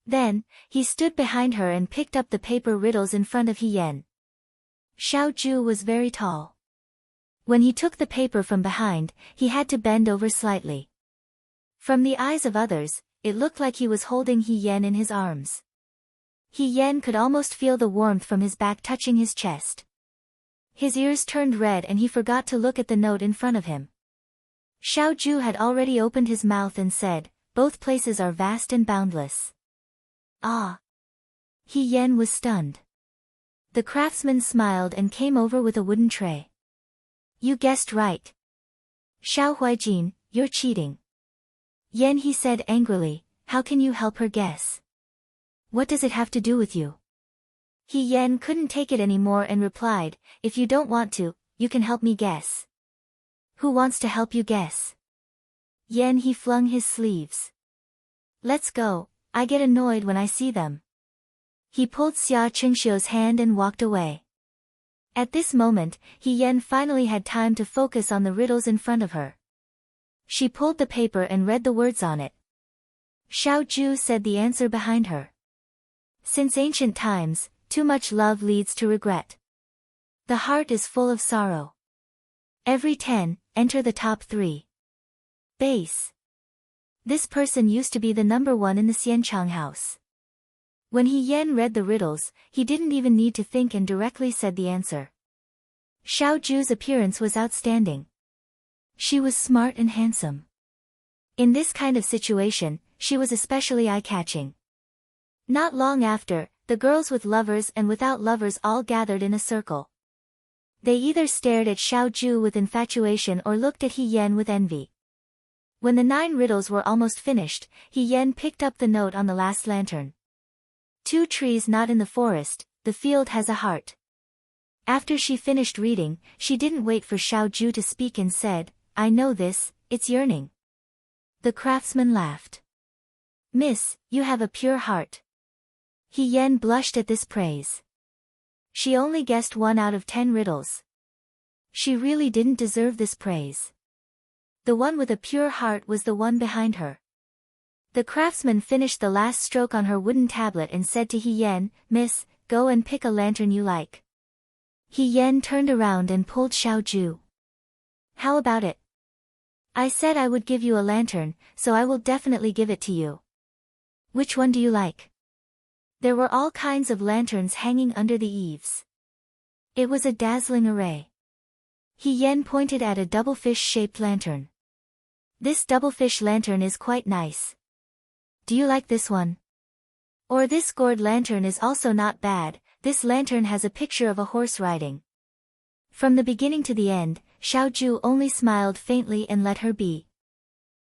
Then, he stood behind her and picked up the paper riddles in front of He Yan. Xiao Zhu was very tall. When he took the paper from behind, he had to bend over slightly. From the eyes of others, it looked like he was holding He Yan in his arms. He Yan could almost feel the warmth from his back touching his chest. His ears turned red and he forgot to look at the note in front of him. Xiao Zhu had already opened his mouth and said, both places are vast and boundless. Ah! He Yan was stunned. The craftsman smiled and came over with a wooden tray. You guessed right. Xiao Huijin, you're cheating. Yan he said angrily, how can you help her guess? What does it have to do with you? He Yan couldn't take it anymore and replied, if you don't want to, you can help me guess. Who wants to help you guess? Yan he flung his sleeves. Let's go, I get annoyed when I see them. He pulled Xia Qingxiu's hand and walked away. At this moment, He Yan finally had time to focus on the riddles in front of her. She pulled the paper and read the words on it. Xiao Zhu said the answer behind her. Since ancient times, too much love leads to regret. The heart is full of sorrow. Every 10, enter the top 3. Base. This person used to be the number 1 in the Xianchang house. When He Yan read the riddles, he didn't even need to think and directly said the answer. Xiao Zhu's appearance was outstanding. She was smart and handsome. In this kind of situation, she was especially eye-catching. Not long after, the girls with lovers and without lovers all gathered in a circle. They either stared at Xiao Zhu with infatuation or looked at He Yan with envy. When the 9 riddles were almost finished, He Yan picked up the note on the last lantern. 2 trees not in the forest, the field has a heart. After she finished reading, she didn't wait for Xiao Zhu to speak and said, I know this, it's yearning. The craftsman laughed. Miss, you have a pure heart. He Yan blushed at this praise. She only guessed 1 out of 10 riddles. She really didn't deserve this praise. The one with a pure heart was the one behind her. The craftsman finished the last stroke on her wooden tablet and said to He Yan, Miss, go and pick a lantern you like. He Yan turned around and pulled Xiao Zhu. How about it? I said I would give you a lantern, so I will definitely give it to you. Which one do you like? There were all kinds of lanterns hanging under the eaves. It was a dazzling array. He Yan pointed at a double fish-shaped lantern. This double fish lantern is quite nice. Do you like this one? Or this gourd lantern is also not bad, this lantern has a picture of a horse riding. From the beginning to the end, Xiao Zhu only smiled faintly and let her be.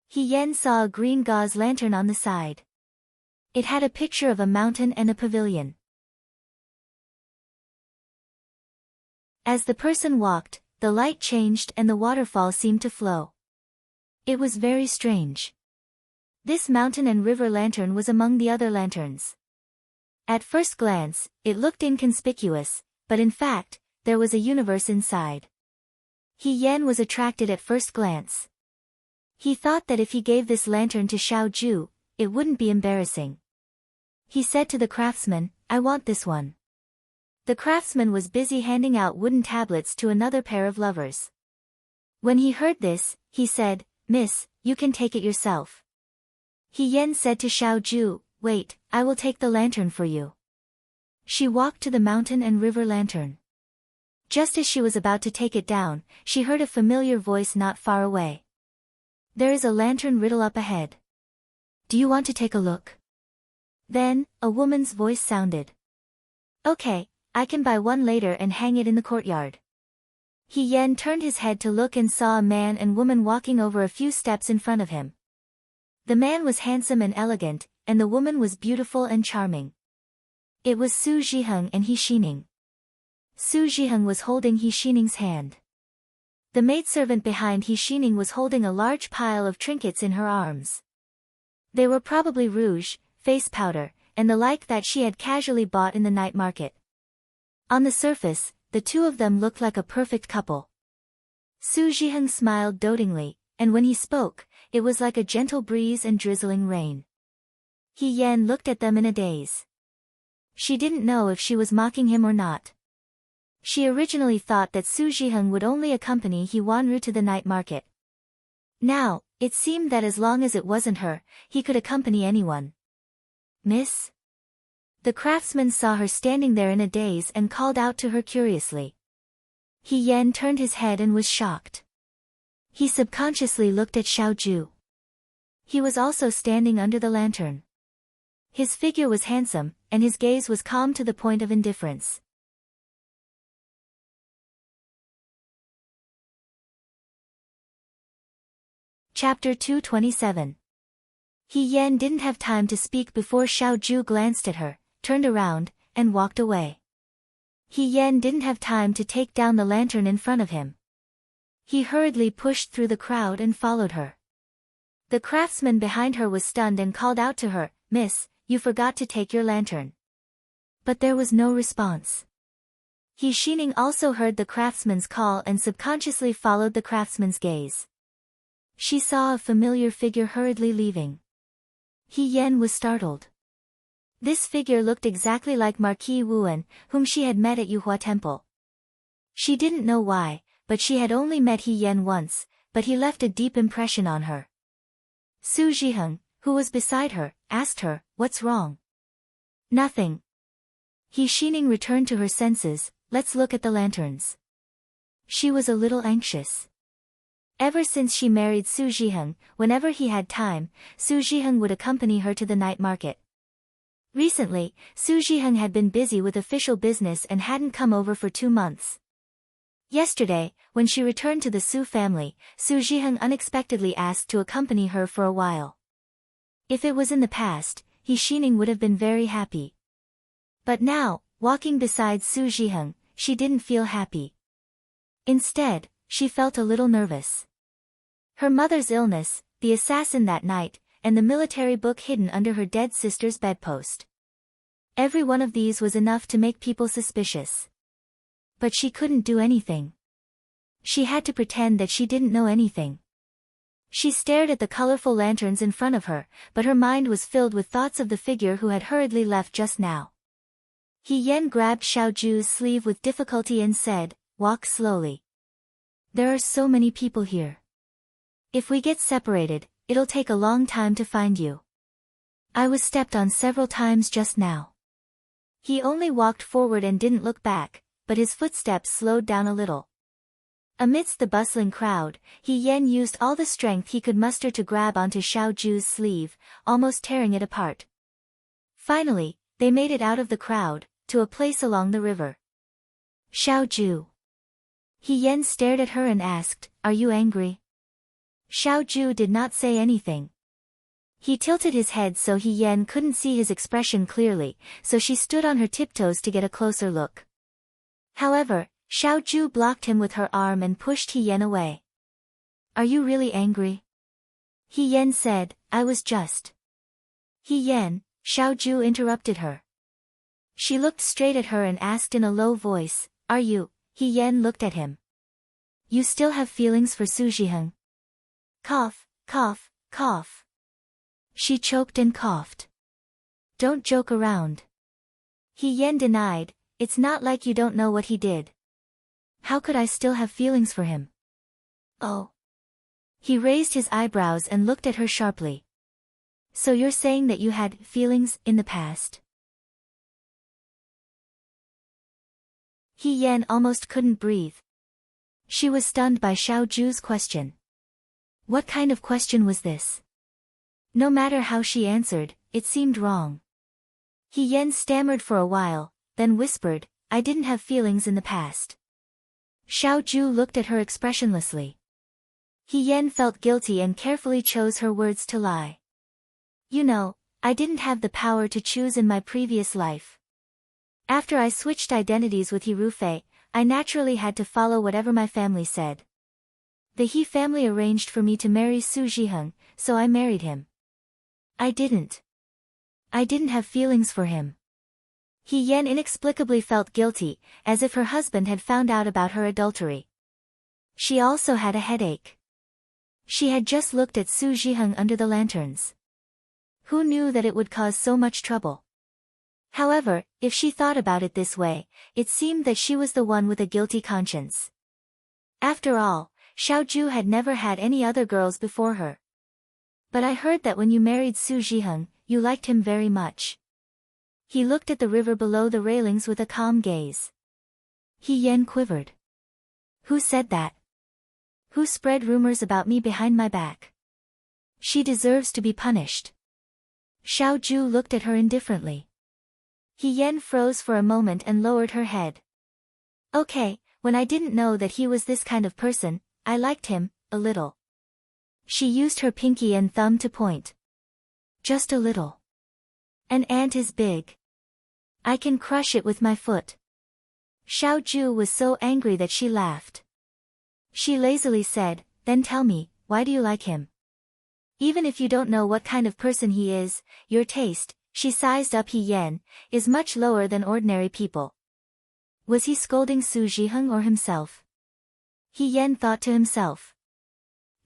He Yan saw a green gauze lantern on the side. It had a picture of a mountain and a pavilion. As the person walked, the light changed and the waterfall seemed to flow. It was very strange. This mountain and river lantern was among the other lanterns. At first glance, it looked inconspicuous, but in fact, there was a universe inside. He Yan was attracted at first glance. He thought that if he gave this lantern to Xiao Ju, it wouldn't be embarrassing. He said to the craftsman, I want this one. The craftsman was busy handing out wooden tablets to another pair of lovers. When he heard this, he said, Miss, you can take it yourself. He Yan said to Xiao Ju, wait, I will take the lantern for you. She walked to the mountain and river lantern. Just as she was about to take it down, she heard a familiar voice not far away. There is a lantern riddle up ahead. Do you want to take a look? Then, a woman's voice sounded. Okay, I can buy one later and hang it in the courtyard. He Yan turned his head to look and saw a man and woman walking over a few steps in front of him. The man was handsome and elegant, and the woman was beautiful and charming. It was Su Zhiheng and He Xining. Su Zhiheng was holding He Xining's hand. The maidservant behind He Xining was holding a large pile of trinkets in her arms. They were probably rouge, face powder, and the like that she had casually bought in the night market. On the surface, the two of them looked like a perfect couple. Su Zhiheng smiled dotingly, and when he spoke, it was like a gentle breeze and drizzling rain. He Yan looked at them in a daze. She didn't know if she was mocking him or not. She originally thought that Su Zhiheng would only accompany He Wanru to the night market. Now, it seemed that as long as it wasn't her, he could accompany anyone. Miss? The craftsman saw her standing there in a daze and called out to her curiously. He Yan turned his head and was shocked. He subconsciously looked at Xiao Ju. He was also standing under the lantern. His figure was handsome, and his gaze was calm to the point of indifference. Chapter 227. He Yan didn't have time to speak before Xiao Ju glanced at her, turned around, and walked away. He Yan didn't have time to take down the lantern in front of him. He hurriedly pushed through the crowd and followed her. The craftsman behind her was stunned and called out to her, Miss, you forgot to take your lantern. But there was no response. He Xining also heard the craftsman's call and subconsciously followed the craftsman's gaze. She saw a familiar figure hurriedly leaving. He Yan was startled. This figure looked exactly like Marquis Wuan, whom she had met at Yuhua Temple. She didn't know why, but she had only met He Yan once, but he left a deep impression on her. Su Zhiheng, who was beside her, asked her, what's wrong? Nothing. He Xining returned to her senses, let's look at the lanterns. She was a little anxious. Ever since she married Su Zhiheng, whenever he had time, Su Zhiheng would accompany her to the night market. Recently, Su Zhiheng had been busy with official business and hadn't come over for 2 months. Yesterday, when she returned to the Su family, Su Zhiheng unexpectedly asked to accompany her for a while. If it was in the past, He Xining would have been very happy. But now, walking beside Su Zhiheng, she didn't feel happy. Instead, she felt a little nervous. Her mother's illness, the assassin that night, and the military book hidden under her dead sister's bedpost. Every one of these was enough to make people suspicious. But she couldn't do anything. She had to pretend that she didn't know anything. She stared at the colorful lanterns in front of her, but her mind was filled with thoughts of the figure who had hurriedly left just now. He Yan grabbed Xiao Ju's sleeve with difficulty and said, walk slowly. There are so many people here. If we get separated, it'll take a long time to find you. I was stepped on several times just now. He only walked forward and didn't look back, but his footsteps slowed down a little. Amidst the bustling crowd, He Yan used all the strength he could muster to grab onto Xiao Ju's sleeve, almost tearing it apart. Finally, they made it out of the crowd, to a place along the river. Xiao Ju. He Yan stared at her and asked, are you angry? Xiao Ju did not say anything. He tilted his head so He Yan couldn't see his expression clearly, so she stood on her tiptoes to get a closer look. However, Xiao Ju blocked him with her arm and pushed He Yan away. Are you really angry? He Yan said, I was just. He Yan, Xiao Ju interrupted her. She looked straight at her and asked in a low voice, are you? He Yan looked at him. You still have feelings for Su Zhiheng? Cough, cough, cough. She choked and coughed. Don't joke around. He Yan denied, it's not like you don't know what he did. How could I still have feelings for him? Oh. He raised his eyebrows and looked at her sharply. So you're saying that you had feelings in the past? He Yan almost couldn't breathe. She was stunned by Xiao Zhu's question. What kind of question was this? No matter how she answered, it seemed wrong. He Yan stammered for a while, then whispered, I didn't have feelings in the past. Xiao Zhu looked at her expressionlessly. He Yan felt guilty and carefully chose her words to lie. You know, I didn't have the power to choose in my previous life. After I switched identities with He Rufei, I naturally had to follow whatever my family said. The He family arranged for me to marry Su Zhiheng, so I married him. I didn't have feelings for him. He Yan inexplicably felt guilty, as if her husband had found out about her adultery. She also had a headache. She had just looked at Su Zhiheng under the lanterns. Who knew that it would cause so much trouble? However, if she thought about it this way, it seemed that she was the one with a guilty conscience. After all, Xiao Zhu had never had any other girls before her. But I heard that when you married Su Zhiheng, you liked him very much. He looked at the river below the railings with a calm gaze. He Yan quivered. Who said that? Who spread rumors about me behind my back? She deserves to be punished. Xiao Zhu looked at her indifferently. He Yan froze for a moment and lowered her head. Okay, when I didn't know that he was this kind of person, I liked him, a little. She used her pinky and thumb to point. Just a little. An ant is big. I can crush it with my foot. Xiao Zhu was so angry that she laughed. She lazily said, then tell me, why do you like him? Even if you don't know what kind of person he is, your taste, she sized up He Yan, is much lower than ordinary people. Was he scolding Su Zhiheng or himself? He Yan thought to himself.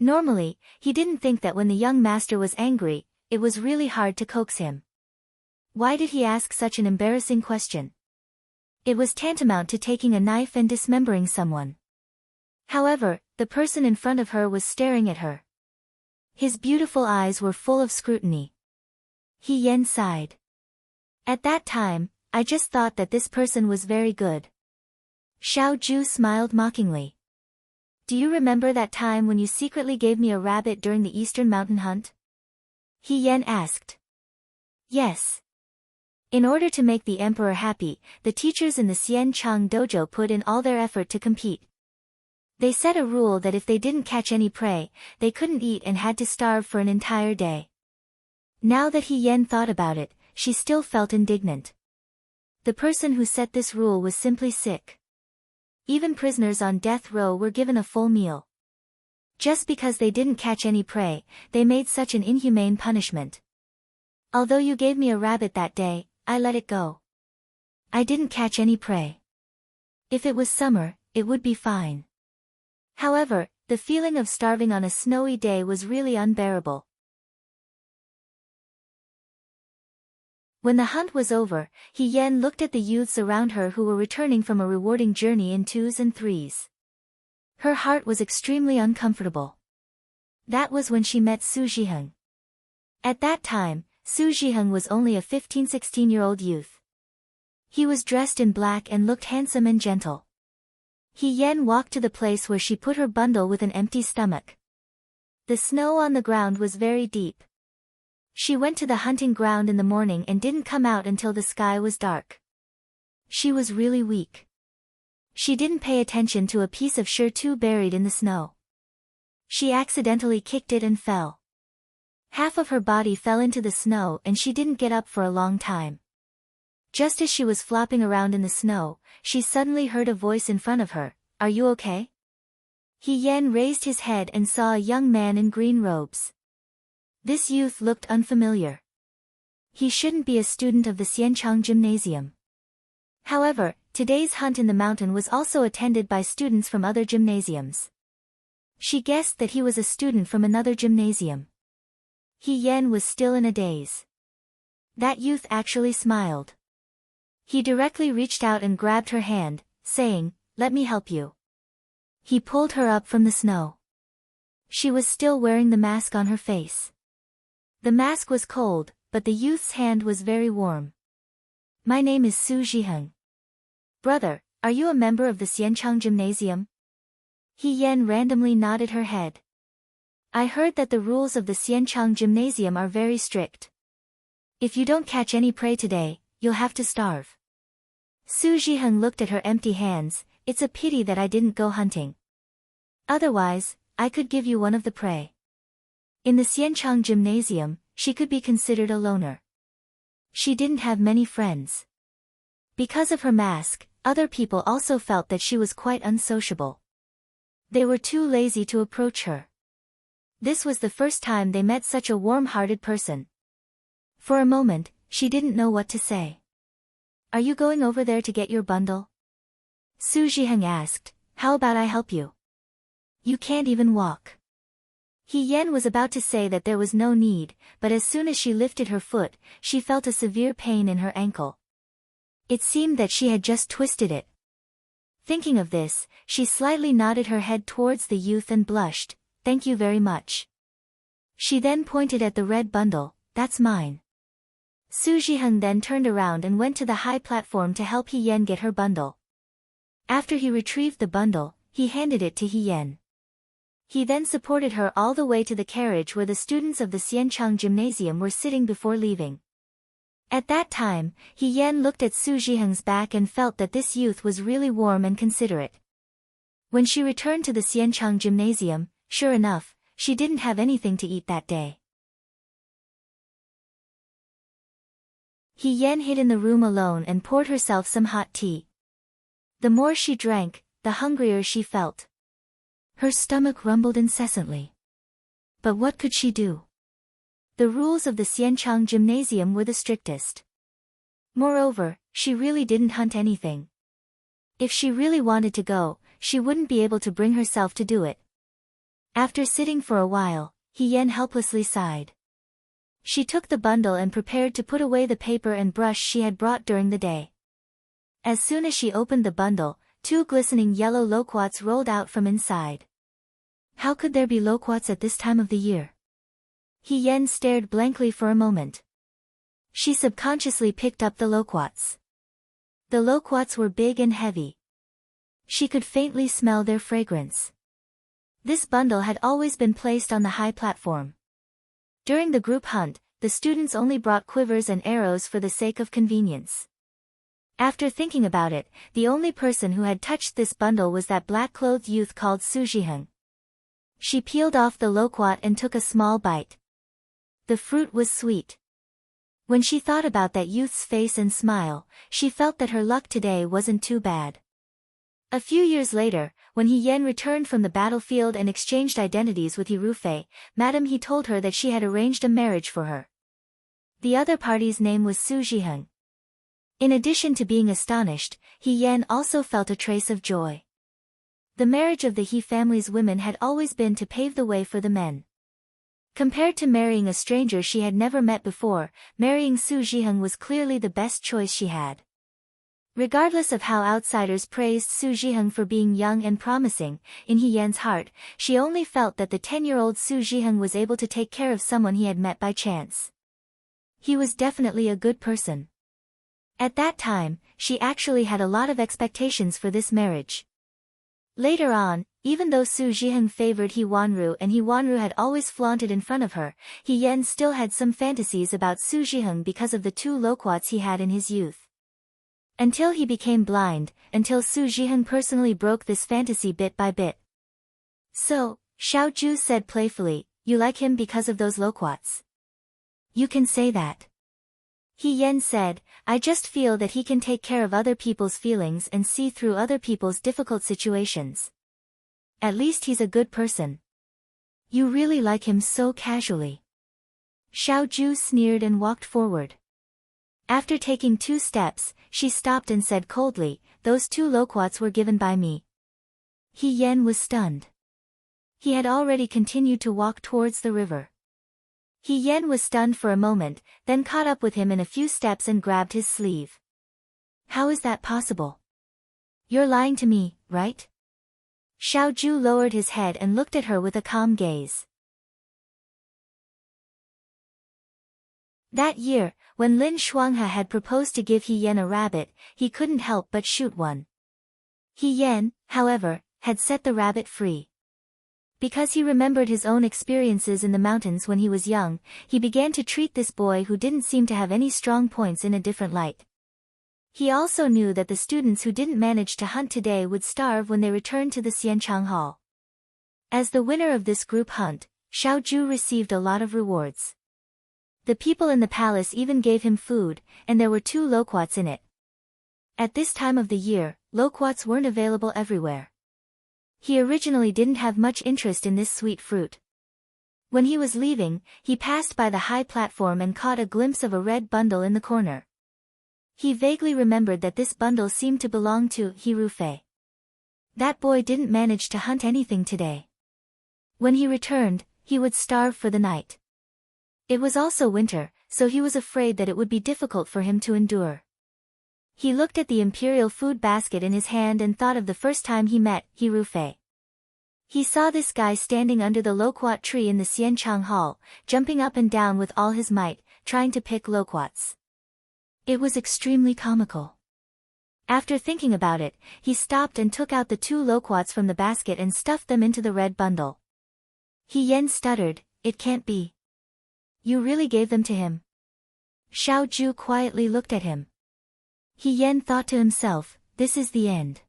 Normally, he didn't think that when the young master was angry, it was really hard to coax him. Why did he ask such an embarrassing question? It was tantamount to taking a knife and dismembering someone. However, the person in front of her was staring at her. His beautiful eyes were full of scrutiny. He Yan sighed. At that time, I just thought that this person was very good. Xiao Zhu smiled mockingly. Do you remember that time when you secretly gave me a rabbit during the Eastern Mountain Hunt? He Yan asked. Yes. In order to make the emperor happy, the teachers in the Xian Chang dojo put in all their effort to compete. They set a rule that if they didn't catch any prey, they couldn't eat and had to starve for an entire day. Now that He Yan thought about it, she still felt indignant. The person who set this rule was simply sick. Even prisoners on death row were given a full meal. Just because they didn't catch any prey, they made such an inhumane punishment. Although you gave me a rabbit that day, I let it go. I didn't catch any prey. If it was summer, it would be fine. However, the feeling of starving on a snowy day was really unbearable. When the hunt was over, He Yan looked at the youths around her who were returning from a rewarding journey in 2s and 3s. Her heart was extremely uncomfortable. That was when she met Su Zhiheng. At that time, Su Zhiheng was only a 15-16-year-old youth. He was dressed in black and looked handsome and gentle. He Yan walked to the place where she put her bundle with an empty stomach. The snow on the ground was very deep. She went to the hunting ground in the morning and didn't come out until the sky was dark. She was really weak. She didn't pay attention to a piece of shirt buried in the snow. She accidentally kicked it and fell. Half of her body fell into the snow and she didn't get up for a long time. Just as she was flopping around in the snow, she suddenly heard a voice in front of her, "Are you okay?" He Yan raised his head and saw a young man in green robes. This youth looked unfamiliar. He shouldn't be a student of the Xianchang Gymnasium. However, today's hunt in the mountain was also attended by students from other gymnasiums. She guessed that he was a student from another gymnasium. He Yen was still in a daze. That youth actually smiled. He directly reached out and grabbed her hand, saying, "Let me help you." He pulled her up from the snow. She was still wearing the mask on her face. The mask was cold, but the youth's hand was very warm. "My name is Su Jiheng. Brother, are you a member of the Xianchang Gymnasium?" He Yen randomly nodded her head. "I heard that the rules of the Xianchang Gymnasium are very strict. If you don't catch any prey today, you'll have to starve." Su Jiheng looked at her empty hands. "It's a pity that I didn't go hunting. Otherwise, I could give you one of the prey." In the Xianchang Gymnasium, she could be considered a loner. She didn't have many friends. Because of her mask, other people also felt that she was quite unsociable. They were too lazy to approach her. This was the first time they met such a warm-hearted person. For a moment, she didn't know what to say. "Are you going over there to get your bundle?" Su Jiheng asked. "How about I help you? You can't even walk." He Yen was about to say that there was no need, but as soon as she lifted her foot, she felt a severe pain in her ankle. It seemed that she had just twisted it. Thinking of this, she slightly nodded her head towards the youth and blushed. "Thank you very much." She then pointed at the red bundle. "That's mine." Su Jiheng then turned around and went to the high platform to help He Yen get her bundle. After he retrieved the bundle, he handed it to He Yen. He then supported her all the way to the carriage where the students of the Xianchang Gymnasium were sitting before leaving. At that time, He Yen looked at Su Jiheng's back and felt that this youth was really warm and considerate. When she returned to the Xianchang Gymnasium, sure enough, she didn't have anything to eat that day. He Yen hid in the room alone and poured herself some hot tea. The more she drank, the hungrier she felt. Her stomach rumbled incessantly. But what could she do? The rules of the Xianchang Gymnasium were the strictest. Moreover, she really didn't hunt anything. If she really wanted to go, she wouldn't be able to bring herself to do it. After sitting for a while, He Yen helplessly sighed. She took the bundle and prepared to put away the paper and brush she had brought during the day. As soon as she opened the bundle, 2 glistening yellow loquats rolled out from inside. How could there be loquats at this time of the year? He Yen stared blankly for a moment. She subconsciously picked up the loquats. The loquats were big and heavy. She could faintly smell their fragrance. This bundle had always been placed on the high platform. During the group hunt, the students only brought quivers and arrows for the sake of convenience. After thinking about it, the only person who had touched this bundle was that black-clothed youth called Su Jiheng. She peeled off the loquat and took a small bite. The fruit was sweet. When she thought about that youth's face and smile, she felt that her luck today wasn't too bad. A few years later, when He Yen returned from the battlefield and exchanged identities with Hirufei, Madame He told her that she had arranged a marriage for her. The other party's name was Su Jiheng. In addition to being astonished, He Yen also felt a trace of joy. The marriage of the He family's women had always been to pave the way for the men. Compared to marrying a stranger she had never met before, marrying Su Jiheng was clearly the best choice she had. Regardless of how outsiders praised Su Jiheng for being young and promising, in He Yen's heart, she only felt that the 10-year-old Su Jiheng was able to take care of someone he had met by chance. He was definitely a good person. At that time, she actually had a lot of expectations for this marriage. Later on, even though Su Jiheng favored He Wanru and He Wanru had always flaunted in front of her, He Yen still had some fantasies about Su Jiheng because of the 2 loquats he had in his youth. Until he became blind, until Su Jiheng personally broke this fantasy bit by bit. "So," Xiao Ju said playfully, "you like him because of those loquats?" "You can say that." He Yen said, "I just feel that he can take care of other people's feelings and see through other people's difficult situations. At least he's a good person." "You really like him so casually." Xiao Ju sneered and walked forward. After taking 2 steps, she stopped and said coldly, "Those 2 loquats were given by me." He Yen was stunned. He had already continued to walk towards the river. He Yen was stunned for a moment, then caught up with him in a few steps and grabbed his sleeve. How is that possible? You're lying to me, right? Xiaoju lowered his head and looked at her with a calm gaze. That year, when Lin Shuanghe had proposed to give He Yen a rabbit, he couldn't help but shoot one. He Yen, however, had set the rabbit free. Because he remembered his own experiences in the mountains when he was young, he began to treat this boy who didn't seem to have any strong points in a different light. He also knew that the students who didn't manage to hunt today would starve when they returned to the Xianchang Hall. As the winner of this group hunt, Xiaoju received a lot of rewards. The people in the palace even gave him food, and there were 2 loquats in it. At this time of the year, loquats weren't available everywhere. He originally didn't have much interest in this sweet fruit. When he was leaving, he passed by the high platform and caught a glimpse of a red bundle in the corner. He vaguely remembered that this bundle seemed to belong to Hirufei. That boy didn't manage to hunt anything today. When he returned, he would starve for the night. It was also winter, so he was afraid that it would be difficult for him to endure. He looked at the imperial food basket in his hand and thought of the first time he met Hirufei. He saw this guy standing under the loquat tree in the Xianchang Hall, jumping up and down with all his might, trying to pick loquats. It was extremely comical. After thinking about it, he stopped and took out the 2 loquats from the basket and stuffed them into the red bundle. He Yen stuttered, "It can't be. You really gave them to him?" Xiaoju quietly looked at him. He Yen thought to himself, this is the end.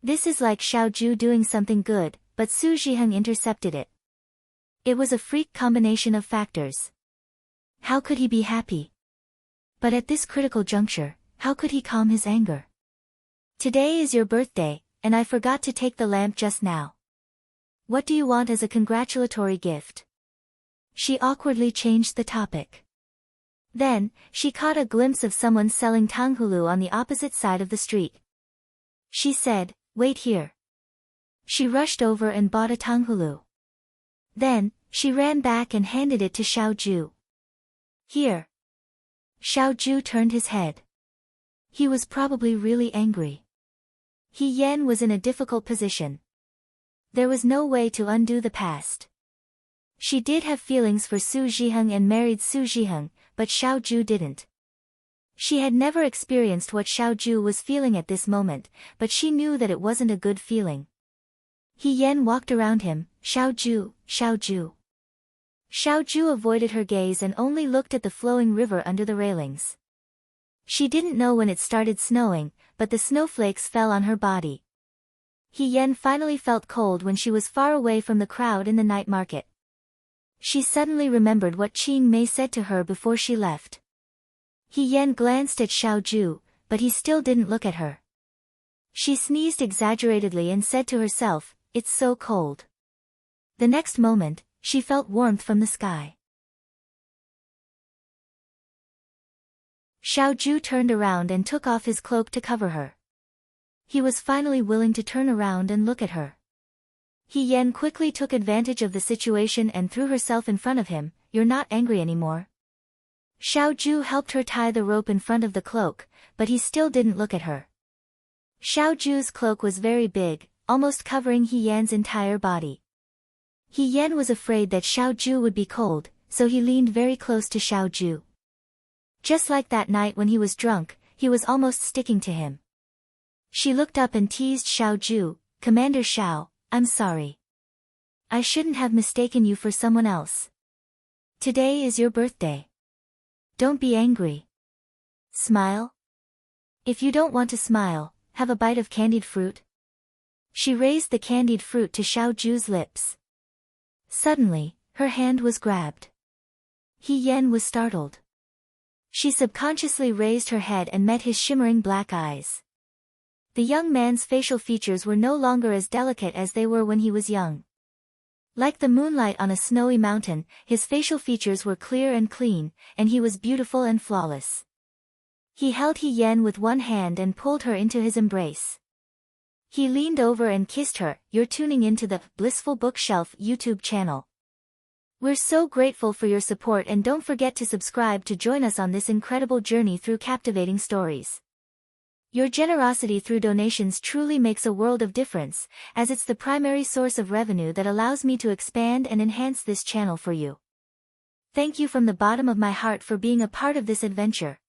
This is like Xiaoju doing something good, but Su Zhiheng intercepted it. It was a freak combination of factors. How could he be happy? But at this critical juncture, how could he calm his anger? Today is your birthday, and I forgot to take the lamp just now. What do you want as a congratulatory gift? She awkwardly changed the topic. Then, she caught a glimpse of someone selling tanghulu on the opposite side of the street. She said, "Wait here." She rushed over and bought a tanghulu. Then, she ran back and handed it to Xiaoju. "Here." Xiaoju turned his head. He was probably really angry. He Yen was in a difficult position. There was no way to undo the past. She did have feelings for Su Zhiheng and married Su Zhiheng, but Xiaoju didn't. She had never experienced what Xiaoju was feeling at this moment, but she knew that it wasn't a good feeling. He Yen walked around him, "Xiaoju, Xiaoju." Xiaoju avoided her gaze and only looked at the flowing river under the railings. She didn't know when it started snowing, but the snowflakes fell on her body. He Yen finally felt cold when she was far away from the crowd in the night market. She suddenly remembered what Qing Mei said to her before she left. He Yen glanced at Xiaoju, but he still didn't look at her. She sneezed exaggeratedly and said to herself, "It's so cold." The next moment, she felt warmth from the sky. Xiaoju turned around and took off his cloak to cover her. He was finally willing to turn around and look at her. He Yen quickly took advantage of the situation and threw herself in front of him. "You're not angry anymore?" Xiaoju helped her tie the rope in front of the cloak, but he still didn't look at her. Xiaoju's cloak was very big, almost covering He Yan's entire body. He Yan was afraid that Xiaoju would be cold, so he leaned very close to Xiaoju. Just like that night when he was drunk, he was almost sticking to him. She looked up and teased Xiaoju, "Commander Xiao, I'm sorry. I shouldn't have mistaken you for someone else. Today is your birthday. Don't be angry. Smile. If you don't want to smile, have a bite of candied fruit." She raised the candied fruit to Xiaoju's lips. Suddenly, her hand was grabbed. He Yan was startled. She subconsciously raised her head and met his shimmering black eyes. The young man's facial features were no longer as delicate as they were when he was young. Like the moonlight on a snowy mountain, his facial features were clear and clean, and he was beautiful and flawless. He held He Yan with one hand and pulled her into his embrace. He leaned over and kissed her. You're tuning into the Blissful Bookshelf YouTube channel. We're so grateful for your support, and don't forget to subscribe to join us on this incredible journey through captivating stories. Your generosity through donations truly makes a world of difference, as it's the primary source of revenue that allows me to expand and enhance this channel for you. Thank you from the bottom of my heart for being a part of this adventure.